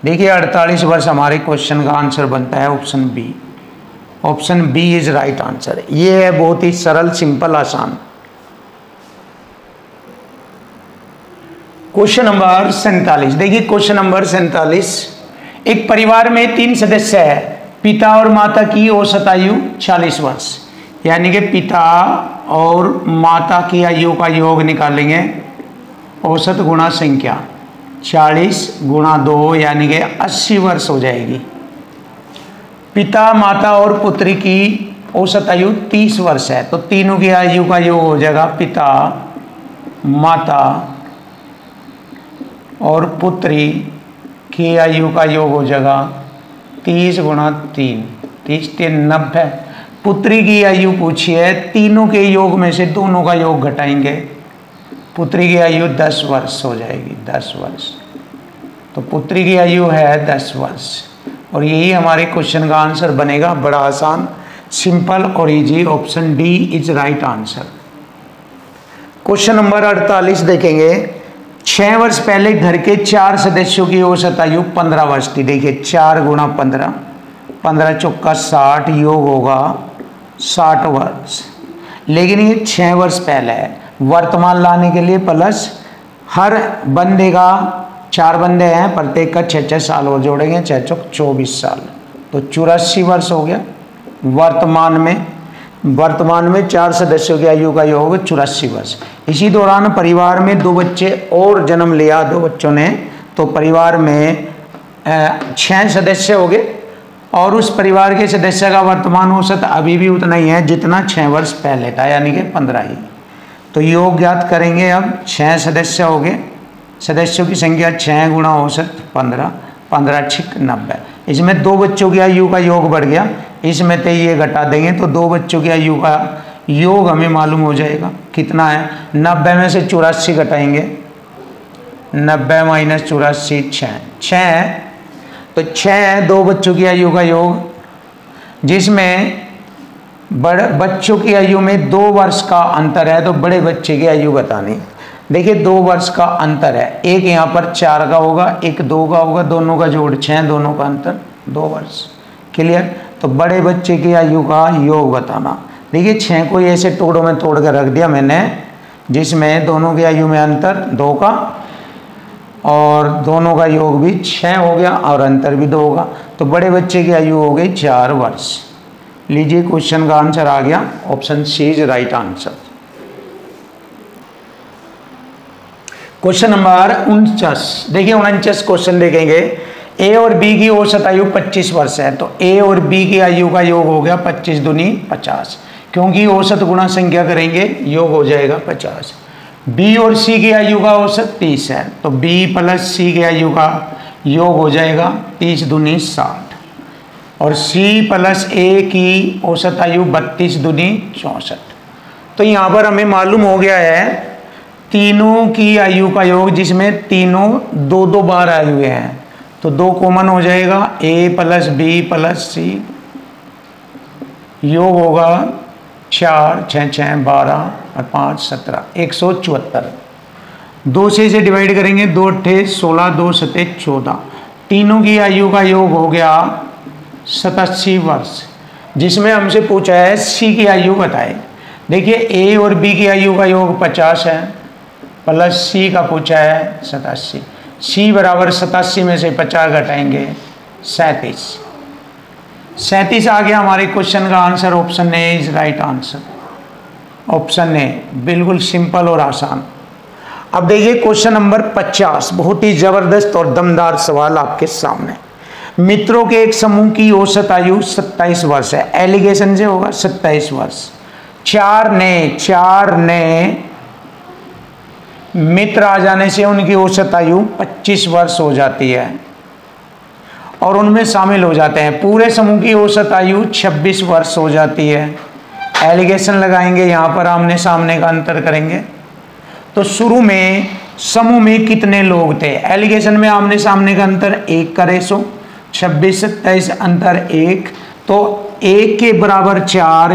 देखिए 48 वर्ष हमारे क्वेश्चन का आंसर बनता है option B. Option B is right answer. ये है बहुत ही सरल, सिंपल, आसान। क्वेश्चन नंबर 47, देखिए क्वेश्चन नंबर 47। एक परिवार में 3 सदस्य है, पिता और माता की औसत आयु 40 वर्ष, यानी कि पिता और माता की आयु का योग निकालेंगे, औसत गुणा संख्या 40 गुणा 2 यानी कि 80 वर्ष हो जाएगी। पिता, माता और पुत्री की औसत आयु 30 वर्ष है, तो तीनों की आयु का योग हो जाएगा पिता, माता और पुत्री की आयु का योग हो जाएगा 30 गुणा 3, 30 3 90। पुत्री की आयु पूछी है, तीनों के योग में से दोनों का योग घटाएंगे, पुत्री की आयु 10 वर्ष हो जाएगी, 10 वर्ष। तो पुत्री की आयु है 10 वर्ष और यही हमारे क्वेश्चन का आंसर बनेगा। बड़ा आसान, सिंपल और easy, option D is right answer. Question number 48 देखेंगे। 6 वर्ष पहले घर के 4 सदस्यों की औसत आयु 15 वर्ष थी। देखिए 4 गुणा 15, 15 चौका 60, योग होगा 60 वर्ष। लेकिन ये 6 वर्ष पहले है, वर्तमान लाने के लिए प्लस हर बंदे का 4 बंदे हैं, प्रत्येक का 6-6 साल और जोड़ेंगे, 6 चौक 24 साल, तो 84 वर्ष हो गया। वर्तमान में 4 सदस्यों की आयु का योग 84 वर्ष। इसी दौरान परिवार में 2 बच्चे और जन्म लिया, 2 बच्चों ने, तो परिवार में 6 सदस्य हो गए और उस परिवार के सदस्य का वर्तमान औसत अभी भी उतना ही है जितना 6 वर्ष पहले था, यानी कि 15 ही। तो योग ज्ञात करेंगे। अब 6 सदस्य हो गए, सदस्यों की संख्या 6 गुणा औसत 15, 15 छिक 90। इसमें 2 बच्चों की आयु का योग बढ़ गया, इसमें तो ये घटा देंगे तो 2 बच्चों की आयु का योग हमें मालूम हो जाएगा कितना है। 90 में से 84 घटाएंगे, 90 माइनस 84 6, तो 6 2 बच्चों की आयु का योग, जिसमें बड़े बच्चों की आयु में 2 वर्ष का अंतर है, तो बड़े बच्चे की आयु बतानी। देखिए 2 वर्ष का अंतर है, एक यहाँ पर 4 का होगा, एक 2 का होगा, दोनों का जोड़ 6, दोनों का अंतर 2 वर्ष। क्लियर? तो बड़े बच्चे की आयु का योग बताना। देखिए 6 को ऐसे टुकड़ों में तोड़ कर रख दिया मैंने, जिसमें दोनों की आयु में अंतर 2 का और दोनों का योग भी 6 हो गया और अंतर भी 2 होगा, तो बड़े बच्चे की आयु हो गई 4 वर्ष। लीजिए क्वेश्चन का आंसर आ गया, option C is right answer. Question number 49। देखिए 49 क्वेश्चन देखेंगे। ए और बी की औसत आयु 25 वर्ष है, तो ए और बी की आयु का योग हो गया 25 दूनी 50, क्योंकि औसत गुणा संख्या करेंगे योग हो जाएगा 50। बी और सी की आयु का औसत 30 है, तो बी प्लस सी की आयु का योग हो जाएगा 30 दूनी 60, और सी प्लस ए की औसत आयु 32 दूनी 64। तो यहाँ पर हमें मालूम हो गया है तीनों की आयु का योग, जिसमें तीनों 2-2 बार आए हुए हैं, तो 2 कॉमन हो जाएगा, ए प्लस बी प्लस सी, योग होगा 4 6 6 12 और 5 17, 174। 2 से इसे डिवाइड करेंगे, 2 8 16, 2 7 14। तीनों की आयु का योग हो गया 87 वर्ष, जिसमें हमसे पूछा है सी की आयु बताए। देखिए ए और बी की आयु का योग 50 है, प्लस सी का पूछा है 87। सी बराबर 87 में से 50 घटाएंगे 37। 37 आ गया हमारे क्वेश्चन का answer, option A is right answer. Option A बिल्कुल सिंपल और आसान। अब देखिए क्वेश्चन नंबर 50, बहुत ही जबरदस्त और दमदार सवाल आपके सामने। मित्रों के एक समूह की औसत आयु 27 वर्ष है, एलिगेशन से होगा 27 वर्ष। 4 नए मित्र आ जाने से उनकी औसत आयु 25 वर्ष हो जाती है और उनमें शामिल हो जाते हैं। पूरे समूह की औसत आयु 26 वर्ष हो जाती है। एलिगेशन लगाएंगे, यहाँ पर आमने सामने का अंतर करेंगे। तो शुरू में समूह में कितने लोग थे? एलिगेशन में आमने सामने का अंतर 1 का रेशो, 26 27 अंतर 1, तो 1 के बराबर 4,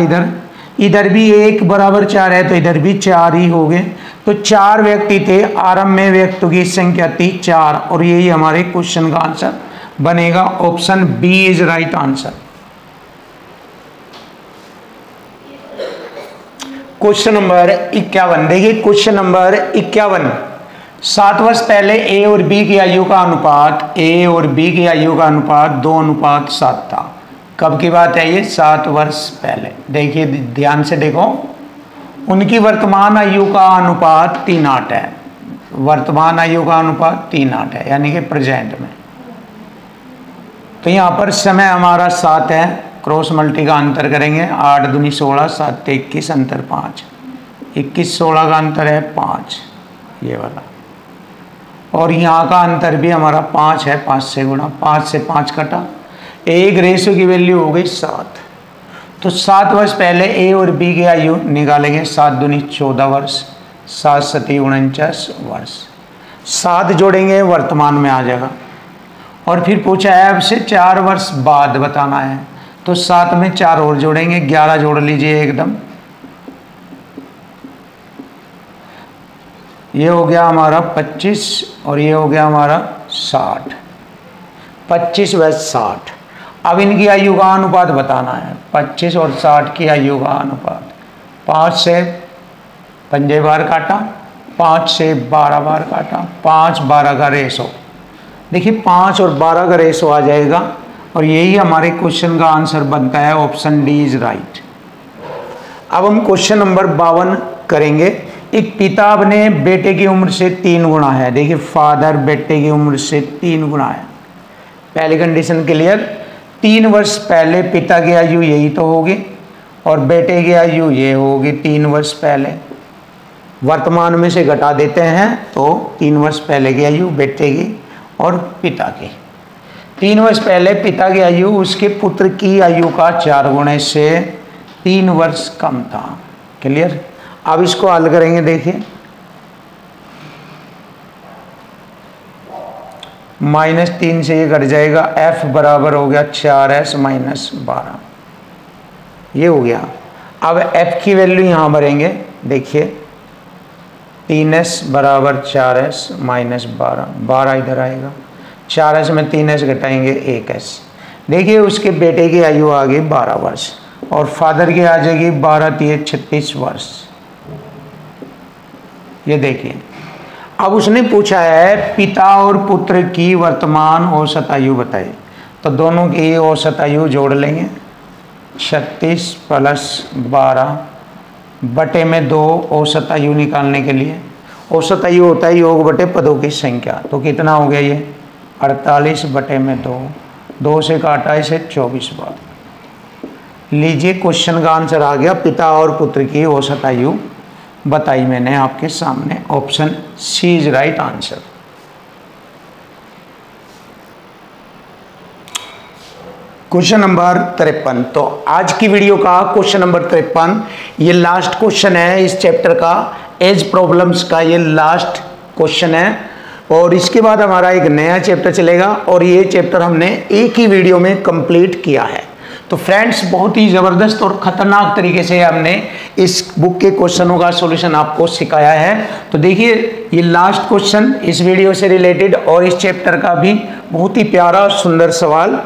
इधर भी 1 बराबर 4 है, तो इधर भी 4 ही हो गए। तो 4 व्यक्ति थे, आरंभ में व्यक्तियों की संख्या थी 4, और यही हमारे क्वेश्चन का आंसर बनेगा। Option B is right answer. Question number 51 देखिए, क्वेश्चन नंबर 51। 7 वर्ष पहले ए और बी की आयु का अनुपात 2:7 था। कब की बात है ये? 7 वर्ष पहले। देखिए ध्यान से देखो, उनकी वर्तमान आयु का अनुपात 3:8 है। वर्तमान आयु का अनुपात 3:8 है, यानी कि प्रेजेंट में। तो यहाँ पर समय हमारा 7 है, क्रॉस मल्टी का अंतर करेंगे, 8 दूनी 16, 7 21, अंतर 5, 21 16 का अंतर है 5, ये वाला। और यहाँ का अंतर भी हमारा 5 है, 5 से गुणा, 5 से 5 कटा, एक रेशो की वैल्यू हो गई 7। तो 7 वर्ष पहले ए और बी की आयु निकालेंगे, 7 दूनी 14 वर्ष, 7 सती 49 वर्ष, 7 जोड़ेंगे वर्तमान में आ जाएगा। और फिर पूछा है अब से 4 वर्ष बाद बताना है, तो 7 में 4 और जोड़ेंगे, 11 जोड़ लीजिए एकदम, ये हो गया हमारा 25 और ये हो गया हमारा 60, 25 व 60। अब इनकी आयु का अनुपात बताना है, 25 और 60 की आयु का अनुपात, 5 से 5 बार काटा, 5 से 12 बार काटा, 5 12 का रेशो, देखिए 5 और 12 का रेशो आ जाएगा। और यही हमारे क्वेश्चन का आंसर बनता है, ऑप्शन डी इज राइट। अब हम क्वेश्चन नंबर 52 करेंगे। एक पिता अपने बेटे की उम्र से 3 गुना है, देखिए फादर बेटे की उम्र से 3 गुना है। पहली कंडीशन क्लियर, 3 वर्ष पहले पिता की आयु यही तो होगी और बेटे की आयु ये होगी 3 वर्ष पहले, वर्तमान में से घटा देते हैं तो 3 वर्ष पहले की आयु बेटे की और पिता की। 3 वर्ष पहले पिता की आयु उसके पुत्र की आयु का 4 गुणे से 3 वर्ष कम था। क्लियर। अब इसको हल करेंगे, देखिए -3 से ये घट जाएगा, f बराबर हो गया 4s माइनस 12, ये हो गया। अब f की वैल्यू यहाँ भरेंगे, देखिए 3s बराबर 4s माइनस 12, 12 इधर आएगा, 4s में 3s घटाएंगे 1s। देखिए उसके बेटे की आयु आ गई 12 वर्ष और फादर की आ जाएगी 12 3 36 वर्ष। ये देखिए अब उसने पूछा है पिता और पुत्र की वर्तमान औसत आयु बताइए, तो दोनों की औसत आयु जोड़ लेंगे, 36 + 12 बटे में 2 औसत आयु निकालने के लिए। औसत आयु होता है योग बटे पदों की संख्या, तो कितना हो गया ये 48 बटे में 2, 2 से काटा इसे 24 बार। लीजिए क्वेश्चन का आंसर आ गया, पिता और पुत्र की औसत आयु बताई मैंने आपके सामने, option C is right answer. Question number 53, तो आज की वीडियो का क्वेश्चन नंबर 53 ये लास्ट क्वेश्चन है इस चैप्टर का, एज प्रॉब्लम्स का ये लास्ट क्वेश्चन है और इसके बाद हमारा एक नया चैप्टर चलेगा और ये चैप्टर हमने एक ही वीडियो में कंप्लीट किया है। तो फ्रेंड्स बहुत ही ज़बरदस्त और ख़तरनाक तरीके से हमने इस बुक के क्वेश्चनों का सॉल्यूशन आपको सिखाया है। तो देखिए ये लास्ट क्वेश्चन इस वीडियो से रिलेटेड और इस चैप्टर का भी बहुत ही प्यारा और सुंदर सवाल।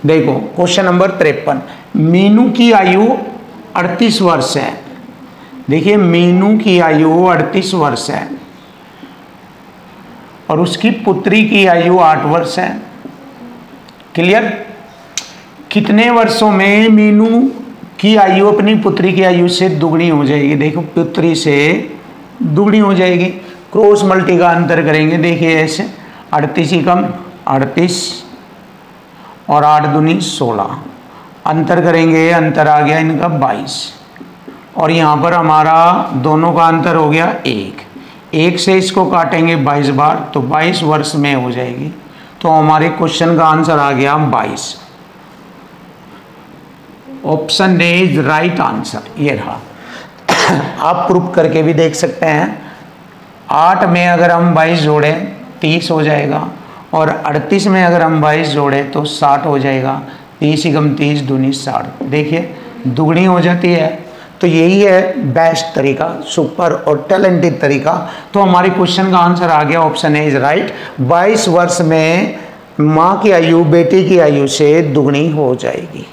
देखो क्वेश्चन नंबर 53, मीनू की आयु 38 वर्ष है। देखिए मीनू की आयु 38 वर्ष है और उसकी पुत्री की आयु 8 वर्ष है। क्लियर। कितने वर्षों में मीनू की आयु अपनी पुत्री की आयु से दुगनी हो जाएगी? देखो पुत्री से दुगनी हो जाएगी, क्रॉस मल्टी का अंतर करेंगे, देखिए ऐसे 38 ही कम 38 और 8 दूनी 16, अंतर करेंगे, अंतर आ गया इनका 22 और यहाँ पर हमारा दोनों का अंतर हो गया 1 से इसको काटेंगे 22 बार तो 22 वर्ष में हो जाएगी। तो हमारे क्वेश्चन का आंसर आ गया 22, option A is right answer. ये रहा। आप प्रूफ करके भी देख सकते हैं, 8 में अगर हम 22 जोड़ें 30 हो जाएगा और 38 में अगर हम 22 जोड़ें तो 60 हो जाएगा, 30 ही कम 30 दूनी 60, देखिए दुगनी हो जाती है। तो यही है बेस्ट तरीका, सुपर और टैलेंटेड तरीका। तो हमारे क्वेश्चन का आंसर आ गया, ऑप्शन ए इज राइट। 22 वर्ष में माँ की आयु बेटी की आयु से दुगनी हो जाएगी।